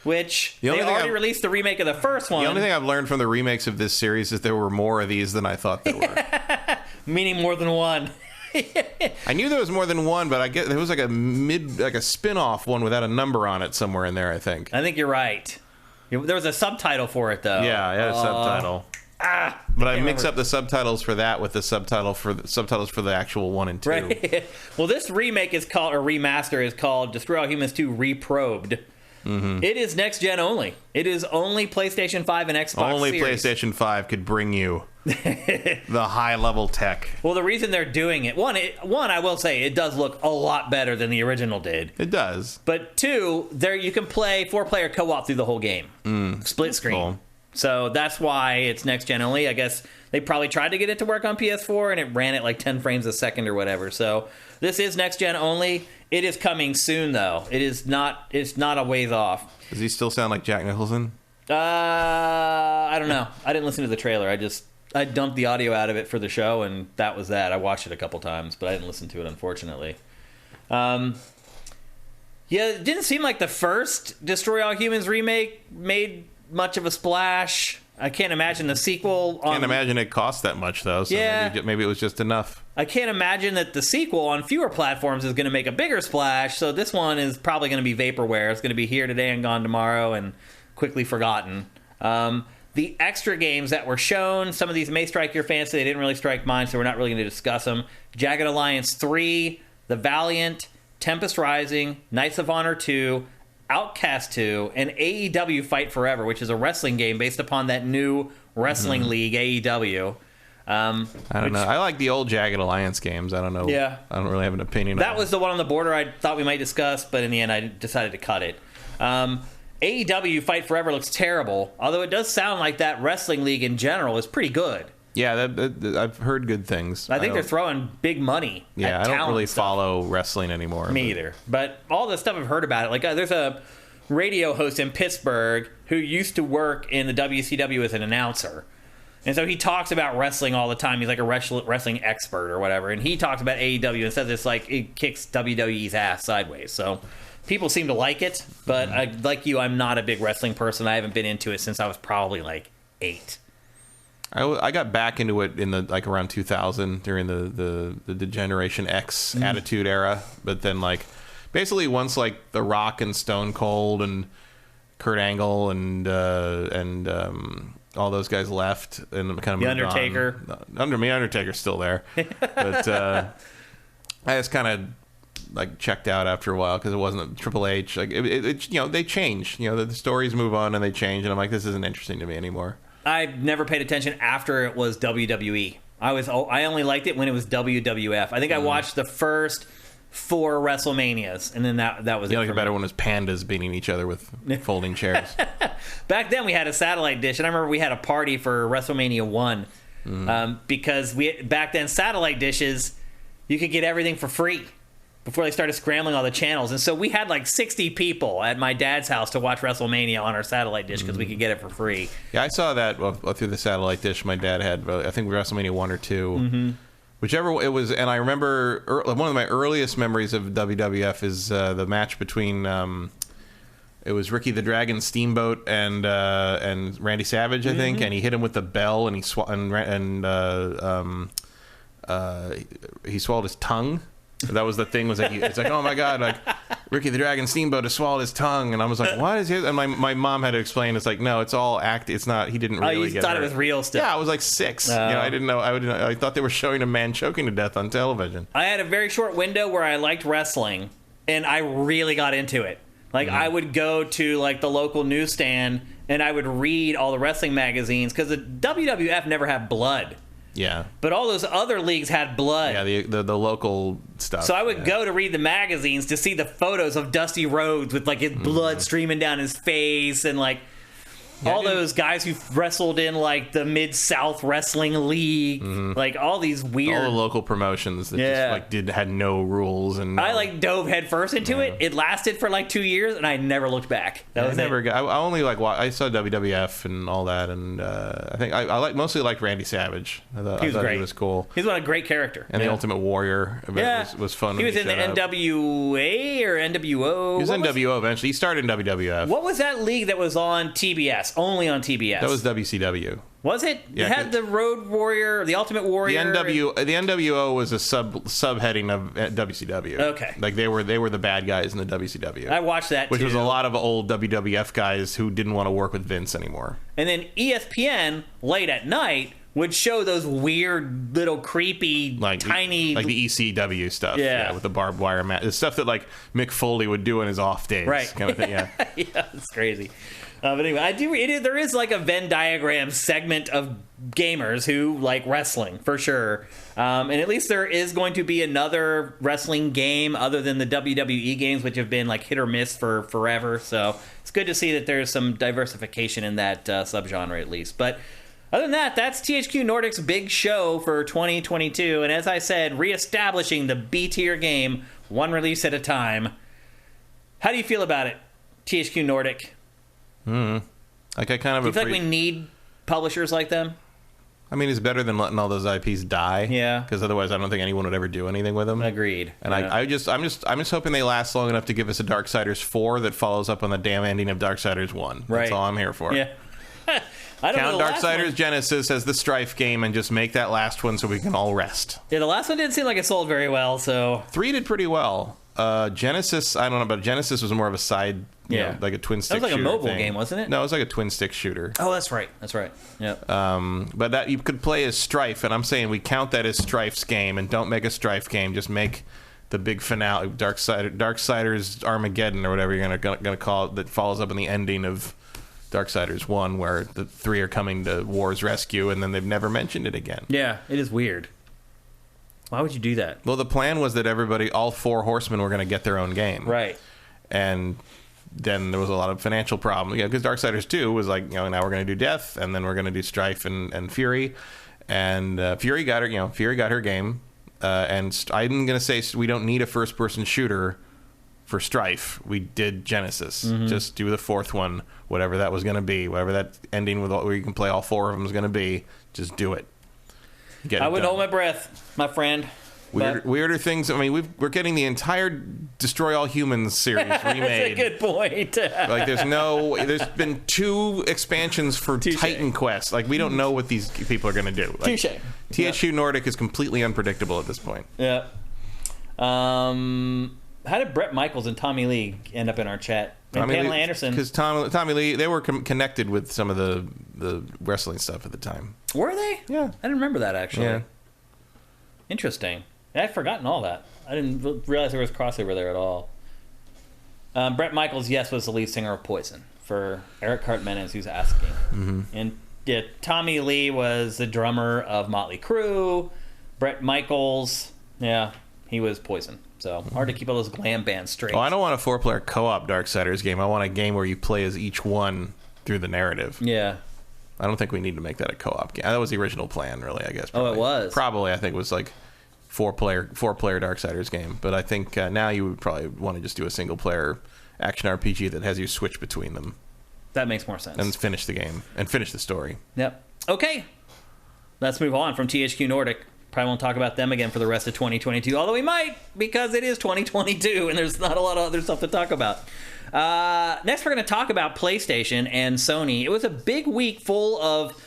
Which they already released the remake of the first one. The only thing I've learned from the remakes of this series is there were more of these than I thought there were. Meaning more than one. I knew there was more than one, but I guess there was like a spin-off one without a number on it somewhere in there, I think. I think you're right. There was a subtitle for it, though. Yeah, I had a subtitle. But I mix up the subtitles for that with the subtitles for the actual 1 and 2. Right. Well, this remake is called, or remaster is called Destroy All Humans 2 Reprobed. Mm-hmm. It is next gen only. It is only PlayStation 5 and Xbox Only Series. PlayStation 5 could bring you the high level tech. Well, the reason they're doing it, one, I will say it does look a lot better than the original did. It does. But two, you can play 4-player co-op through the whole game. Split screen. Cool. So that's why it's next gen only. I guess they probably tried to get it to work on PS4 and it ran at like 10 frames a second or whatever. So this is next gen only. It is coming soon though. It's not a ways off. Does he still sound like Jack Nicholson? I don't know. I didn't listen to the trailer. I dumped the audio out of it for the show and that was that. I watched it a couple times, but I didn't listen to it unfortunately. Yeah, it didn't seem like the first Destroy All Humans remake made much of a splash. I can't imagine the sequel. Can't imagine it cost that much, though. So maybe it was just enough. I can't imagine that the sequel on fewer platforms is going to make a bigger splash. So this one is probably going to be vaporware. It's going to be here today and gone tomorrow and quickly forgotten. The extra games that were shown, some of these may strike your fancy. They didn't really strike mine, so we're not really going to discuss them. Jagged Alliance 3, The Valiant, Tempest Rising, Knights of Honor 2, Outcast 2, and AEW Fight Forever, which is a wrestling game based upon that new wrestling league, AEW. I don't know. I like the old Jagged Alliance games. I don't know. Yeah. I don't really have an opinion on that. Was the one on the border I thought we might discuss, but in the end I decided to cut it. AEW Fight Forever looks terrible, although it does sound like that wrestling league in general is pretty good. Yeah, I've heard good things. I think they're throwing big money. Yeah, I don't really follow wrestling anymore. Me either. But all the stuff I've heard about it, like there's a radio host in Pittsburgh who used to work in the WCW as an announcer. And so he talks about wrestling all the time. He's like a wrestling expert or whatever. And he talks about AEW and says it's like it kicks WWE's ass sideways. So people seem to like it. But like you, I'm not a big wrestling person. I haven't been into it since I was probably like 8. I got back into it in the around 2000 during the Generation X Attitude Era, but then basically once The Rock and Stone Cold and Kurt Angle and all those guys left and kind of the Undertaker. Undertaker's still there, but I just kind of checked out after a while because it wasn't Triple H. They change. The stories move on and they change, and I'm like, this isn't interesting to me anymore. I never paid attention after it was WWE. I only liked it when it was WWF. I think I watched the first 4 WrestleManias, and then that was it. Like a better one was pandas beating each other with folding chairs. Back then we had a satellite dish, and I remember we had a party for WrestleMania 1 because back then satellite dishes, you could get everything for free before they started scrambling all the channels. And so we had 60 people at my dad's house to watch WrestleMania on our satellite dish because we could get it for free. Yeah, I saw that through the satellite dish my dad had. I think WrestleMania 1 or 2. Whichever it was. And I remember one of my earliest memories of WWF is the match between it was Ricky the Dragon Steamboat and Randy Savage, I think. And he hit him with the bell, and he swallowed his tongue. That was the thing. It's like, oh my god, Ricky the Dragon Steamboat has swallowed his tongue, and I was like, what is it? And my mom had to explain. It's like, no, it's all act. It's not. He didn't really. You thought it was real stuff. Yeah, I was 6. I didn't know. I thought they were showing a man choking to death on television. I had a very short window where I liked wrestling, and I really got into it. I would go to the local newsstand, and I would read all the wrestling magazines because the WWF never had blood. Yeah, but all those other leagues had blood. Yeah, the local stuff. So I would go to read the magazines to see the photos of Dusty Rhodes with his blood streaming down his face, and all those guys who wrestled in the Mid-South Wrestling League, all these weird, all the local promotions that just had no rules. And I dove headfirst into it. It lasted for 2 years, and I never looked back. I only I saw WWF and all that, and I think I mostly liked Randy Savage. I thought great. He was cool. He's a great character. And the Ultimate Warrior was fun. He was in the NWA or NWO. He was NWO eventually. He started in WWF. What was that league that was on TBS? Only on TBS. That was WCW. Was it? Yeah, it had the Road Warrior, the Ultimate Warrior. The NWO was a subheading of WCW. Okay. They were the bad guys in the WCW. I watched that which too. Was a lot of old WWF guys who didn't want to work with Vince anymore. And then ESPN late at night would show those weird little creepy tiny the ECW stuff. Yeah. With the barbed wire match. The stuff that Mick Foley would do on his off days. Right. Kind of thing. Yeah. Yeah, it's crazy. But anyway, there is a Venn diagram segment of gamers who like wrestling, for sure. And at least there is going to be another wrestling game other than the WWE games, which have been hit or miss for forever. So it's good to see that there's some diversification in that subgenre at least. But other than that, that's THQ Nordic's big show for 2022. And as I said, reestablishing the B-tier game, one release at a time. How do you feel about it, THQ Nordic? I kind of. Do you feel like we need publishers like them? I mean, it's better than letting all those IPs die. Yeah. Because otherwise, I don't think anyone would ever do anything with them. Agreed. And yeah. I'm just hoping they last long enough to give us a Darksiders 4 that follows up on the damn ending of Darksiders 1. Right. That's all I'm here for. Yeah. Count Darksiders Genesis as the Strife game and just make that last one so we can all rest. Yeah, the last one didn't seem like it sold very well, so... 3 did pretty well. Genesis, I don't know, but Genesis was more of a side, you know, like a twin-stick shooter. It was like a mobile game, wasn't it? No, it was like a twin-stick shooter. Oh, that's right. Yep. But that you could play as Strife, and I'm saying we count that as Strife's game, and don't make a Strife game, just make the big finale, Darksiders Armageddon, or whatever you're gonna call it, that follows up in the ending of Darksiders 1, where the 3 are coming to War's rescue, and then they've never mentioned it again. Yeah, it is weird. Why would you do that? Well, the plan was that all 4 horsemen were going to get their own game. Right. And then there was a lot of financial problems. Yeah, because Darksiders 2 was like, now we're going to do Death, and then we're going to do Strife and Fury. And Fury got her game. And I'm going to say we don't need a first-person shooter for Strife. We did Genesis. Mm-hmm. Just do the 4th one, whatever that was going to be, whatever that ending where you can play all 4 of them is going to be. Just do it. I would hold my breath, my friend. Weirder things. I mean, we're getting the entire Destroy All Humans series remade. That's a good point. Like, there's been 2 expansions for Titan Quest. Like, we don't know what these people are going to do. Like, Touché. THQ Nordic is completely unpredictable at this point. Yeah. How did Bret Michaels and Tommy Lee end up in our chat? And Pamela Anderson. Because Tommy Lee, they were connected with some of the wrestling stuff at the time. Were they? Yeah. I didn't remember that, actually. Yeah. Interesting. I'd forgotten all that. I didn't realize there was crossover there at all. Bret Michaels, yes, was the lead singer of Poison, for Eric Cartmenes, who's asking. Mm-hmm. And yeah, Tommy Lee was the drummer of Motley Crue. Bret Michaels, yeah, he was Poison. So hard to keep all those glam bands straight. Oh, I don't want a 4-player co-op Darksiders game. I want a game where you play as each one through the narrative. Yeah. I don't think we need to make that a co-op game. That was the original plan, really, I guess. Probably. Oh, it was? Probably, I think it was like 4-player Darksiders game. But I think now you would probably want to just do a single-player action RPG that has you switch between them. That makes more sense. And finish the game. And finish the story. Yep. Okay. Let's move on from THQ Nordic. Probably won't talk about them again for the rest of 2022, although we might, because it is 2022 and there's not a lot of other stuff to talk about. Next, we're going to talk about PlayStation and Sony. It was a big week full of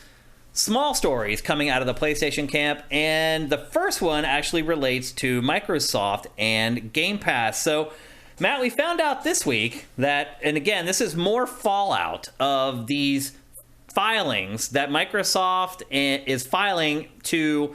small stories coming out of the PlayStation camp, and the first one actually relates to Microsoft and Game Pass. So, Matt, we found out this week that, and again, this is more fallout of these filings that Microsoft is filing to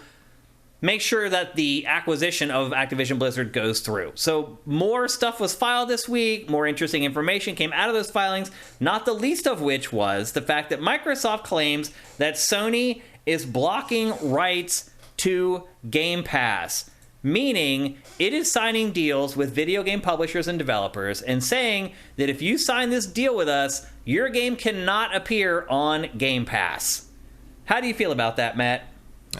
make sure that the acquisition of Activision Blizzard goes through. So more stuff was filed this week, more interesting information came out of those filings, not the least of which was the fact that Microsoft claims that Sony is blocking rights to Game Pass, meaning it is signing deals with video game publishers and developers and saying that if you sign this deal with us, your game cannot appear on Game Pass. How do you feel about that, Matt?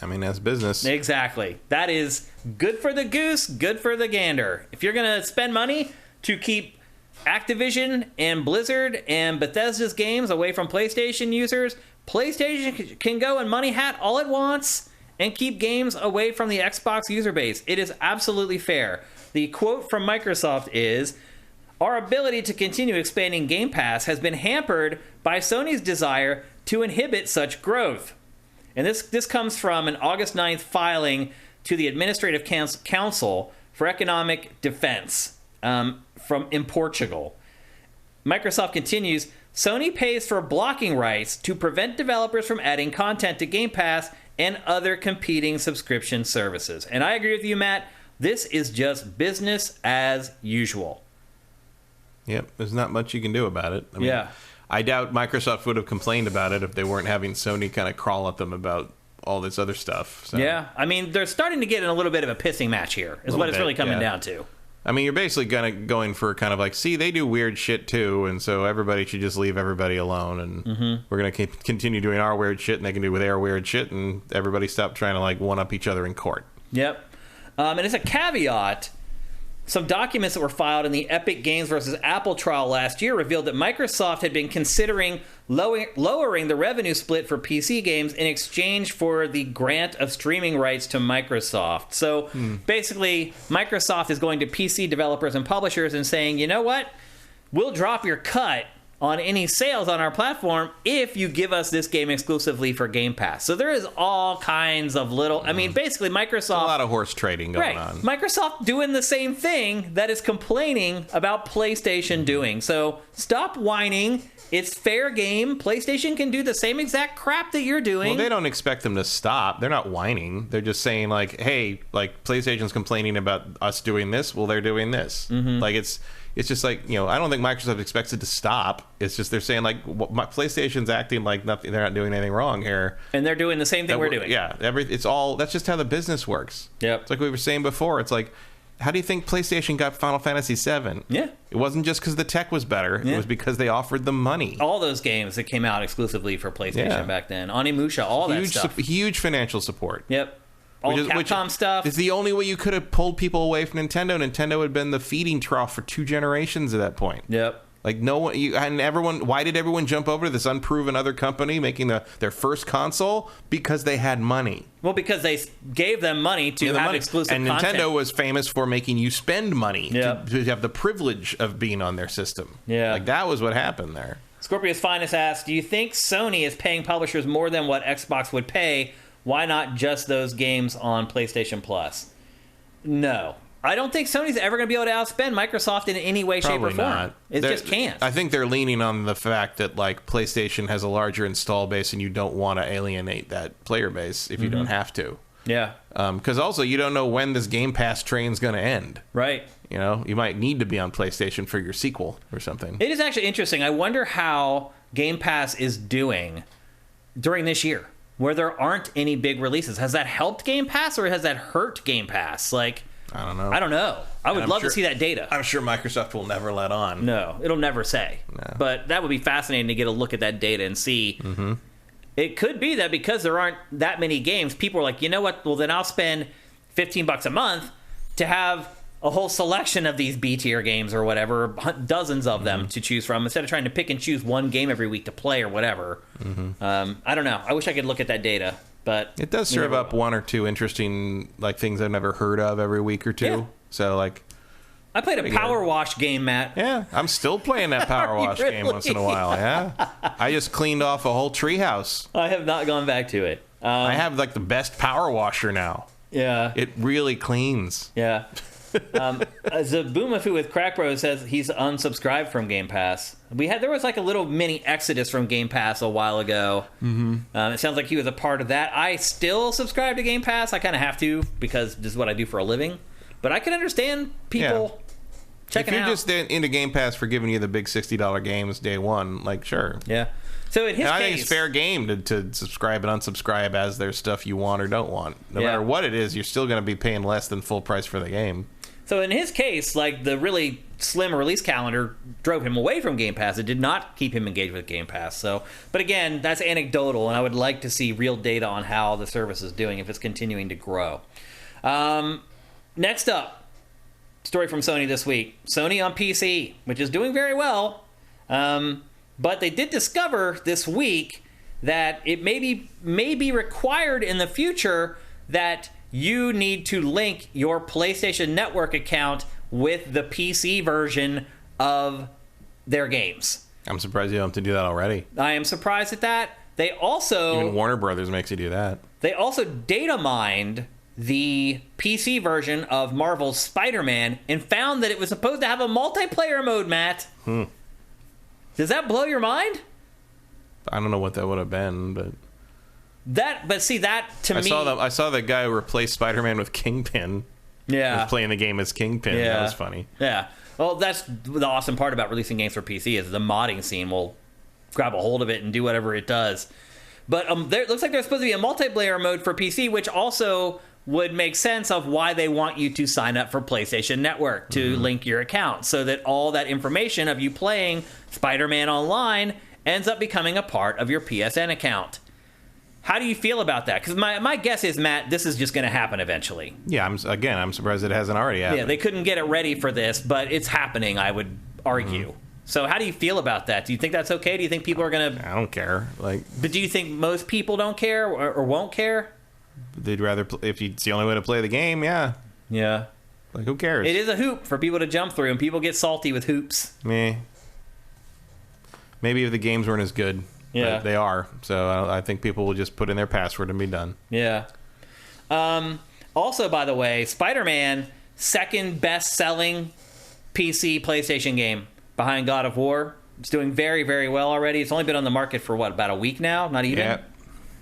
I mean, that's business. Exactly. That is good for the goose, good for the gander. If you're going to spend money to keep Activision and Blizzard and Bethesda's games away from PlayStation users, PlayStation can go and money hat all it wants and keep games away from the Xbox user base. It is absolutely fair. The quote from Microsoft is, "Our ability to continue expanding Game Pass has been hampered by Sony's desire to inhibit such growth." And this comes from an August 9th filing to the Administrative Council for Economic Defense in Portugal. Microsoft continues, "Sony pays for blocking rights to prevent developers from adding content to Game Pass and other competing subscription services." And I agree with you, Matt. This is just business as usual. Yep, there's not much you can do about it. I mean, yeah. I doubt Microsoft would have complained about it if they weren't having Sony kind of crawl at them about all this other stuff. So. Yeah, I mean, they're starting to get in a little bit of a pissing match here, is what it's really coming down to. I mean, you're basically going for kind of like, see, they do weird shit too, and so everybody should just leave everybody alone, and we're going to continue doing our weird shit, and they can do with their weird shit, and everybody stop trying to like one-up each other in court. Yep. And as a caveat, some documents that were filed in the Epic Games versus Apple trial last year revealed that Microsoft had been considering lowering the revenue split for PC games in exchange for the grant of streaming rights to Microsoft. So basically, Microsoft is going to PC developers and publishers and saying, you know what? We'll drop your cut on any sales on our platform if you give us this game exclusively for Game Pass. So there is all kinds of little... I mean, basically, Microsoft... There's a lot of horse trading going on. Microsoft doing the same thing that is complaining about PlayStation doing. So stop whining. It's fair game. PlayStation can do the same exact crap that you're doing. Well, they don't expect them to stop. They're not whining. They're just saying, like, hey, like, PlayStation's complaining about us doing this. Well, they're doing this. Like, it's just like, you know, I don't think Microsoft expects it to stop. It's just they're saying, like, PlayStation's acting like nothing. They're not doing anything wrong here, and they're doing the same thing we're doing. Yeah, it's all. That's just how the business works. Yep. It's like we were saying before. It's like, how do you think PlayStation got Final Fantasy VII? Yeah. It wasn't just because the tech was better. Yeah. It was because they offered them money. All those games that came out exclusively for PlayStation back then, Onimusha, all that stuff. Huge financial support. Yep. All Capcom stuff. It's the only way you could have pulled people away from Nintendo. Nintendo had been the feeding trough for 2 generations at that point. Yep. Like, no one, and everyone, why did everyone jump over to this unproven other company making their first console? Because they had money. Well, because they gave them money to have exclusive content. And Nintendo was famous for making you spend money to have the privilege of being on their system. Yeah. Like, that was what happened there. Scorpius Finest asks, do you think Sony is paying publishers more than what Xbox would pay? Why not just those games on PlayStation Plus? No. I don't think Sony's ever going to be able to outspend Microsoft in any way, shape, or form. Not. It just can't. I think they're leaning on the fact that, like, PlayStation has a larger install base and you don't want to alienate that player base if you don't have to. Yeah. Because also, you don't know when this Game Pass train's going to end. Right. You know, you might need to be on PlayStation for your sequel or something. It is actually interesting. I wonder how Game Pass is doing during this year, where there aren't any big releases. Has that helped Game Pass or has that hurt Game Pass? Like, I don't know. I would love to see that data. I'm sure Microsoft will never let on. No, it'll never say. No. But that would be fascinating to get a look at that data and see. It could be that because there aren't that many games, people are like, you know what? Well, then I'll spend $15 a month to have a whole selection of these B-tier games or whatever, dozens of them to choose from, instead of trying to pick and choose one game every week to play or whatever. I don't know. I wish I could look at that data. But it does serve up 1 or 2 interesting, like, things I've never heard of every week or 2. Yeah. So, like, I played a Power Wash game, Matt. Yeah, I'm still playing that Power Wash game once in a while. Yeah, I just cleaned off a whole treehouse. I have not gone back to it. I have, like, the best power washer now. Yeah, it really cleans. Yeah. Zabumafu with Crack Bros says he's unsubscribed from Game Pass. There was like a little mini exodus from Game Pass a while ago. It sounds like he was a part of that. I still subscribe to Game Pass. I kind of have to because this is what I do for a living. But I can understand people checking out. If you're just into Game Pass for giving you the big $60 games day one, like, sure. Yeah. So in his case, I think it's fair game to subscribe and unsubscribe as there's stuff you want or don't want. No matter what it is, you're still going to be paying less than full price for the game. So in his case, like, the really slim release calendar drove him away from Game Pass. It did not keep him engaged with Game Pass. So, but again, that's anecdotal, and I would like to see real data on how the service is doing, if it's continuing to grow. Next up, story from Sony this week. Sony on PC, which is doing very well. But they did discover this week that it may be required in the future that you need to link your PlayStation Network account with the PC version of their games. I'm surprised you don't have to do that already. I am surprised at that. They also... Even Warner Brothers makes you do that. They also data mined the PC version of Marvel's Spider-Man and found that it was supposed to have a multiplayer mode, Matt. Does that blow your mind? I don't know what that would have been, but... See, that to me... I saw the guy who replaced Spider-Man with Kingpin. Yeah. Was playing the game as Kingpin. Yeah. That was funny. Yeah. Well, that's the awesome part about releasing games for PC is the modding scene will grab a hold of it and do whatever it does. But it looks like there's supposed to be a multiplayer mode for PC, which also would make sense of why they want you to sign up for PlayStation Network to link your account, so that all that information of you playing Spider-Man Online ends up becoming a part of your PSN account. How do you feel about that? Because my guess is, Matt, this is just going to happen eventually. Yeah, I'm surprised it hasn't already happened. Yeah, they couldn't get it ready for this, but it's happening, I would argue. So how do you feel about that? Do you think that's okay? Do you think people are going to... I don't care. But do you think most people don't care or won't care? They'd rather... If it's the only way to play the game, yeah. Yeah. Like, who cares? It is a hoop for people to jump through, and people get salty with hoops. Meh. Maybe if the games weren't as good. Yeah. They are. So I think people will just put in their password and be done. Yeah. Also, by the way, Spider-Man, second best-selling PC PlayStation game behind God of War. It's doing very, very well already. It's only been on the market for, about a week now? Not even?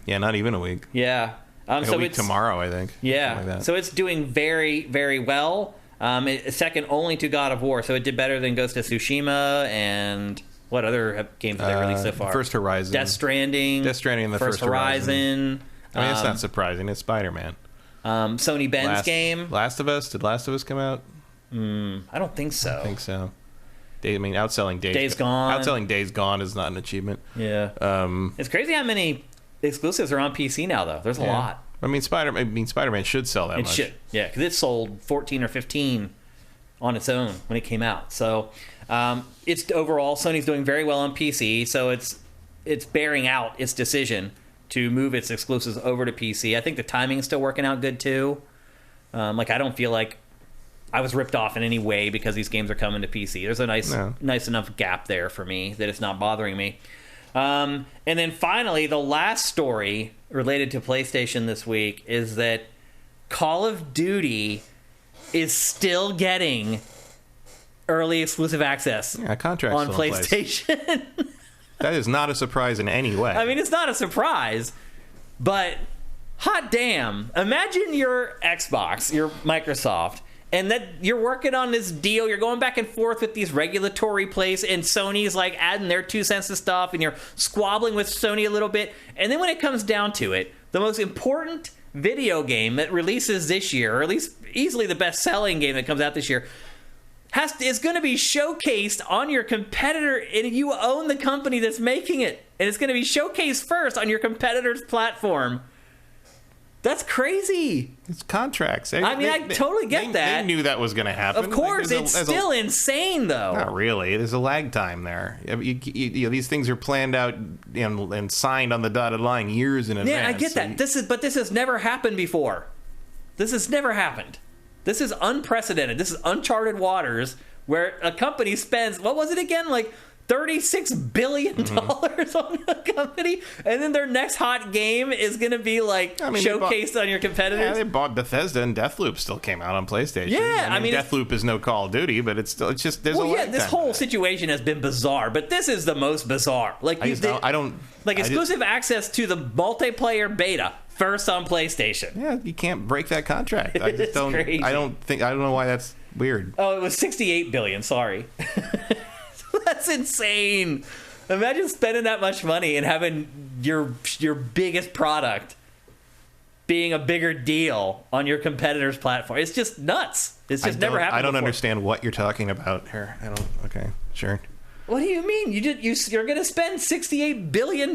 Yeah, not even a week. Yeah. So a week tomorrow, I think. Yeah. Like so it's doing very, very well. It's second only to God of War. So it did better than Ghost of Tsushima and... What other games have they released so far? First Horizon. Death Stranding. And the First Horizon. I mean, it's not surprising. It's Spider-Man. Sony Ben's game. Last of Us. Did Last of Us come out? I don't think so. I think so. Outselling Days Gone. Outselling Days Gone is not an achievement. Yeah. It's crazy how many exclusives are on PC now, though. There's a lot. I mean, Spider-Man should sell that much. It should. Yeah, because it sold 14 or 15 on its own when it came out. So... it's overall Sony's doing very well on PC, so it's bearing out its decision to move its exclusives over to PC. I think the timing is still working out good too. I don't feel like I was ripped off in any way because these games are coming to PC. There's a nice enough gap there for me that it's not bothering me. And then finally, the last story related to PlayStation this week is that Call of Duty is still getting early exclusive access on PlayStation. That is not a surprise in any way. I mean, it's not a surprise, but hot damn. Imagine your Xbox, your Microsoft, and that you're working on this deal. You're going back and forth with these regulatory plays, and Sony's like adding their 2 cents to stuff, and you're squabbling with Sony a little bit. And then when it comes down to it, the most important video game that releases this year, or at least easily the best-selling game that comes out this year, is going to be showcased on your competitor, and you own the company that's making it, and it's going to be showcased first on your competitor's platform. That's crazy. It's contracts. I totally get that. They knew that was going to happen. Of course, it's still insane, though. Not really. There's a lag time there. These things are planned out and signed on the dotted line years in advance. Yeah, I get that. This has never happened before. This has never happened. This is unprecedented. This is uncharted waters where a company spends, what was it again? Like $36 billion on a company, and then their next hot game is going to be showcased on your competitors. Yeah, they bought Bethesda, and Deathloop still came out on PlayStation. Yeah, I mean Deathloop is no Call of Duty, but it's just there's a lag time. This whole situation has been bizarre, but this is the most bizarre. Exclusive access to the multiplayer beta first on PlayStation. Yeah, you can't break that contract. I just don't. Crazy. I don't know why that's weird. Oh, it was $68 billion. Sorry. That's insane. Imagine spending that much money and having your biggest product being a bigger deal on your competitor's platform. It's just nuts. It's just never happened I don't before. Understand what you're talking about here. Okay, sure. What do you mean? You're going to spend $68 billion.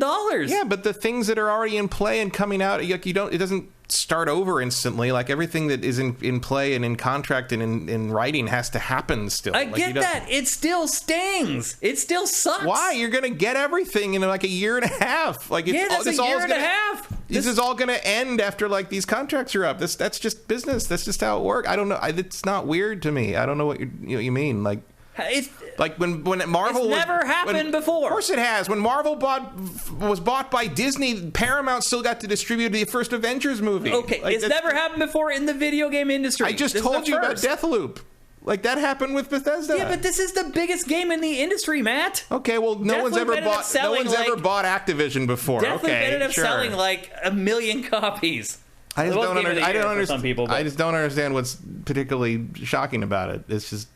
Yeah, but the things that are already in play and coming out, it doesn't start over instantly. Like everything that is in play and in contract and in writing has to happen still. I get that. It still stings. It still sucks. Why? You're going to get everything in like a year and a half. That's a year and a half. This is all going to end after like these contracts are up. That's just business. That's just how it works. I don't know. It's not weird to me. I don't know what you mean. Like. It's like when Marvel never happened before. Of course it has. When Marvel was bought by Disney, Paramount still got to distribute the first Avengers movie. Okay, it's never happened before in the video game industry. I just told you about Deathloop. Like that happened with Bethesda. Yeah, but this is the biggest game in the industry, Matt. Okay, well, no one's ever bought Activision before. Deathloop ended up sure. selling like 1 million copies. I just don't understand. I just don't understand what's particularly shocking about it. It's just.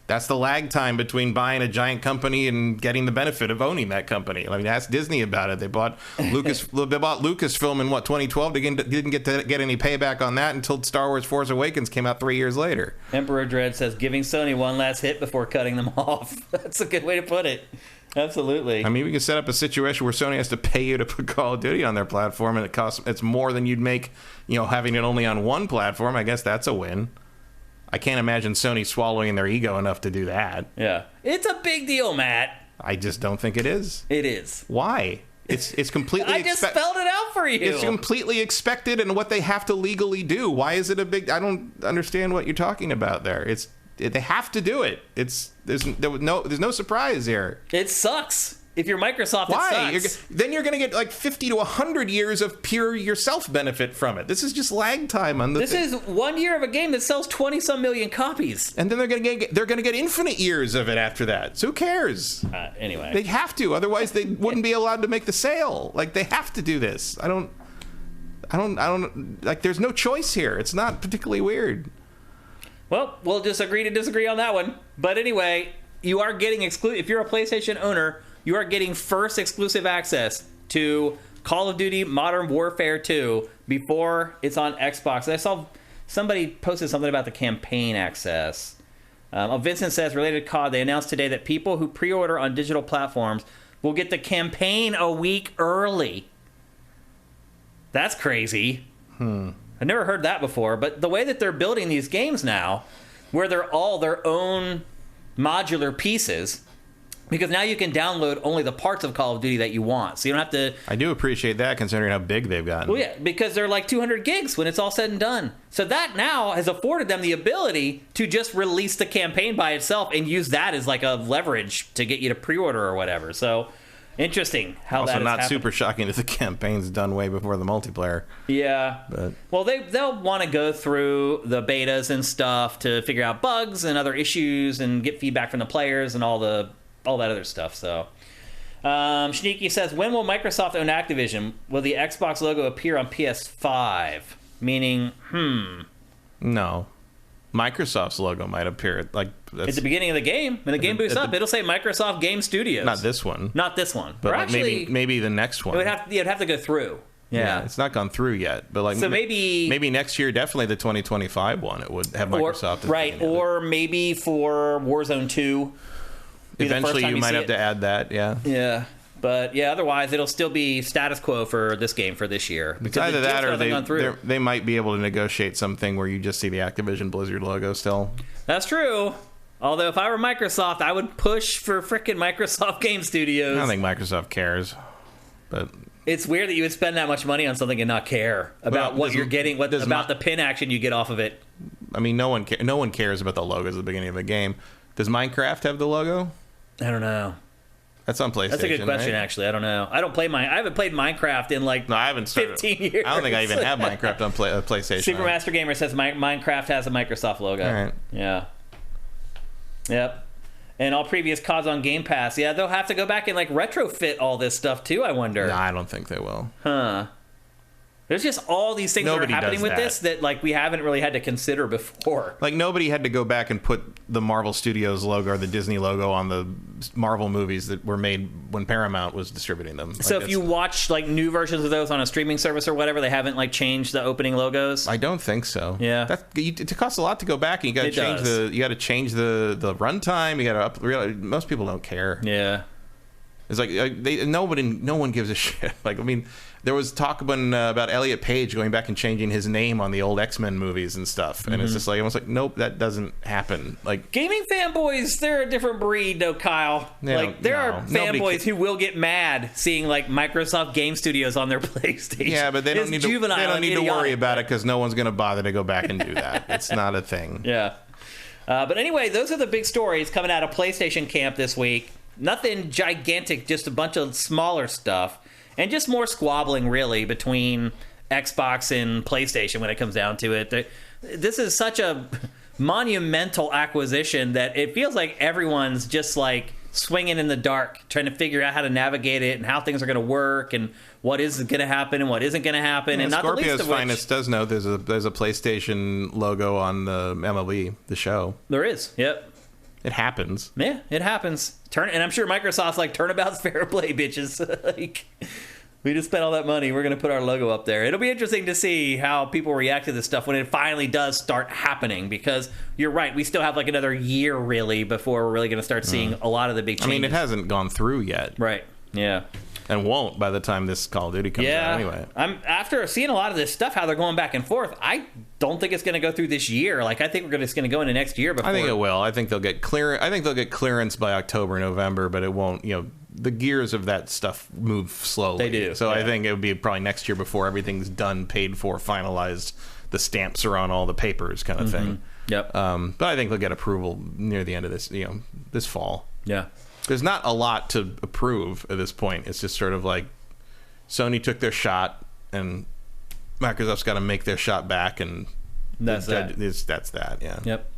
That's the lag time between buying a giant company and getting the benefit of owning that company. I mean, ask Disney about it. They bought Lucasfilm in 2012. They didn't get any payback on that until Star Wars: Force Awakens came out 3 years later. Emperor Dread says giving Sony one last hit before cutting them off. That's a good way to put it. Absolutely. I mean, we can set up a situation where Sony has to pay you to put Call of Duty on their platform, and it's more than you'd make, having it only on one platform. I guess that's a win. I can't imagine Sony swallowing their ego enough to do that. Yeah. It's a big deal, Matt. I just don't think it is. It is. Why? It's completely... I just spelled it out for you. It's completely expected and what they have to legally do. Why is it a big... I don't understand what you're talking about there. They have to do it. There's no surprise here. It sucks. If you're Microsoft, why? It sucks. Then you're going to get like 50 to 100 years of pure yourself benefit from it. This is just lag time on the. This is 1 year of a game that sells 20-some million copies, and then they're going to get infinite years of it after that. So who cares? Anyway, they have to. Otherwise, they wouldn't be allowed to make the sale. Like they have to do this. I don't. Like, there's no choice here. It's not particularly weird. Well, we'll just agree to disagree on that one. But anyway, you are getting if you're a PlayStation owner, you are getting first exclusive access to Call of Duty Modern Warfare 2 before it's on Xbox. I saw somebody posted something about the campaign access. Vincent says, related to COD, they announced today that people who pre-order on digital platforms will get the campaign a week early. That's crazy. I've never heard that before, but the way that they're building these games now, where they're all their own modular pieces, because now you can download only the parts of Call of Duty that you want, so you don't have to... I do appreciate that, considering how big they've gotten. Well, yeah, because they're like 200 gigs when it's all said and done. So that now has afforded them the ability to just release the campaign by itself and use that as like a leverage to get you to pre-order or whatever. So... interesting how also that is not happening. Super shocking that the campaign's done way before the multiplayer. Yeah. But. Well, they'll want to go through the betas and stuff to figure out bugs and other issues and get feedback from the players and all that other stuff. So, Sneaky says, when will Microsoft own Activision? Will the Xbox logo appear on PS5? Meaning, No. Microsoft's logo might appear at the beginning of the game. When the game boots up, it'll say Microsoft Game Studios. Not this one. But like actually, maybe the next one. It'd have to go through. Yeah. It's not gone through yet. But so maybe next year, definitely the 2025 one, it would have Microsoft. Or maybe for Warzone 2. Eventually, you might have to add that. Yeah. Yeah. But yeah, otherwise it'll still be status quo for this game for this year. It's either that or they might be able to negotiate something where you just see the Activision Blizzard logo still. That's true. Although if I were Microsoft, I would push for frickin' Microsoft Game Studios. I don't think Microsoft cares. But it's weird that you would spend that much money on something and not care about what you're getting, about the pin action you get off of it. I mean, no one cares about the logos at the beginning of the game. Does Minecraft have the logo? I don't know. That's on PlayStation. That's a good question, right? Actually. I don't know. I haven't played Minecraft in I haven't 15 years. I don't think I even have Minecraft on PlayStation. Supermaster Gamer says Minecraft has a Microsoft logo. All right. Yeah. Yep. And all previous CODs on Game Pass. Yeah, they'll have to go back and retrofit all this stuff too, I wonder. No, I don't think they will. Huh. There's just all these things that are happening with this that we haven't really had to consider before. Like nobody had to go back and put the Marvel Studios logo or the Disney logo on the Marvel movies that were made when Paramount was distributing them. So if you watch new versions of those on a streaming service or whatever, they haven't changed the opening logos? I don't think so. Yeah. It costs a lot to go back, and you got to change the runtime. You got to most people don't care. Yeah. It's like no one gives a shit. There was talk about Elliot Page going back and changing his name on the old X-Men movies and stuff, and it's just almost nope, that doesn't happen. Gaming fanboys, they're a different breed, though, Kyle. There are fanboys who will get mad seeing Microsoft Game Studios on their PlayStation. Yeah, but they don't need to worry about it because no one's going to bother to go back and do that. It's not a thing. Yeah. But anyway, those are the big stories coming out of PlayStation Camp this week. Nothing gigantic, just a bunch of smaller stuff. And just more squabbling, really, between Xbox and PlayStation when it comes down to it. This is such a monumental acquisition that it feels like everyone's just swinging in the dark, trying to figure out how to navigate it and how things are going to work and what is going to happen and what isn't going to happen. Yeah, and not Scorpio's the least of which, Finest does know there's a PlayStation logo on the MLB, the show. There is, yep. It happens. Yeah, it happens. And I'm sure Microsoft's turnabout's fair play, bitches. We just spent all that money. We're going to put our logo up there. It'll be interesting to see how people react to this stuff when it finally does start happening. Because you're right, we still have another year, really, before we're really going to start seeing a lot of the big changes. I mean, it hasn't gone through yet. Right, yeah. And won't by the time this Call of Duty comes out anyway. After seeing a lot of this stuff, how they're going back and forth, I don't think it's going to go through this year. I think it's going to go into next year before. I think it will. I think they'll get clearance by October, November, but it won't, the gears of that stuff move slowly. They do. So I think it would be probably next year before everything's done, paid for, finalized. The stamps are on all the papers kind of thing. Yep. But I think they'll get approval near the end of this, this fall. Yeah. There's not a lot to approve at this point. It's just sort of like Sony took their shot, and Microsoft's got to make their shot back, and that's that. Yeah. Yep.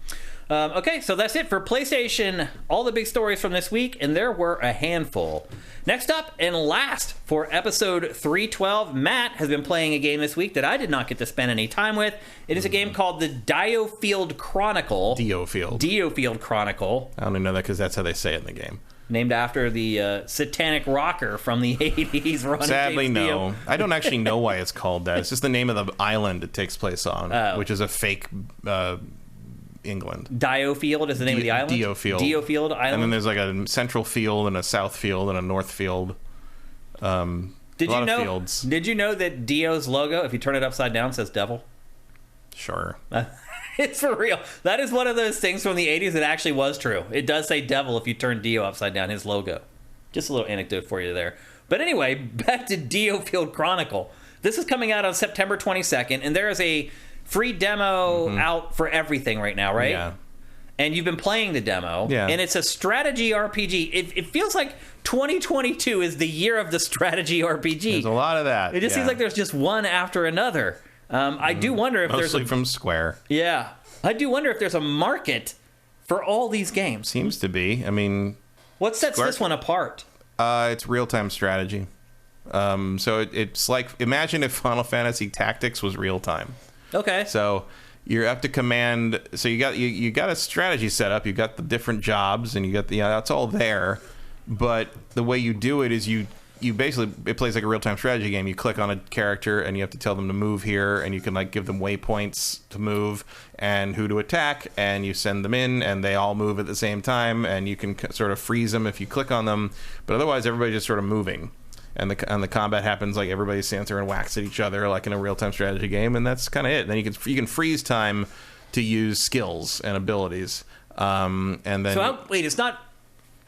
Okay, so that's it for PlayStation. All the big stories from this week, and there were a handful. Next up and last for episode 312, Matt has been playing a game this week that I did not get to spend any time with. It is a game called the DioField Chronicle. DioField Chronicle. I only know that because that's how they say it in the game. Named after the satanic rocker from the 80s. Sadly, no. I don't actually know why it's called that. It's just the name of the island it takes place on, which is a fake England. DioField is the name of the island? DioField Island. And then there's like a central field and a south field and a north field. Did you know that Dio's logo, if you turn it upside down, says devil? Sure. It's for real. That is one of those things from the 80s that actually was true. It does say devil if you turn Dio upside down, his logo. Just a little anecdote for you there. But anyway, back to DioField Chronicle. This is coming out on September 22nd, and there is a free demo out for everything right now, right? Yeah. And you've been playing the demo. Yeah. And it's a strategy RPG. It feels like 2022 is the year of the strategy RPG. There's a lot of that. It just seems like there's just one after another. I do wonder if Mostly from Square. Yeah. I do wonder if there's a market for all these games. Seems to be. I mean... What sets this one apart? It's real-time strategy. So it's like... Imagine if Final Fantasy Tactics was real-time. Okay. So you have to command... So you got a strategy set up. You got the different jobs, and you got the... that's all there. But the way you do it is you basically, it plays like a real-time strategy game. You click on a character and you have to tell them to move here, and you can like give them waypoints to move and who to attack, and you send them in and they all move at the same time, and you can sort of freeze them if you click on them, but otherwise everybody's just sort of moving, and the combat happens like everybody stands there and whacks at each other like in a real-time strategy game, and that's kind of it. Then you can freeze time to use skills and abilities, and then wait, it's not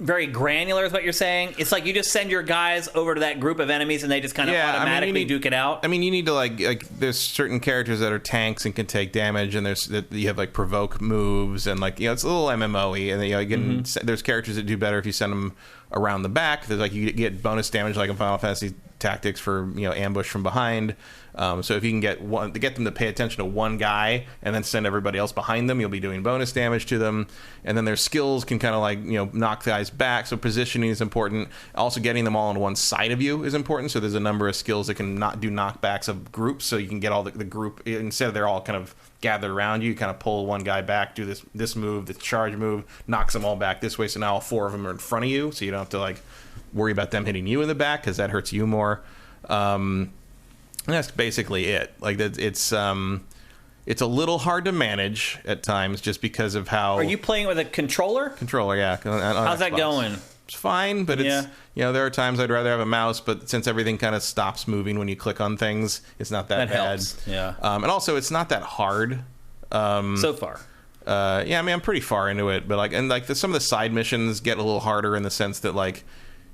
very granular is what you're saying. It's like you just send your guys over to that group of enemies and they just kind of automatically duke it out. I mean, you need to like there's certain characters that are tanks and can take damage, and you have like provoke moves, and like, you know, it's a little MMO-y, and you know, there's characters that do better if you send them around the back. There's like you get bonus damage like in Final Fantasy Tactics for, you know, ambush from behind. So if you can get them to pay attention to one guy and then send everybody else behind them, you'll be doing bonus damage to them. And then their skills can kind of like, you know, knock guys back. So positioning is important. Also getting them all on one side of you is important. So there's a number of skills that can do knockbacks of groups. So you can get all the group, instead of they're all kind of gathered around you, you kind of pull one guy back, do this move, this charge move, knocks them all back this way. So now all four of them are in front of you. So you don't have to like worry about them hitting you in the back, because that hurts you more. And that's basically it. Like it's a little hard to manage at times just because of how. Are you playing with a controller? Controller, yeah. How's that going? It's fine, but it's, you know, there are times I'd rather have a mouse, but since everything kind of stops moving when you click on things, it's not that bad. Helps. Yeah. And also, it's not that hard. So far. Yeah, I mean, I'm pretty far into it, but some of the side missions get a little harder in the sense that like,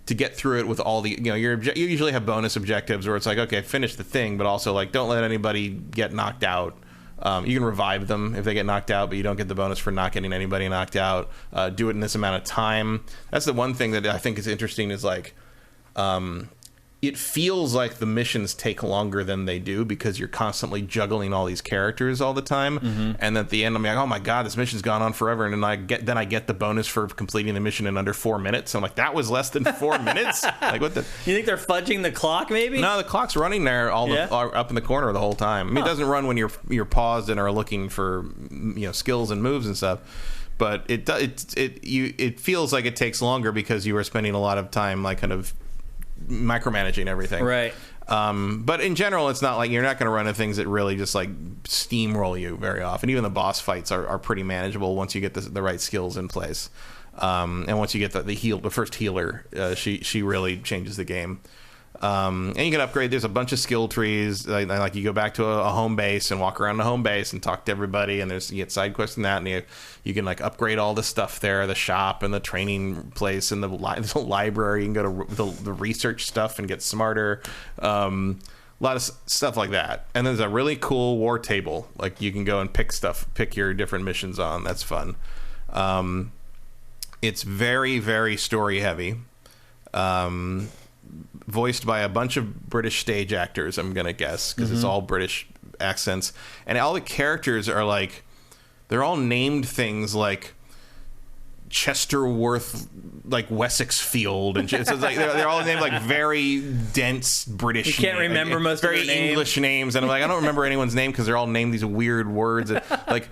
to get through it with all the, you know, you usually have bonus objectives where it's like, okay, finish the thing, but also like, don't let anybody get knocked out. You can revive them if they get knocked out, but you don't get the bonus for not getting anybody knocked out. Do it in this amount of time. That's the one thing that I think is interesting is like, it feels like the missions take longer than they do because you're constantly juggling all these characters all the time. And at the end, I'm like, oh my god, this mission's gone on forever. And then I get the bonus for completing the mission in under 4 minutes. I'm like, that was less than 4 minutes. Like, what the? You think they're fudging the clock? Maybe. No, the clock's running there up in the corner the whole time. I mean, it doesn't run when you're paused and are looking for, you know, skills and moves and stuff. But it feels like it takes longer because you are spending a lot of time like kind of micromanaging everything, right? But in general, it's not like you're not going to run into things that really just like steamroll you very often. Even the boss fights are pretty manageable once you get the right skills in place, and once you get the first healer, she really changes the game. And you can upgrade. There's a bunch of skill trees. Like you go back to a home base and walk around the home base and talk to everybody. And you get side quests and that, and you can like upgrade all the stuff there, the shop and the training place and the library. You can go to the research stuff and get smarter. A lot of stuff like that. And there's a really cool war table. Like you can go and pick your different missions on. That's fun. It's very, very story heavy. Voiced by a bunch of British stage actors, I'm going to guess, because it's all British accents. And all the characters are like, they're all named things like Chesterworth, like Wessex Field, and so it's like they're all named like very dense British. You can't remember like, most very of their English names, and I'm like, I don't remember anyone's name because they're all named these weird words. Like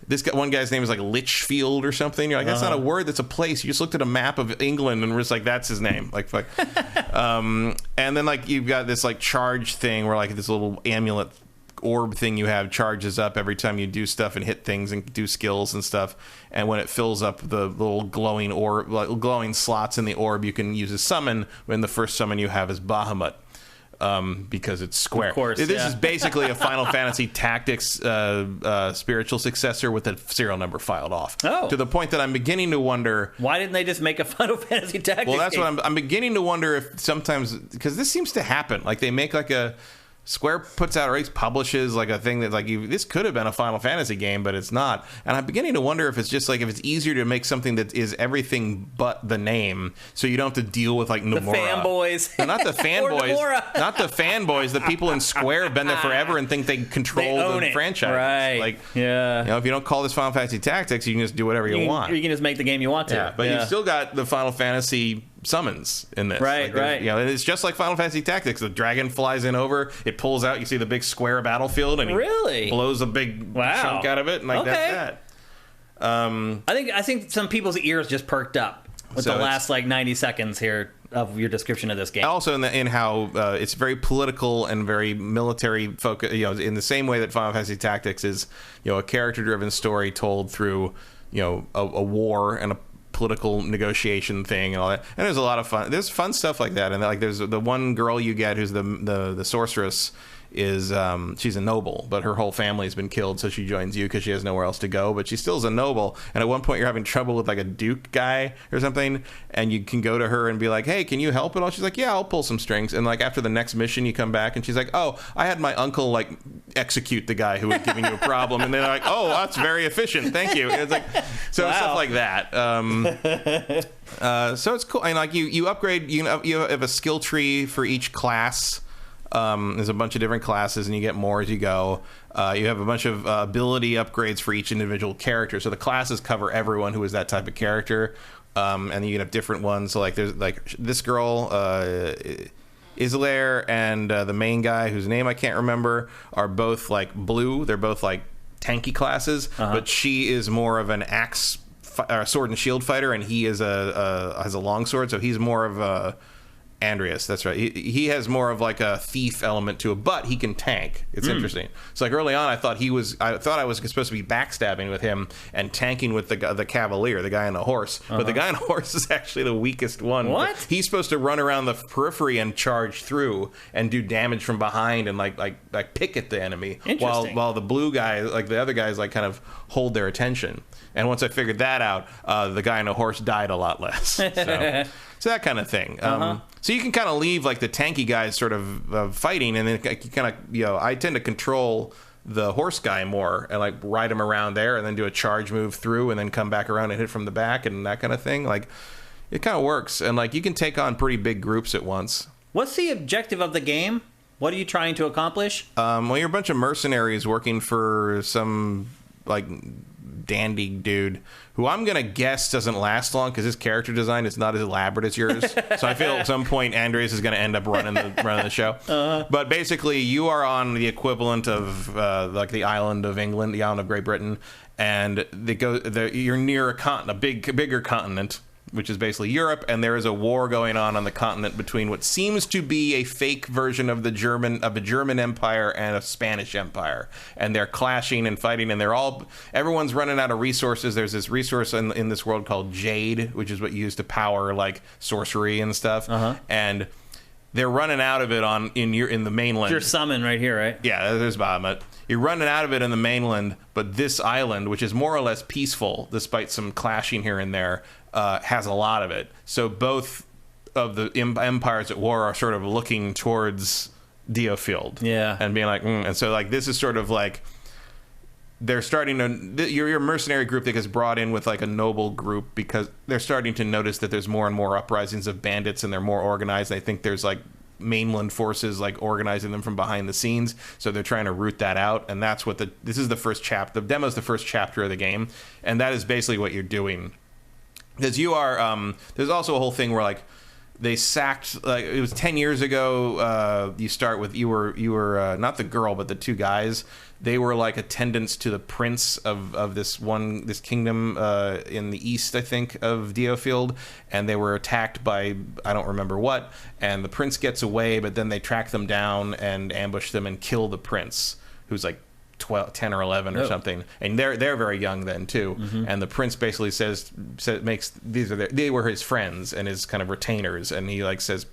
this guy, one guy's name is like Lichfield or something. You're like, that's not a word, that's a place. You just looked at a map of England and we're just like, that's his name. Like, fuck. And then like you've got this like charge thing where like this little amulet orb thing you have charges up every time you do stuff and hit things and do skills and stuff, and when it fills up the little glowing orb, like glowing slots in the orb, you can use a summon. When the first summon you have is Bahamut, because it's square. Of course, this is basically a Final Fantasy Tactics spiritual successor with a serial number filed off. To the point that I'm beginning to wonder, why didn't they just make a Final Fantasy Tactics well, that's game? what I'm beginning to wonder if sometimes, because this seems to happen, like they make like a Square puts out or publishes like a thing that like this could have been a Final Fantasy game, but it's not. And I'm beginning to wonder if it's just like if it's easier to make something that is everything but the name, so you don't have to deal with like Nomura. The fanboys. No, not the fanboys. Not the fanboys. The people in Square have been there forever and think they control the franchise. Right. Like, yeah. You know, if you don't call this Final Fantasy Tactics, you can just do whatever you want. You can just make the game you want to. Yeah, but you've still got the Final Fantasy summons in this. Right, like right. You know, it's just like Final Fantasy Tactics. The dragon flies in over, it pulls out, you see the big square battlefield, and he blows a big chunk out of it, and like that's that. I think some people's ears just perked up with the last like 90 seconds here of your description of this game. Also in how it's very political and very military focus, you know, in the same way that Final Fantasy Tactics is, you know, a character-driven story told through, you know, a war and a political negotiation thing and all that. And there's a lot of fun. There's fun stuff like that. And like there's the one girl you get who's the sorceress is she's a noble, but her whole family's been killed, so she joins you because she has nowhere else to go, but she still is a noble. And at one point you're having trouble with like a duke guy or something, and you can go to her and be like, hey, can you help at all? She's like, yeah, I'll pull some strings. And like after the next mission you come back and she's like, oh, I had my uncle like execute the guy who was giving you a problem. And they're like, oh, that's very efficient, thank you. And it's like, so stuff like that. So it's cool. And like you upgrade, you have a skill tree for each class. There's a bunch of different classes, and you get more as you go. You have a bunch of ability upgrades for each individual character. So the classes cover everyone who is that type of character, and you can have different ones. So like there's like this girl, Islaire, and the main guy whose name I can't remember are both like blue. They're both like tanky classes, but she is more of an axe, sword and shield fighter, and he is has a longsword. So he's more of a Andreas, that's right. He has more of like a thief element to it, but he can tank. It's interesting. So like early on, I thought I was supposed to be backstabbing with him and tanking with the cavalier, the guy on the horse. But the guy on the horse is actually the weakest one. What? He's supposed to run around the periphery and charge through and do damage from behind and like pick at the enemy, while the blue guy, like the other guys, like kind of hold their attention. And once I figured that out, the guy on the horse died a lot less. So that kind of thing. So you can kind of leave like the tanky guys sort of fighting, and then you kind of, you know, I tend to control the horse guy more and like ride him around there and then do a charge move through and then come back around and hit from the back and that kind of thing. Like it kind of works, and like you can take on pretty big groups at once. What's the objective of the game? What are you trying to accomplish? Well, you're a bunch of mercenaries working for some like dandy dude who I'm gonna guess doesn't last long because his character design is not as elaborate as yours. So I feel at some point Andres is gonna end up running the show. But basically, you are on the equivalent of like the island of England, the island of Great Britain, and you're near a bigger continent, which is basically Europe, and there is a war going on the continent between what seems to be a fake version of a German empire and a Spanish empire, and they're clashing and fighting, and everyone's running out of resources. There's this resource in this world called Jade, which is what you use to power like sorcery and stuff, and they're running out of it in the mainland. Your summon right here, right? Yeah, there's Bahamut. You're running out of it in the mainland, but this island, which is more or less peaceful despite some clashing here and there, has a lot of it. So both of the empires at war are sort of looking towards DioField, and being like, and so like this is sort of like they're starting to... You're a mercenary group that gets brought in with, like, a noble group because they're starting to notice that there's more and more uprisings of bandits and they're more organized. I think there's, like, mainland forces, like, organizing them from behind the scenes. So they're trying to root that out. And that's what this is the first chapter. The demo's the first chapter of the game. And that is basically what you're doing. Because you are... there's also a whole thing where, like, they sacked, like, it was 10 years ago. You start with, you were not the girl, but the two guys. They were like attendants to the prince of this kingdom in the east, I think, of DioField, and they were attacked by, I don't remember what, and the prince gets away, but then they track them down and ambush them and kill the prince, who's like 10 or 11 or something, and they're very young then too. And the prince basically says they were his friends and his kind of retainers, and he like says,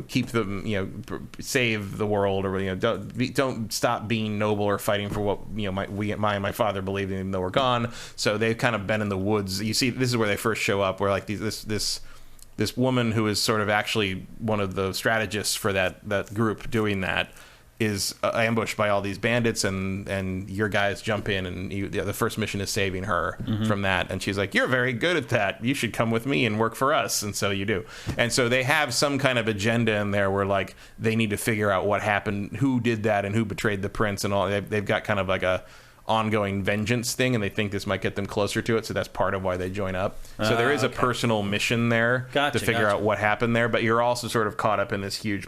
keep them, save the world, or don't stop being noble or fighting for what my father believed in, even though we're gone. So they've kind of been in the woods. You see, this is where they first show up, where like this woman who is sort of actually one of the strategists for that group doing that is ambushed by all these bandits, and your guys jump in, and the first mission is saving her from that. And she's like, "You're very good at that. You should come with me and work for us." And so you do. And so they have some kind of agenda in there where like they need to figure out what happened, who did that, and who betrayed the prince, and all. They've got kind of like a ongoing vengeance thing, and they think this might get them closer to it. So that's part of why they join up. So there is a personal mission there to figure out what happened there. But you're also sort of caught up in this huge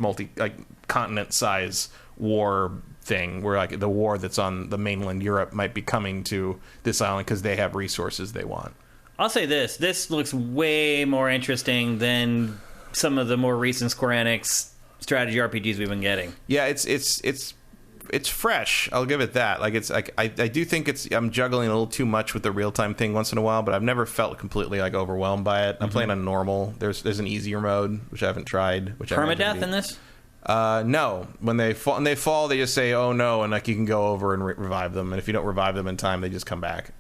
continent size war thing where like the war that's on the mainland Europe might be coming to this island because they have resources they want. I'll say this looks way more interesting than some of the more recent Square Enix strategy RPGs we've been getting. Yeah, it's fresh. I'll give it that. Like, it's like I do think I'm juggling a little too much with the real time thing once in a while, but I've never felt completely like overwhelmed by it. I'm playing on normal. There's an easier mode which I haven't tried. Permadeath in this? No. When they fall, they just say, "Oh no," and like you can go over and revive them. And if you don't revive them in time, they just come back.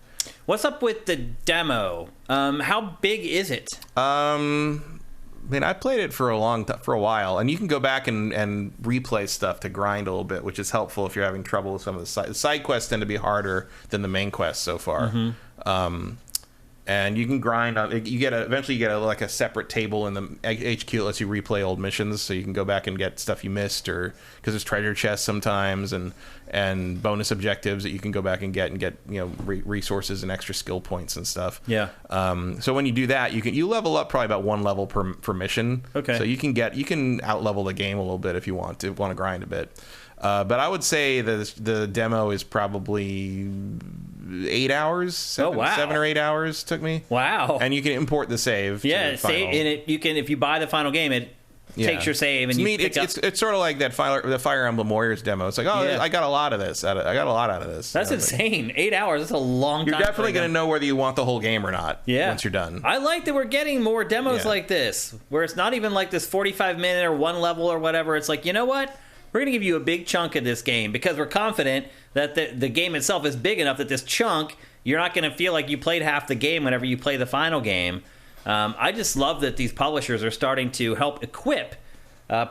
What's up with the demo? How big is it? I mean, I played it for a while, and you can go back and replay stuff to grind a little bit, which is helpful if you're having trouble with some of the side quests. Tend to be harder than the main quests so far. And you can grind on. Eventually you get a separate table in the HQ that lets you replay old missions, so you can go back and get stuff you missed, or because there's treasure chests sometimes and bonus objectives that you can go back and get resources and extra skill points and stuff. Yeah. So when you do that, you level up probably about one level per mission. Okay. So you can out level the game a little bit if you want to grind a bit. But I would say the demo is probably 8 hours. 7 or 8 hours took me. Wow. And you can import the save. Yeah, save in it. You can, if you buy the final game, it takes your save, and it's sort of like the Fire Emblem Warriors demo. It's like, I got a lot of this. I got a lot out of this. That's insane. 8 hours. That's a long time. You're definitely going to know whether you want the whole game or not. Yeah. Once you're done. I like that we're getting more demos like this, where it's not even like this 45-minute or one level or whatever. It's like, you know what? We're going to give you a big chunk of this game because we're confident that the game itself is big enough that this chunk, you're not going to feel like you played half the game whenever you play the final game. I just love that these publishers are starting to help equip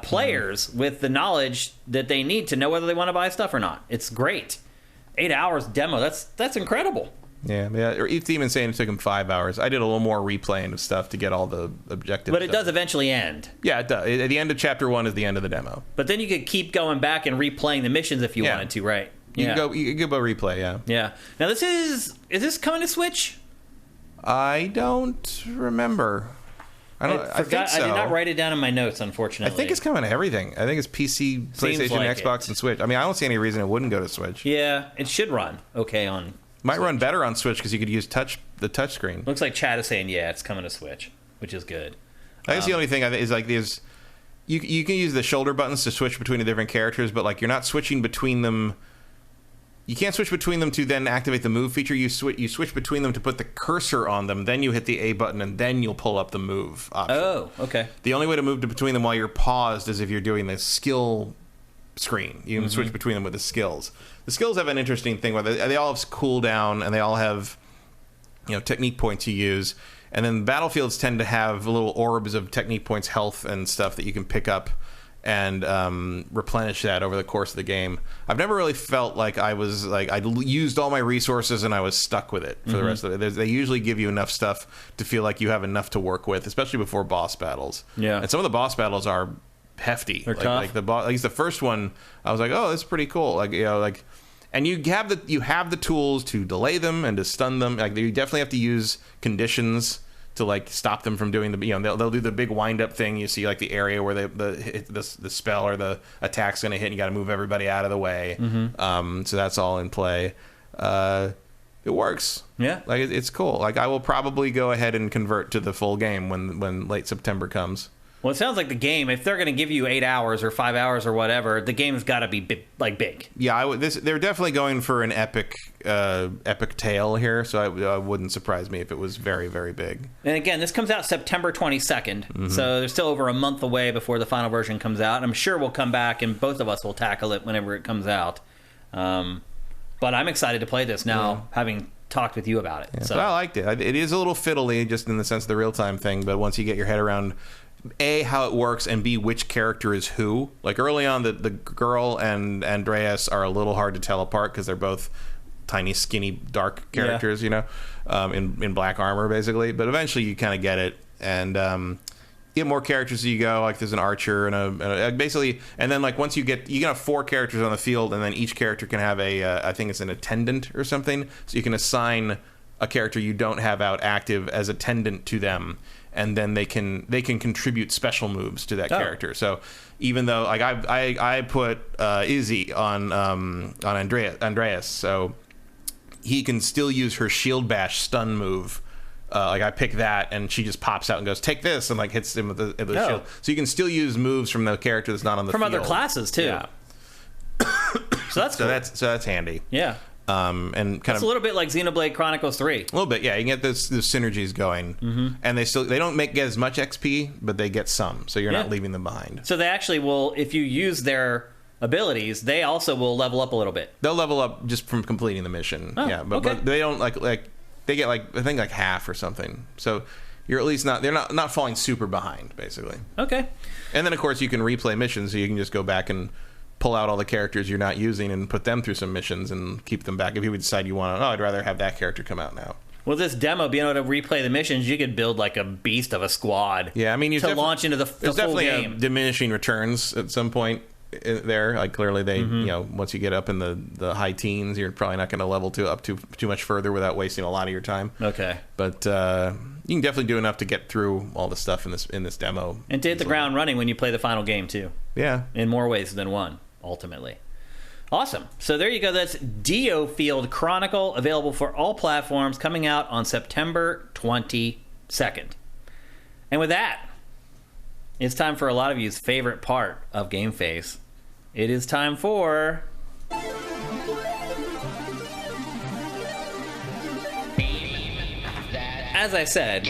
players with the knowledge that they need to know whether they want to buy stuff or not. It's great. 8 hours demo. That's incredible. Yeah. It's even saying it took him 5 hours. I did a little more replaying of stuff to get all the objectives. But it does eventually end. Yeah, it does. At the end of chapter 1 is the end of the demo. But then you could keep going back and replaying the missions if you wanted to, right? You can go replay, yeah. Yeah. Now is this coming to Switch? I don't remember. I think so. I did not write it down in my notes, unfortunately. I think it's coming to everything. I think it's PC, PlayStation, Xbox, and Switch. I mean, I don't see any reason it wouldn't go to Switch. Yeah, it should run okay on Might Switch. Run better on Switch because you could use the touch screen. Looks like Chad is saying, it's coming to Switch, which is good. I guess the only thing is like there's you can use the shoulder buttons to switch between the different characters, but like you're not switching between them. You can't switch between them to then activate the move feature. You switch between them to put the cursor on them, then you hit the A button, and then you'll pull up the move option. Oh, okay. The only way to move between them while you're paused is if you're doing the skill screen. You can switch between them with the skills. The skills have an interesting thing where they all have cooldown, and they all have technique points you use. And then battlefields tend to have little orbs of technique points, health, and stuff that you can pick up. and replenish that over the course of the game. I've never really felt like I used all my resources and I was stuck with it for the rest of it. They usually give you enough stuff to feel like you have enough to work with, especially before boss battles. Yeah. And some of the boss battles are hefty. They're tough. At least the first one, I was like, oh, that's pretty cool. And you have the tools to delay them and to stun them. Like, you definitely have to use conditions to stop them from doing they'll do the big wind up thing. You see the area where the spell or the attack's going to hit, and you got to move everybody out of the way. So that's all in play. It works. Yeah, it's cool. I will probably go ahead and convert to the full game when late September comes. Well, it sounds like the game, if they're going to give you 8 hours or 5 hours or whatever, the game's got to be big. Yeah, they're definitely going for an epic tale here, so it wouldn't surprise me if it was very, very big. And again, this comes out September 22nd, so there's still over a month away before the final version comes out. I'm sure we'll come back and both of us will tackle it whenever it comes out. But I'm excited to play this now, having talked with you about it. Yeah, so but I liked it. It is a little fiddly, just in the sense of the real-time thing, but once you get your head around A, how it works, and B, which character is who. Early on, the girl and Andreas are a little hard to tell apart because they're both tiny, skinny, dark characters, in black armor, basically. But eventually you kind of get it, and you get more characters as you go. There's an archer and basically, and then once you can have 4 characters on the field, and then each character can have I think it's an attendant or something. So you can assign a character you don't have out active as attendant to them, and then they can contribute special moves to that character. So even though I put Izzy on Andreas, so he can still use her shield bash stun move. I pick that, and she just pops out and goes, "Take this," and hits him with the shield. So you can still use moves from the character that's not on the field. From other classes too. Yeah. So that's cool. that's handy. Yeah. And it's a little bit like Xenoblade Chronicles 3. A little bit, yeah. You can get those synergies going, and they don't get as much XP, but they get some, so you're not leaving them behind. So they actually will, if you use their abilities, they also will level up a little bit. They'll level up just from completing the mission. But they don't they get I think half or something. So you're at least they're not falling super behind, basically. Okay. And then of course you can replay missions, so you can just go back and pull out all the characters you're not using and put them through some missions and keep them back if you would decide you want to. I'd rather have that character come out now. Well, this demo, being able to replay the missions, you could build a beast of a squad. Yeah, I mean, to launch into the full game. Diminishing returns at some point there. Clearly, they once you get up in the high teens, you're probably not going to level up too much further without wasting a lot of your time. Okay, but you can definitely do enough to get through all the stuff in this demo, and to hit the ground running when you play the final game too. Yeah, in more ways than one. Ultimately. Awesome. So there you go. That's DioField Chronicle, available for all platforms, coming out on September 22nd. And with that, it's time for a lot of you's favorite part of GameFace. It is time for... As I said,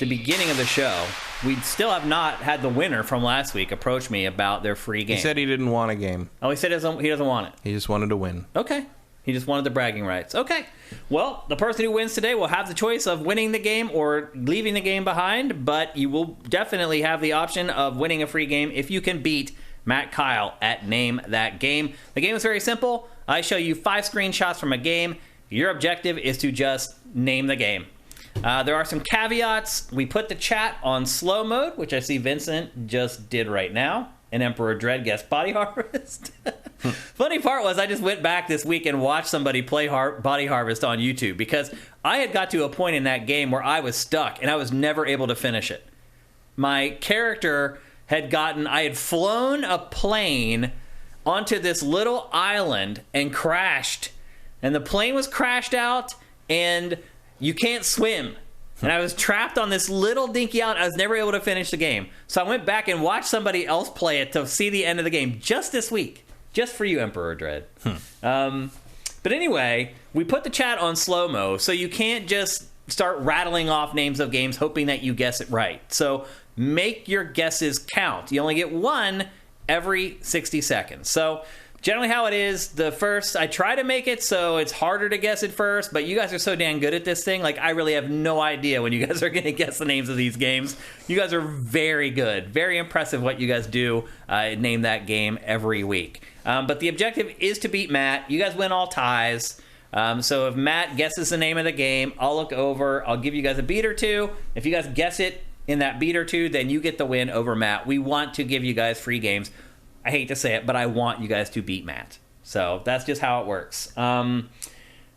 the beginning of the show, we still have not had the winner from last week approach me about their free game. He said he didn't want a game. Oh, he said he doesn't want it. He just wanted to win. Okay. He just wanted the bragging rights. Okay. Well, the person who wins today will have the choice of winning the game or leaving the game behind, but you will definitely have the option of winning a free game if you can beat Matt Kyle at Name That Game. The game is very simple. I show you 5 screenshots from a game. Your objective is to just name the game. There are some caveats. We put the chat on slow mode, which I see Vincent just did right now. And Emperor Dread guessed Body Harvest. Funny part was I just went back this week and watched somebody play Body Harvest on YouTube because I had got to a point in that game where I was stuck and I was never able to finish it. My character I had flown a plane onto this little island and crashed. And the plane was crashed out and... you can't swim. And I was trapped on this little dinky island. I was never able to finish the game. So I went back and watched somebody else play it to see the end of the game just this week. Just for you, Emperor Dread. But anyway, we put the chat on slow-mo, so you can't just start rattling off names of games hoping that you guess it right. So make your guesses count. You only get one every 60 seconds. So generally how it is, the first, I try to make it so it's harder to guess at first, but you guys are so dang good at this thing, like, I really have no idea when you guys are going to guess the names of these games. You guys are very good. Very impressive what you guys do. Name that game every week. But the objective is to beat Matt. You guys win all ties. So if Matt guesses the name of the game, I'll look over. I'll give you guys a beat or two. If you guys guess it in that beat or two, then you get the win over Matt. We want to give you guys free games. I hate to say it, but I want you guys to beat Matt. So that's just how it works.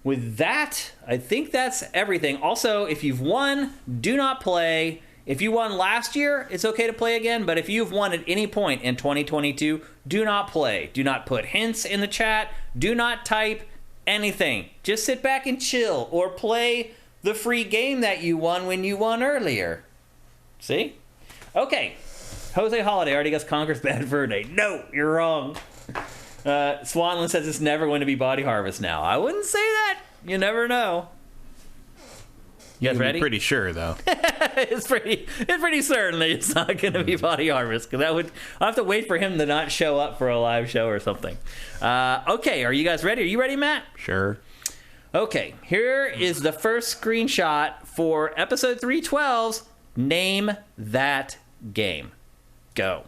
With that, I think that's everything. Also, if you've won, do not play. If you won last year, it's okay to play again. But if you've won at any point in 2022, do not play. Do not put hints in the chat. Do not type anything. Just sit back and chill or play the free game that you won when you won earlier. See? Okay. Jose Holiday already guessed Conker's Bad Verde. No, you're wrong. Swanland says it's never going to be Body Harvest now. I wouldn't say that. You never know. You guys ready? Pretty sure, though. It's pretty certain that it's not going to be Body Harvest, because I'll have to wait for him to not show up for a live show or something. Okay, are you guys ready? Are you ready, Matt? Sure. Okay, here is the first screenshot for episode 312's Name That Game. Go.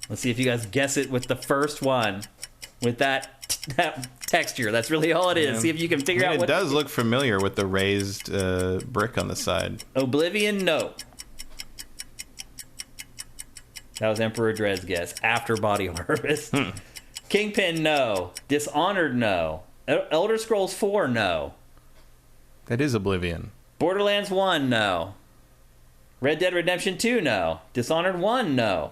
Let's see if you guys guess it with the first one. With that texture. That's really all it is. Yeah. See if you can figure out what... It does look familiar with the raised brick on the side. Oblivion, no. That was Emperor Dread's guess. After Body Harvest. Kingpin, no. Dishonored, no. Elder Scrolls 4, no. That is Oblivion. Borderlands 1, no. Red Dead Redemption 2, no. Dishonored 1, no.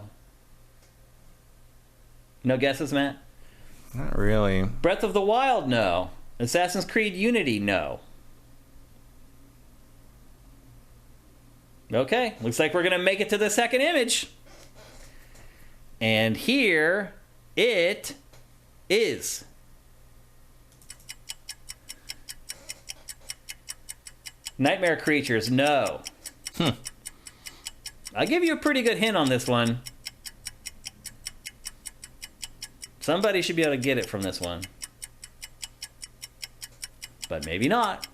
No guesses, Matt? Not really. Breath of the Wild, no. Assassin's Creed Unity, no. Okay, looks like we're going to make it to the second image. And here it is. Nightmare Creatures, no. I'll give you a pretty good hint on this one. Somebody should be able to get it from this one. But maybe not.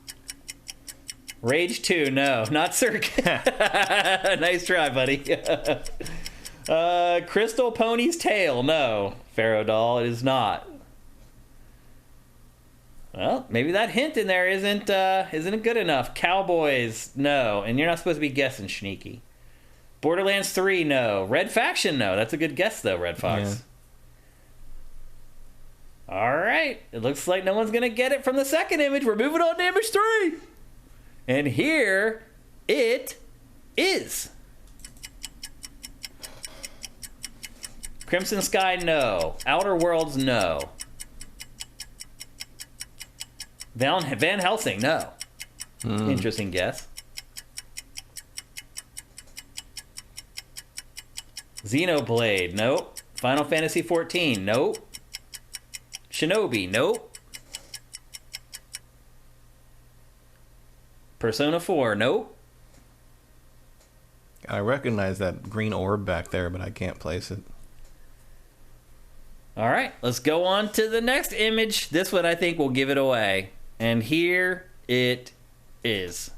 Rage 2, no. Not Cirque. Nice try, buddy. Crystal Pony's Tail, no. Pharaoh Doll, it is not. Well, maybe that hint in there isn't good enough. Cowboys, no. And you're not supposed to be guessing, Sneaky. Borderlands 3, no. Red Faction, no. That's a good guess, though, Red Fox. Yeah. All right. It looks like no one's going to get it from the second image. We're moving on to image 3. And here it is. Crimson Sky, no. Outer Worlds, no. Van Helsing, no. Interesting guess. Xenoblade, nope. Final Fantasy 14, nope. Shinobi, nope. Persona 4, nope. I recognize that green orb back there, but I can't place it. All right, let's go on to the next image. This one I think will give it away. And here it is.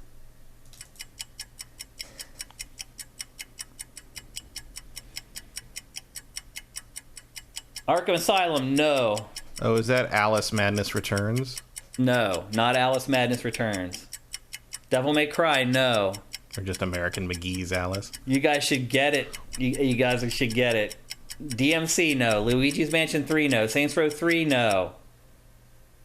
Arkham Asylum, no. Oh, is that Alice Madness Returns? No, not Alice Madness Returns. Devil May Cry, no. Or just American McGee's Alice? You guys should get it. You guys should get it. DMC, no. Luigi's Mansion 3, no. Saints Row 3, no.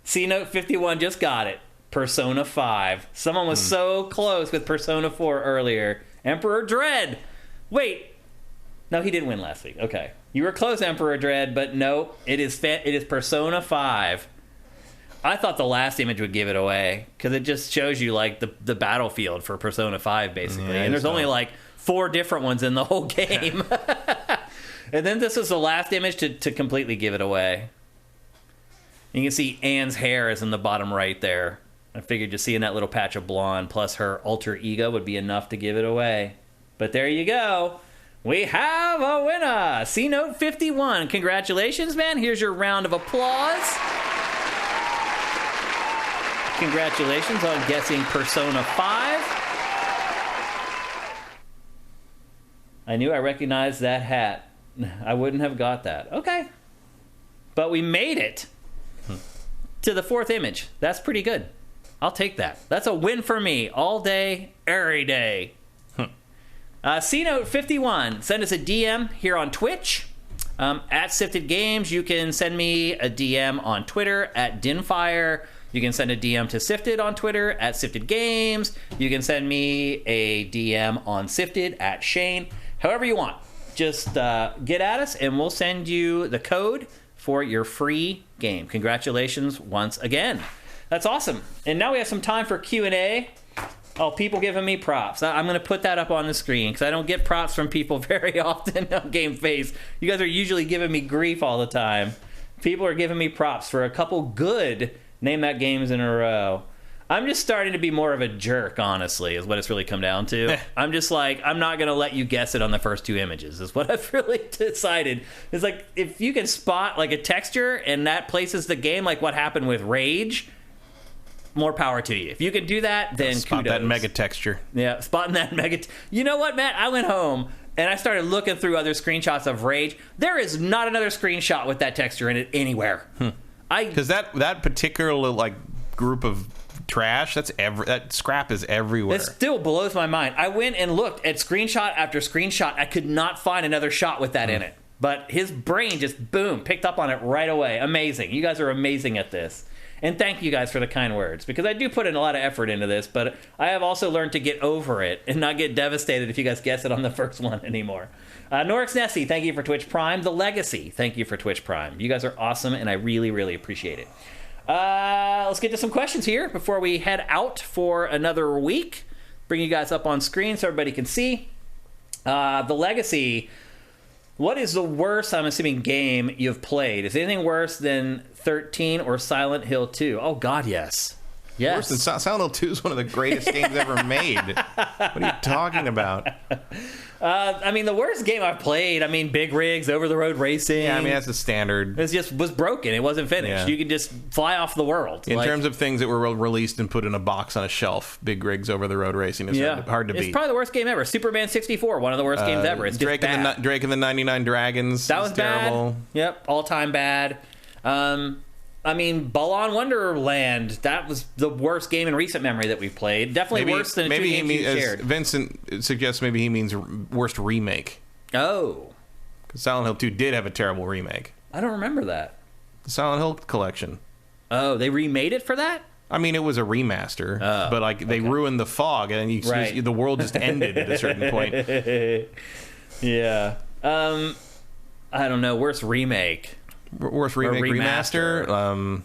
C-Note 51 just got it. Persona 5. Someone was so close with Persona 4 earlier. Emperor Dread. Wait. No, he didn't win last week. Okay. You were close, Emperor Dread, but no. It is Persona 5. I thought the last image would give it away, because it just shows you, like, the battlefield for Persona 5, basically. Yeah, and there's only, like, 4 different ones in the whole game. And then this is the last image to completely give it away. You can see Anne's hair is in the bottom right there. I figured just seeing that little patch of blonde plus her alter ego would be enough to give it away. But there you go. We have a winner. C-Note 51. Congratulations, man. Here's your round of applause. Congratulations on guessing Persona 5. I knew I recognized that hat. I wouldn't have got that. Okay. But we made it to the 4th image. That's pretty good. I'll take that. That's a win for me all day, every day. C-Note 51. Send us a DM here on Twitch. At Sifted Games. You can send me a DM on Twitter at Dinfire. You can send a DM to Sifted on Twitter at Sifted Games. You can send me a DM on Sifted at Shane. However you want. Just get at us and we'll send you the code for your free game. Congratulations once again. That's awesome. And now we have some time for Q&A. Oh, people giving me props. I'm going to put that up on the screen because I don't get props from people very often on GameFace. You guys are usually giving me grief all the time. People are giving me props for a couple good Name That games in a row. I'm just starting to be more of a jerk, honestly, is what it's really come down to. I'm just like, I'm not going to let you guess it on the first 2 images, is what I've really decided. It's like, if you can spot like a texture and that places the game, like what happened with Rage, more power to you. If you can do that, then spot kudos. That mega texture. Yeah, spotting that mega... You know what, Matt? I went home and I started looking through other screenshots of Rage. There is not another screenshot with that texture in it anywhere. Because that particular like group of trash, that scrap is everywhere. It still blows my mind. I went and looked at screenshot after screenshot. I could not find another shot with that in it. But his brain just, boom, picked up on it right away. Amazing. You guys are amazing at this. And thank you guys for the kind words, because I do put in a lot of effort into this, but I have also learned to get over it and not get devastated if you guys guess it on the first one anymore. Norix Nessie, thank you for Twitch Prime. The Legacy, thank you for Twitch Prime. You guys are awesome, and I really, really appreciate it. Let's get to some questions here before we head out for another week. Bring you guys up on screen so everybody can see. The Legacy, what is the worst, I'm assuming, game you've played? Is anything worse than 13 or Silent Hill 2? Oh, God, yes. Yes. Worse than Silent Hill 2 is one of the greatest games ever made. What are you talking about? I mean, the worst game I've played, I mean, Big Rigs, over-the-road racing. Yeah, I mean, that's the standard. It was broken. It wasn't finished. Yeah. You could just fly off the world. In terms of things that were released and put in a box on a shelf, Big Rigs, over-the-road racing is hard to beat. It's probably the worst game ever. Superman 64, one of the worst games ever. It's Drake just Drake and the 99 Dragons. That was terrible. Bad. Yep, all-time bad. I mean, Balan Wonderland, that was the worst game in recent memory that we've played. Definitely worse than two games you shared. Vincent suggests maybe he means worst remake. Oh. Because Silent Hill 2 did have a terrible remake. I don't remember that. The Silent Hill collection. Oh, they remade it for that? I mean, it was a remaster, but like they ruined the fog, and the world just ended at a certain point. Yeah. I don't know. Worst remake. Worst remake, remaster.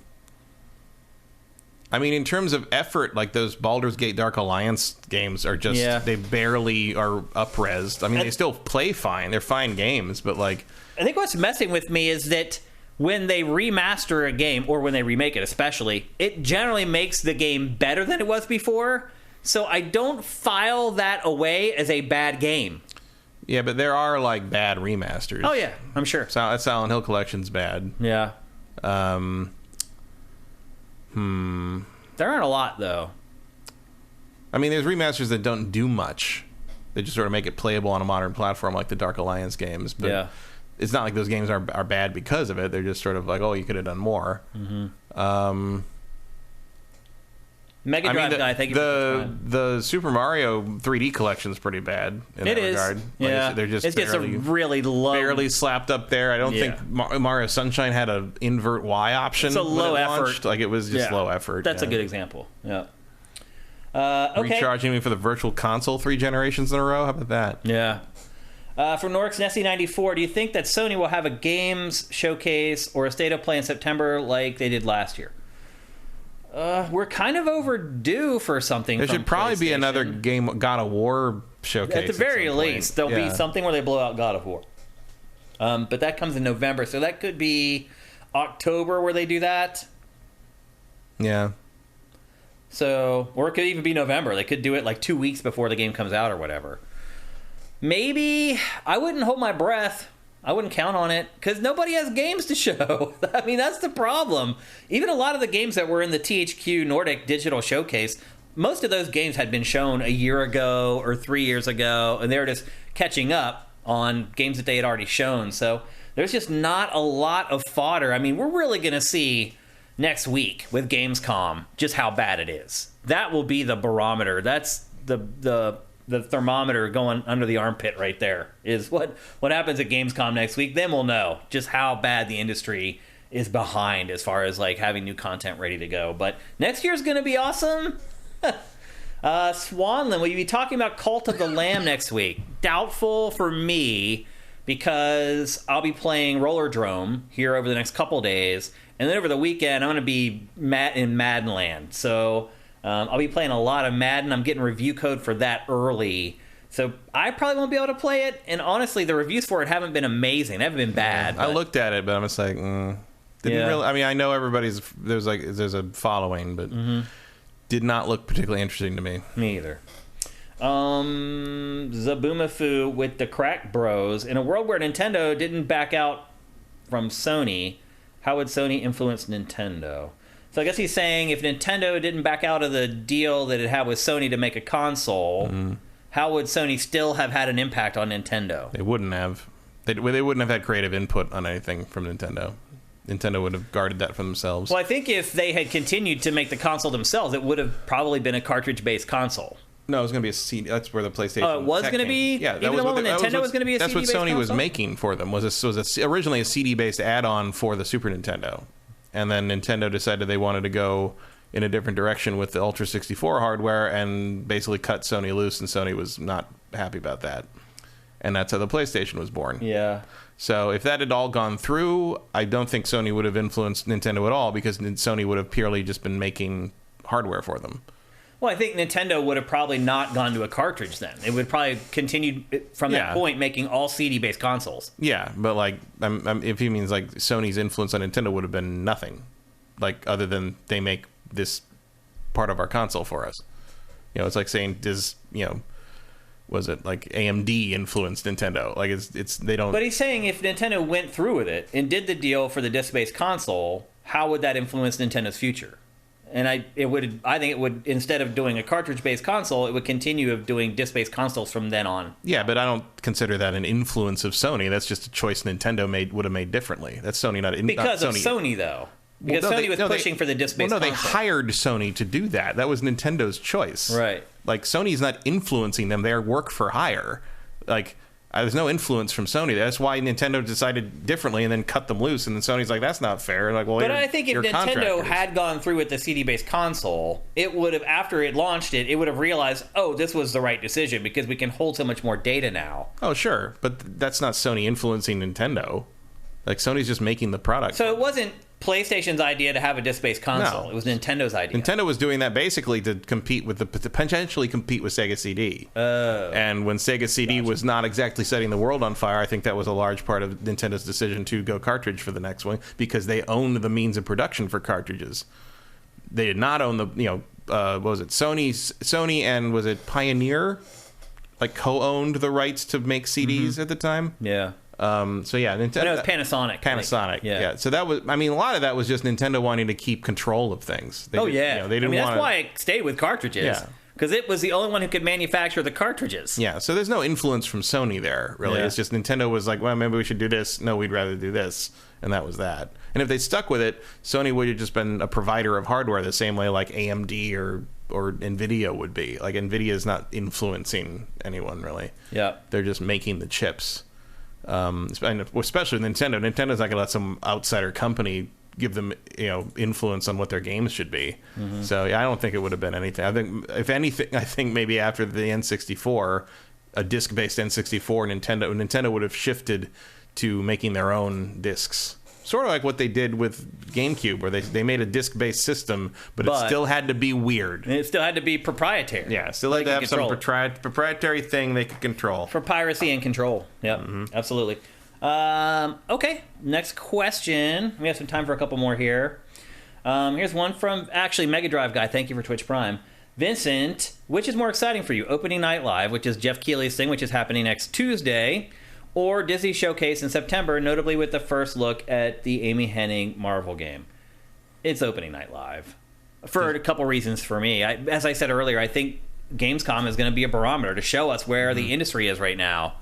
I mean, in terms of effort, like those Baldur's Gate Dark Alliance games are just, they barely are up-resed. I mean, they still play fine. They're fine games, but like... I think what's messing with me is that when they remaster a game, or when they remake it especially, it generally makes the game better than it was before. So I don't file that away as a bad game. Yeah, but there are, like, bad remasters. Oh, yeah, I'm sure. That Silent Hill collection's bad. Yeah. There aren't a lot, though. I mean, there's remasters that don't do much. They just sort of make it playable on a modern platform, like the Dark Alliance games. But it's not like those games are bad because of it. They're just sort of like, oh, you could have done more. Mm-hmm. Mega Drive guy, thank you for the Super Mario 3D collection is pretty bad in that regard. Yeah, they're just it gets a really low, barely slapped up there. I don't think Mario Sunshine had an invert Y option. It's a low effort. Launched. Like it was just low effort. That's a good example. Yeah. Okay. Recharging me for the Virtual Console 3 generations in a row. How about that? Yeah. For Norix Nessie 94, do you think that Sony will have a games showcase or a state of play in September like they did last year? We're kind of overdue for something. There should probably be another game, God of War showcase. At the very least, there'll be something where they blow out God of War. But that comes in November, so that could be October where they do that. Yeah. So, or it could even be November. They could do it like 2 weeks before the game comes out or whatever. Maybe. I wouldn't hold my breath. I wouldn't count on it because nobody has games to show. I mean, that's the problem. Even a lot of the games that were in the THQ Nordic digital showcase, most of those games had been shown a year ago or 3 years ago, and they were just catching up on games that they had already shown. So there's just not a lot of fodder. I mean, we're really going to see next week with Gamescom just how bad it is. That will be the barometer. That's the thermometer going under the armpit right there is what happens at Gamescom next week. Then we'll know just how bad the industry is behind as far as like having new content ready to go. But next year's going to be awesome. Swanland, will you be talking about Cult of the Lamb next week? Doubtful for me because I'll be playing Rollerdrome here over the next couple days. And then over the weekend, I'm going to be in Madden Land. So I'll be playing a lot of Madden. I'm getting review code for that early. So I probably won't be able to play it. And honestly, the reviews for it haven't been amazing. They haven't been bad. I looked at it, but I'm just like, didn't really. I mean, I know there's a following, but did not look particularly interesting to me. Me either. Zabumafu with the Crack Bros. In a world where Nintendo didn't back out from Sony, how would Sony influence Nintendo? So I guess he's saying if Nintendo didn't back out of the deal that it had with Sony to make a console, how would Sony still have had an impact on Nintendo? They wouldn't have. They wouldn't have had creative input on anything from Nintendo. Nintendo would have guarded that for themselves. Well, I think if they had continued to make the console themselves, it would have probably been a cartridge-based console. No, it was going to be a CD. That's where the PlayStation. Oh, it was going to be. Yeah, even the one with Nintendo was going to be a CD-based console. That's what Sony was making for them. Was originally a CD-based add-on for the Super Nintendo. And then Nintendo decided they wanted to go in a different direction with the Ultra 64 hardware and basically cut Sony loose, and Sony was not happy about that. And that's how the PlayStation was born. Yeah. So if that had all gone through, I don't think Sony would have influenced Nintendo at all because Sony would have purely just been making hardware for them. Well, I think Nintendo would have probably not gone to a cartridge then. It would probably continue from that point making all CD-based consoles. Yeah, but like, if he means like Sony's influence on Nintendo would have been nothing, like other than they make this part of our console for us. You know, it's like saying was it like AMD influenced Nintendo? Like it's they don't. But he's saying if Nintendo went through with it and did the deal for the disc-based console, how would that influence Nintendo's future? And I think it would, instead of doing a cartridge-based console, it would continue of doing disc-based consoles from then on. Yeah, but I don't consider that an influence of Sony. That's just a choice Nintendo would have made differently. That's Sony, not Sony. Because of Sony, though. Because Sony was pushing for the disc-based console. They hired Sony to do that. That was Nintendo's choice. Right. Like, Sony's not influencing them. They're work for hire. Like, there's no influence from Sony. That's why Nintendo decided differently and then cut them loose. And then Sony's like, that's not fair. Like, well, but I think if Nintendo had gone through with the CD-based console, it would have, after it launched it would have realized, oh, this was the right decision because we can hold so much more data now. Oh, sure. But that's not Sony influencing Nintendo. Like, Sony's just making the product. So it wasn't PlayStation's idea to have a disc-based console. No. It was Nintendo's idea. Nintendo was doing that basically to potentially compete with Sega CD. And when Sega CD was not exactly setting the world on fire, I think that was a large part of Nintendo's decision to go cartridge for the next one because they owned the means of production for cartridges. They did not own the, what was it? Sony and was it Pioneer? Like co-owned the rights to make CDs at the time. Yeah. So yeah, Nintendo. No, it was Panasonic. Panasonic. Yeah. So that was. I mean, a lot of that was just Nintendo wanting to keep control of things. They didn't that's why it stayed with cartridges. Yeah. Because it was the only one who could manufacture the cartridges. Yeah. So there's no influence from Sony there. Really, it's just Nintendo was like, well, maybe we should do this. No, we'd rather do this, and that was that. And if they stuck with it, Sony would have just been a provider of hardware the same way like AMD or Nvidia would be. Like Nvidia is not influencing anyone really. Yeah. They're just making the chips. Especially Nintendo. Nintendo's not going to let some outsider company give them, influence on what their games should be. So I don't think it would have been anything. I think, if anything, maybe after the N64, a disc-based N64, Nintendo would have shifted to making their own discs. Sort of like what they did with GameCube, where they made a disc-based system, but it still had to be weird. And it still had to be proprietary. Yeah, still had to have some proprietary thing they could control. For piracy and control. Yep, absolutely. Okay, next question. We have some time for a couple more here. Here's one from, actually, Mega Drive Guy. Thank you for Twitch Prime. Vincent, which is more exciting for you? Opening Night Live, which is Jeff Keighley's thing, which is happening next Tuesday, or Disney Showcase in September, notably with the first look at the Amy Hennig Marvel game? It's Opening Night Live. For a couple reasons for me. As I said earlier, I think Gamescom is going to be a barometer to show us where the industry is right now.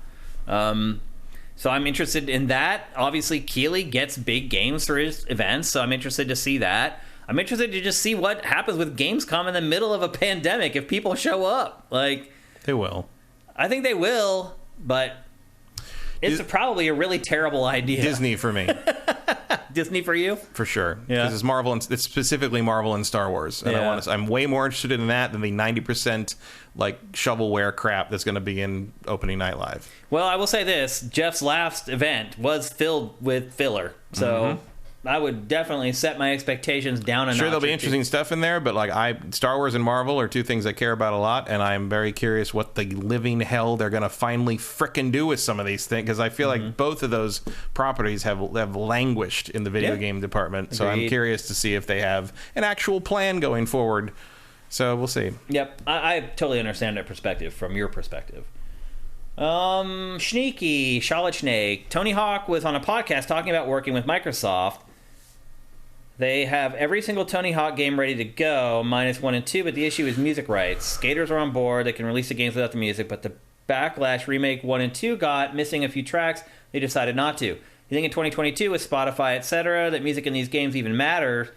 So I'm interested in that. Obviously, Keighley gets big games for his events, so I'm interested to see that. I'm interested to just see what happens with Gamescom in the middle of a pandemic if people show up. Like, they will. I think they will, but it's probably a really terrible idea. Disney for me. Disney for you? For sure. Yeah. Because it's Marvel, and it's specifically Marvel and Star Wars. And I'm way more interested in that than the 90% like shovelware crap that's going to be in Opening Night Live. Well, I will say this. Jeff's last event was filled with filler. So I would definitely set my expectations down a notch. Sure, there'll be interesting stuff in there, but like Star Wars and Marvel are two things I care about a lot, and I'm very curious what the living hell they're going to finally frickin' do with some of these things, because I feel like both of those properties have languished in the video game department. Agreed. So I'm curious to see if they have an actual plan going forward. So we'll see. Yep, I totally understand that perspective from your perspective. Sneaky, Charlotte Snake. Tony Hawk was on a podcast talking about working with Microsoft. They have every single Tony Hawk game ready to go, minus 1 and 2, but the issue is music rights. Skaters are on board. They can release the games without the music, but the backlash remake 1 and 2 got, missing a few tracks, they decided not to. You think in 2022 with Spotify, etc., that music in these games even matters?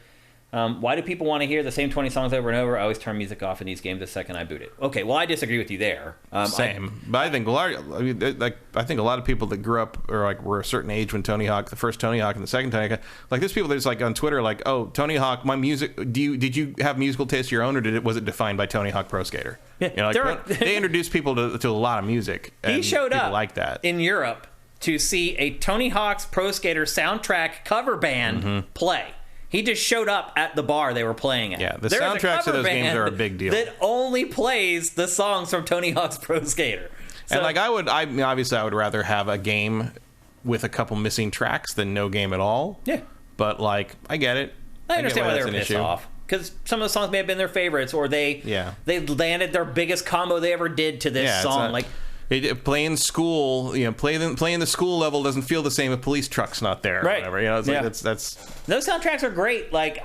Why do people want to hear the same 20 songs over and over? I always turn music off in these games the second I boot it. Okay, well, I disagree with you there. Same. But I think a lot of people that grew up or like were a certain age when Tony Hawk, the first Tony Hawk and the second Tony Hawk, like there's people that's like on Twitter like, oh, Tony Hawk, my music, did you have musical taste of your own, or was it defined by Tony Hawk Pro Skater? You know, like, they introduced people to a lot of music. He showed up like that in Europe to see a Tony Hawk's Pro Skater soundtrack cover band play. He just showed up at the bar they were playing at. Yeah, the soundtracks of those games are a big deal. That only plays the songs from Tony Hawk's Pro Skater. So, and like I would rather have a game with a couple missing tracks than no game at all. Yeah. But like, I get it. I understand why they were pissed off. Because some of the songs may have been their favorites, or they landed their biggest combo they ever did to this song. Playing school, playing the school level doesn't feel the same if police truck's not there, or whatever. You know, it's like that's those soundtracks are great. Like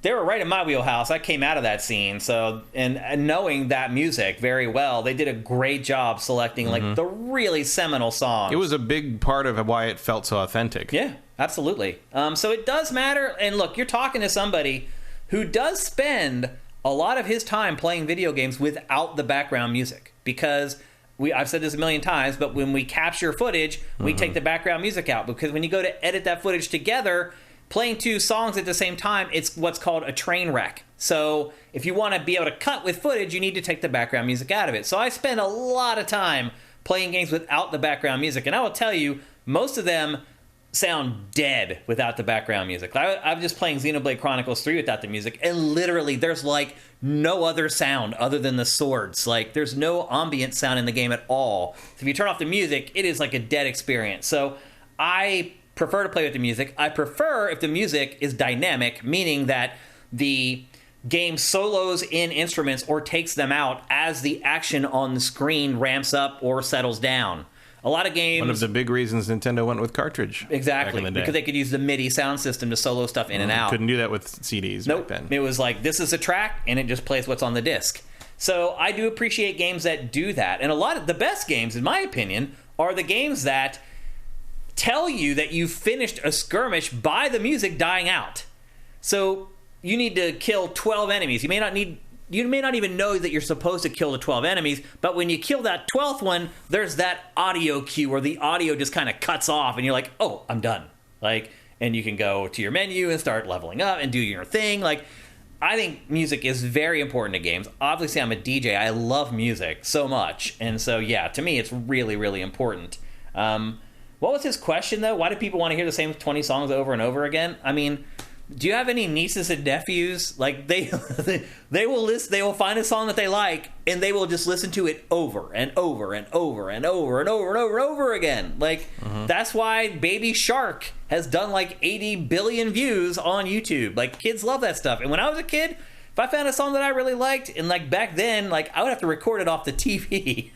they were right in my wheelhouse. I came out of that scene, so and knowing that music very well, they did a great job selecting like the really seminal songs. It was a big part of why it felt so authentic. Yeah, absolutely. So it does matter. And look, you're talking to somebody who does spend a lot of his time playing video games without the background music, because I've said this a million times, but when we capture footage, we take the background music out, because when you go to edit that footage together, playing two songs at the same time, it's what's called a train wreck. So if you want to be able to cut with footage, you need to take the background music out of it. So I spend a lot of time playing games without the background music, and I will tell you, most of them sound dead without the background music. I'm just playing Xenoblade Chronicles 3 without the music, and literally there's like no other sound other than the swords. Like there's no ambient sound in the game at all. So if you turn off the music, it is like a dead experience. So I prefer to play with the music. I prefer if the music is dynamic, meaning that the game solos in instruments or takes them out as the action on the screen ramps up or settles down. A lot of games... One of the big reasons Nintendo went with cartridge. Exactly, back in the day. Because they could use the MIDI sound system to solo stuff in and out. Couldn't do that with CDs back then. It was like, this is a track, and it just plays what's on the disc. So I do appreciate games that do that. And a lot of the best games, in my opinion, are the games that tell you that you finished a skirmish by the music dying out. So you need to kill 12 enemies. You may not even know that you're supposed to kill the 12 enemies, but when you kill that 12th one, there's that audio cue where the audio just kind of cuts off, and you're like, oh, I'm done. And you can go to your menu and start leveling up and do your thing. I think music is very important to games. Obviously, I'm a DJ. I love music so much. And so, yeah, to me, it's really, really important. What was his question, though? Why do people want to hear the same 20 songs over and over again? I mean, do you have any nieces and nephews? Like they will find a song that they like, and they will just listen to it over and over and over and over and over and over and over again. That's why Baby Shark has done like 80 billion views on YouTube. Like, kids love that stuff. And when I was a kid, if I found a song that I really liked, and like back then, like I would have to record it off the TV.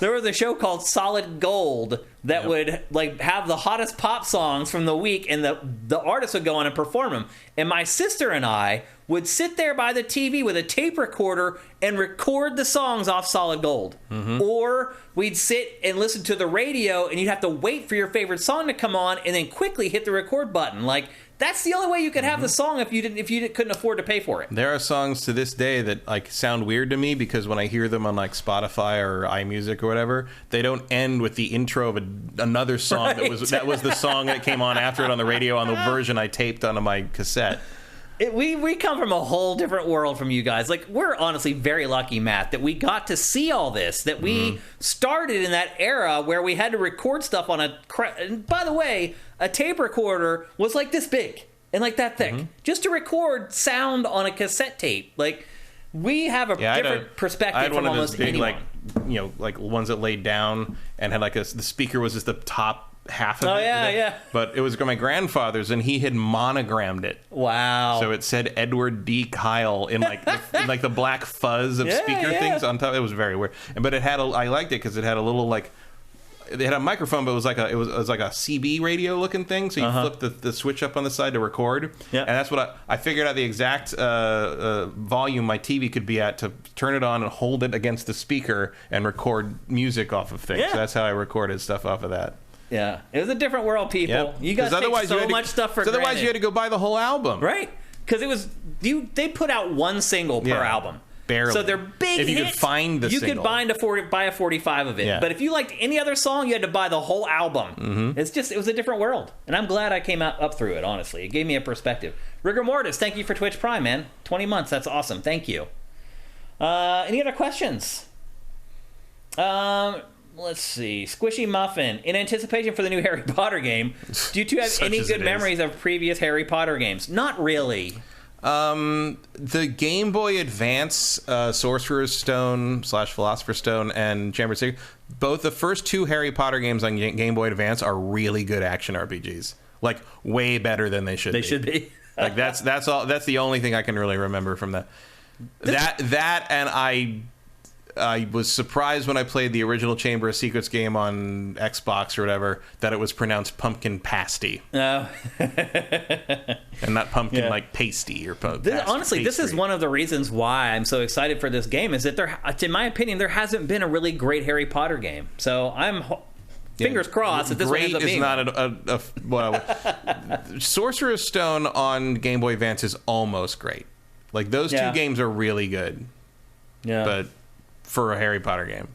There was a show called Solid Gold that would like have the hottest pop songs from the week, and the artist would go on and perform them. And my sister and I would sit there by the TV with a tape recorder and record the songs off Solid Gold. Or we'd sit and listen to the radio, and you'd have to wait for your favorite song to come on and then quickly hit the record button. Like, that's the only way you could have the song if you couldn't afford to pay for it. There are songs to this day that like sound weird to me because when I hear them on like Spotify or iMusic or whatever, they don't end with the intro of another song that was the song that came on after it on the radio on the version I taped onto my cassette. We come from a whole different world from you guys. Like, we're honestly very lucky, Matt, that we got to see all this, that we started in that era where we had to record stuff on and by the way, a tape recorder was like this big and like that thick, just to record sound on a cassette tape. Like, we have a different perspective from almost anyone. Like ones that laid down and had like the speaker was just the top half of it. Yeah. But it was my grandfather's, and he had monogrammed it. Wow. So it said Edward D. Kyle in like the black fuzz of speaker things on top. It was very weird. But it had I liked it because it had a little like. They had a microphone, but it was like a CB radio looking thing. So you flip the switch up on the side to record. Yeah. And that's what I figured out the exact volume my TV could be at to turn it on and hold it against the speaker and record music off of things. Yeah. So that's how I recorded stuff off of that. Yeah, it was a different world, people. Yep. You guys take so much stuff for granted. Otherwise, you had to go buy the whole album, right? Because it was they put out one single per album. Barely. So they're big hits. If you could find the single. You could buy a 45 of it. Yeah. But if you liked any other song, you had to buy the whole album. It was a different world. And I'm glad I came up through it, honestly. It gave me a perspective. Rigor Mortis, thank you for Twitch Prime, man. 20 months, that's awesome. Thank you. Any other questions? Let's see. Squishy Muffin. In anticipation for the new Harry Potter game, do you two have any good memories of previous Harry Potter games? Not really. The Game Boy Advance, Sorcerer's Stone / Philosopher's Stone and Chamber of Secrets, both the first two Harry Potter games on Game Boy Advance are really good action RPGs. Like, way better than they should be. They should be. Like, that's all. That's the only thing I can really remember from that. That and I was surprised when I played the original Chamber of Secrets game on Xbox or whatever that it was pronounced pumpkin pasty. Oh. And not pumpkin like pasty or honestly, this is one of the reasons why I'm so excited for this game is that in my opinion, there hasn't been a really great Harry Potter game. So I'm fingers crossed that this one ends up being. Not Sorcerer's Stone on Game Boy Advance is almost great. Like, those two games are really good. Yeah. But for a Harry Potter game.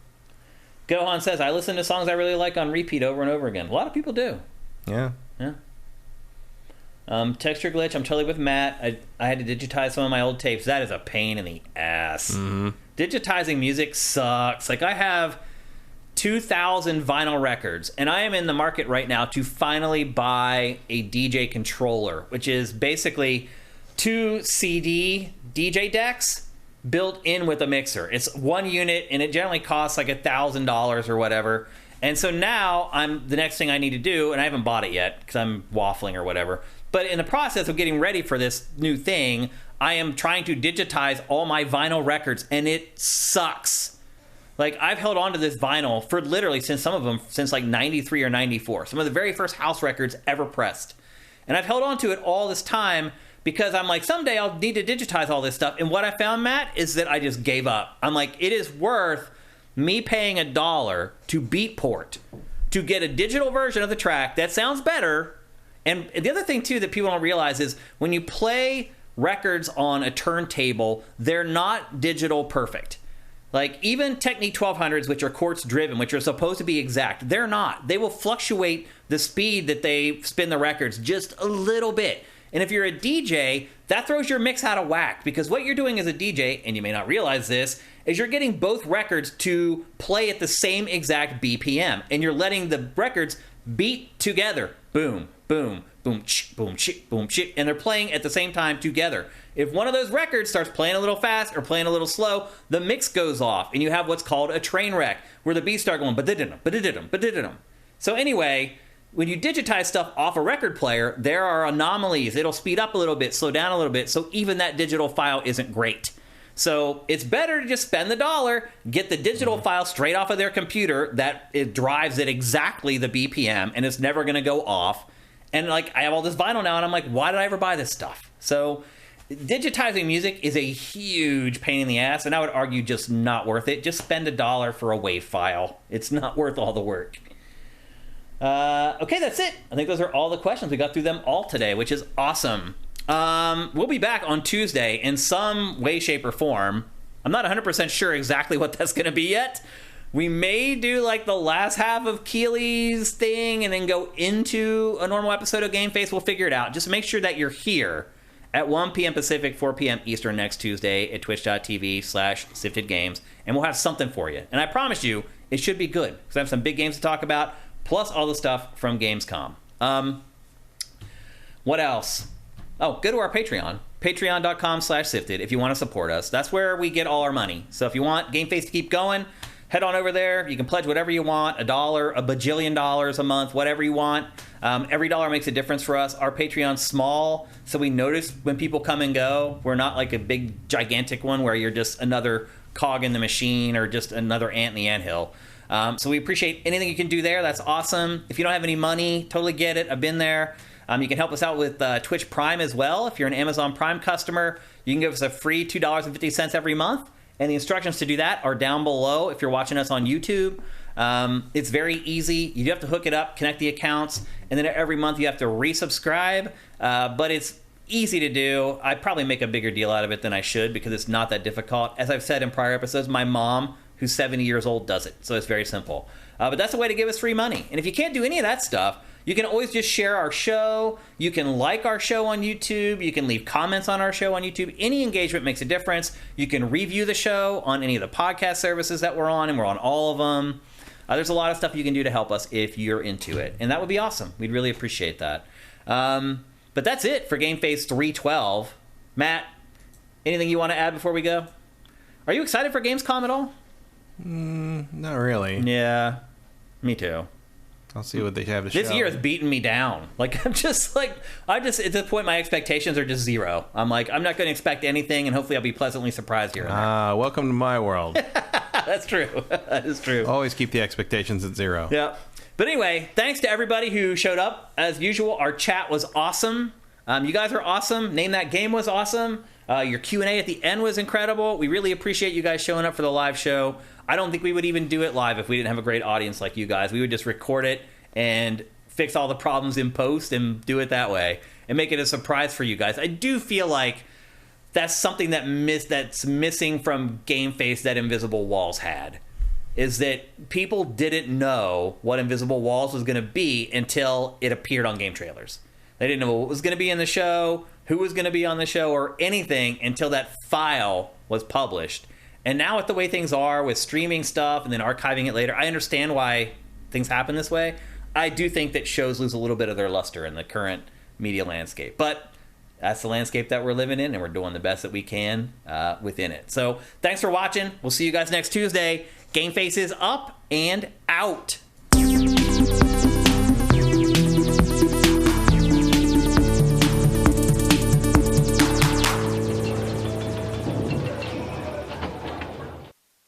Gohan says, I listen to songs I really like on repeat over and over again. A lot of people do. Yeah. Texture glitch, I'm totally with Matt. I had to digitize some of my old tapes. That is a pain in the ass. Digitizing music sucks. Like, I have 2,000 vinyl records, and I am in the market right now to finally buy a DJ controller, which is basically 2 CD DJ decks built in with a mixer. It's one unit, and it generally costs like $1,000 or whatever. And so now the next thing I need to do, and I haven't bought it yet because I'm waffling or whatever, but in the process of getting ready for this new thing, I am trying to digitize all my vinyl records, and it sucks. Like, I've held on to this vinyl for literally since like 93 or 94. Some of the very first house records ever pressed. And I've held on to it all this time because I'm like, someday I'll need to digitize all this stuff. And what I found, Matt, is that I just gave up. I'm like, it is worth me paying $1 to Beatport to get a digital version of the track that sounds better. And the other thing, too, that people don't realize is when you play records on a turntable, they're not digital perfect. Like, even Technique 1200s, which are quartz driven, which are supposed to be exact, they're not. They will fluctuate the speed that they spin the records just a little bit. And if you're a DJ, that throws your mix out of whack, because what you're doing as a DJ, and you may not realize this, is you're getting both records to play at the same exact BPM, and you're letting the records beat together. Boom, boom, boom, ch, boom, ch, boom, ch, and they're playing at the same time together. If one of those records starts playing a little fast or playing a little slow, the mix goes off, and you have what's called a train wreck, where the beats start going, ba-da-da-dum, ba-da-da-dum, ba-da-da-dum. So anyway, when you digitize stuff off a record player, there are anomalies. It'll speed up a little bit, slow down a little bit, so even that digital file isn't great. So it's better to just spend the $1, get the digital file straight off of their computer that it drives at exactly the BPM, and it's never going to go off. And like, I have all this vinyl now, and I'm like, why did I ever buy this stuff? So digitizing music is a huge pain in the ass, and I would argue just not worth it. Just spend $1 for a WAV file. It's not worth all the work. Okay, that's it. I think those are all the questions. We got through them all today, which is awesome. We'll be back on Tuesday in some way, shape, or form. I'm not 100% sure exactly what that's going to be yet. We may do like the last half of Keely's thing and then go into a normal episode of GameFace. We'll figure it out. Just make sure that you're here at 1 p.m. Pacific, 4 p.m. Eastern next Tuesday at twitch.tv/SiftedGames, and we'll have something for you. And I promise you, it should be good, because I have some big games to talk about, plus all the stuff from Gamescom. What else? Oh, go to our Patreon, patreon.com/sifted, if you want to support us. That's where we get all our money. So if you want GameFace to keep going, head on over there. You can pledge whatever you want, $1, a bajillion dollars a month, whatever you want. Every dollar makes a difference for us. Our Patreon's small, so we notice when people come and go. We're not like a big, gigantic one where you're just another cog in the machine or just another ant in the anthill. So we appreciate anything you can do there. That's awesome. If you don't have any money, totally get it. I've been there. You can help us out with Twitch Prime as well. If you're an Amazon Prime customer, you can give us a free $2.50 every month. And the instructions to do that are down below if you're watching us on YouTube. It's very easy. You have to hook it up, connect the accounts, and then every month you have to resubscribe. But it's easy to do. I probably make a bigger deal out of it than I should because it's not that difficult. As I've said in prior episodes, my mom, who's 70 years old, does it. So it's very simple. But that's a way to give us free money. And if you can't do any of that stuff, you can always just share our show. You can like our show on YouTube. You can leave comments on our show on YouTube. Any engagement makes a difference. You can review the show on any of the podcast services that we're on, and we're on all of them. There's a lot of stuff you can do to help us if you're into it, and that would be awesome. We'd really appreciate that. But that's it for GameFace 312. Matt, anything you want to add before we go? Are you excited for Gamescom at all? Not really. Yeah, me too. I'll see what they have to show. This year has beaten me down. Like, I'm just at the point my expectations are just zero. I'm like, I'm not going to expect anything, and hopefully I'll be pleasantly surprised here and there. Welcome to my world. That's true. That is true. Always keep the expectations at zero. Yeah. But anyway, thanks to everybody who showed up. As usual, our chat was awesome. You guys are awesome. Name That Game was awesome. Your Q&A at the end was incredible. We really appreciate you guys showing up for the live show. I don't think we would even do it live if we didn't have a great audience like you guys. We would just record it and fix all the problems in post and do it that way and make it a surprise for you guys. I do feel like that's something that's missing from GameFace that Invisible Walls had, is that people didn't know what Invisible Walls was going to be until it appeared on game trailers. They didn't know what was going to be in the show, who was going to be on the show, or anything until that file was published. And now with the way things are, with streaming stuff and then archiving it later, I understand why things happen this way. I do think that shows lose a little bit of their luster in the current media landscape. But that's the landscape that we're living in, and we're doing the best that we can within it. So thanks for watching. We'll see you guys next Tuesday. GameFace is up and out.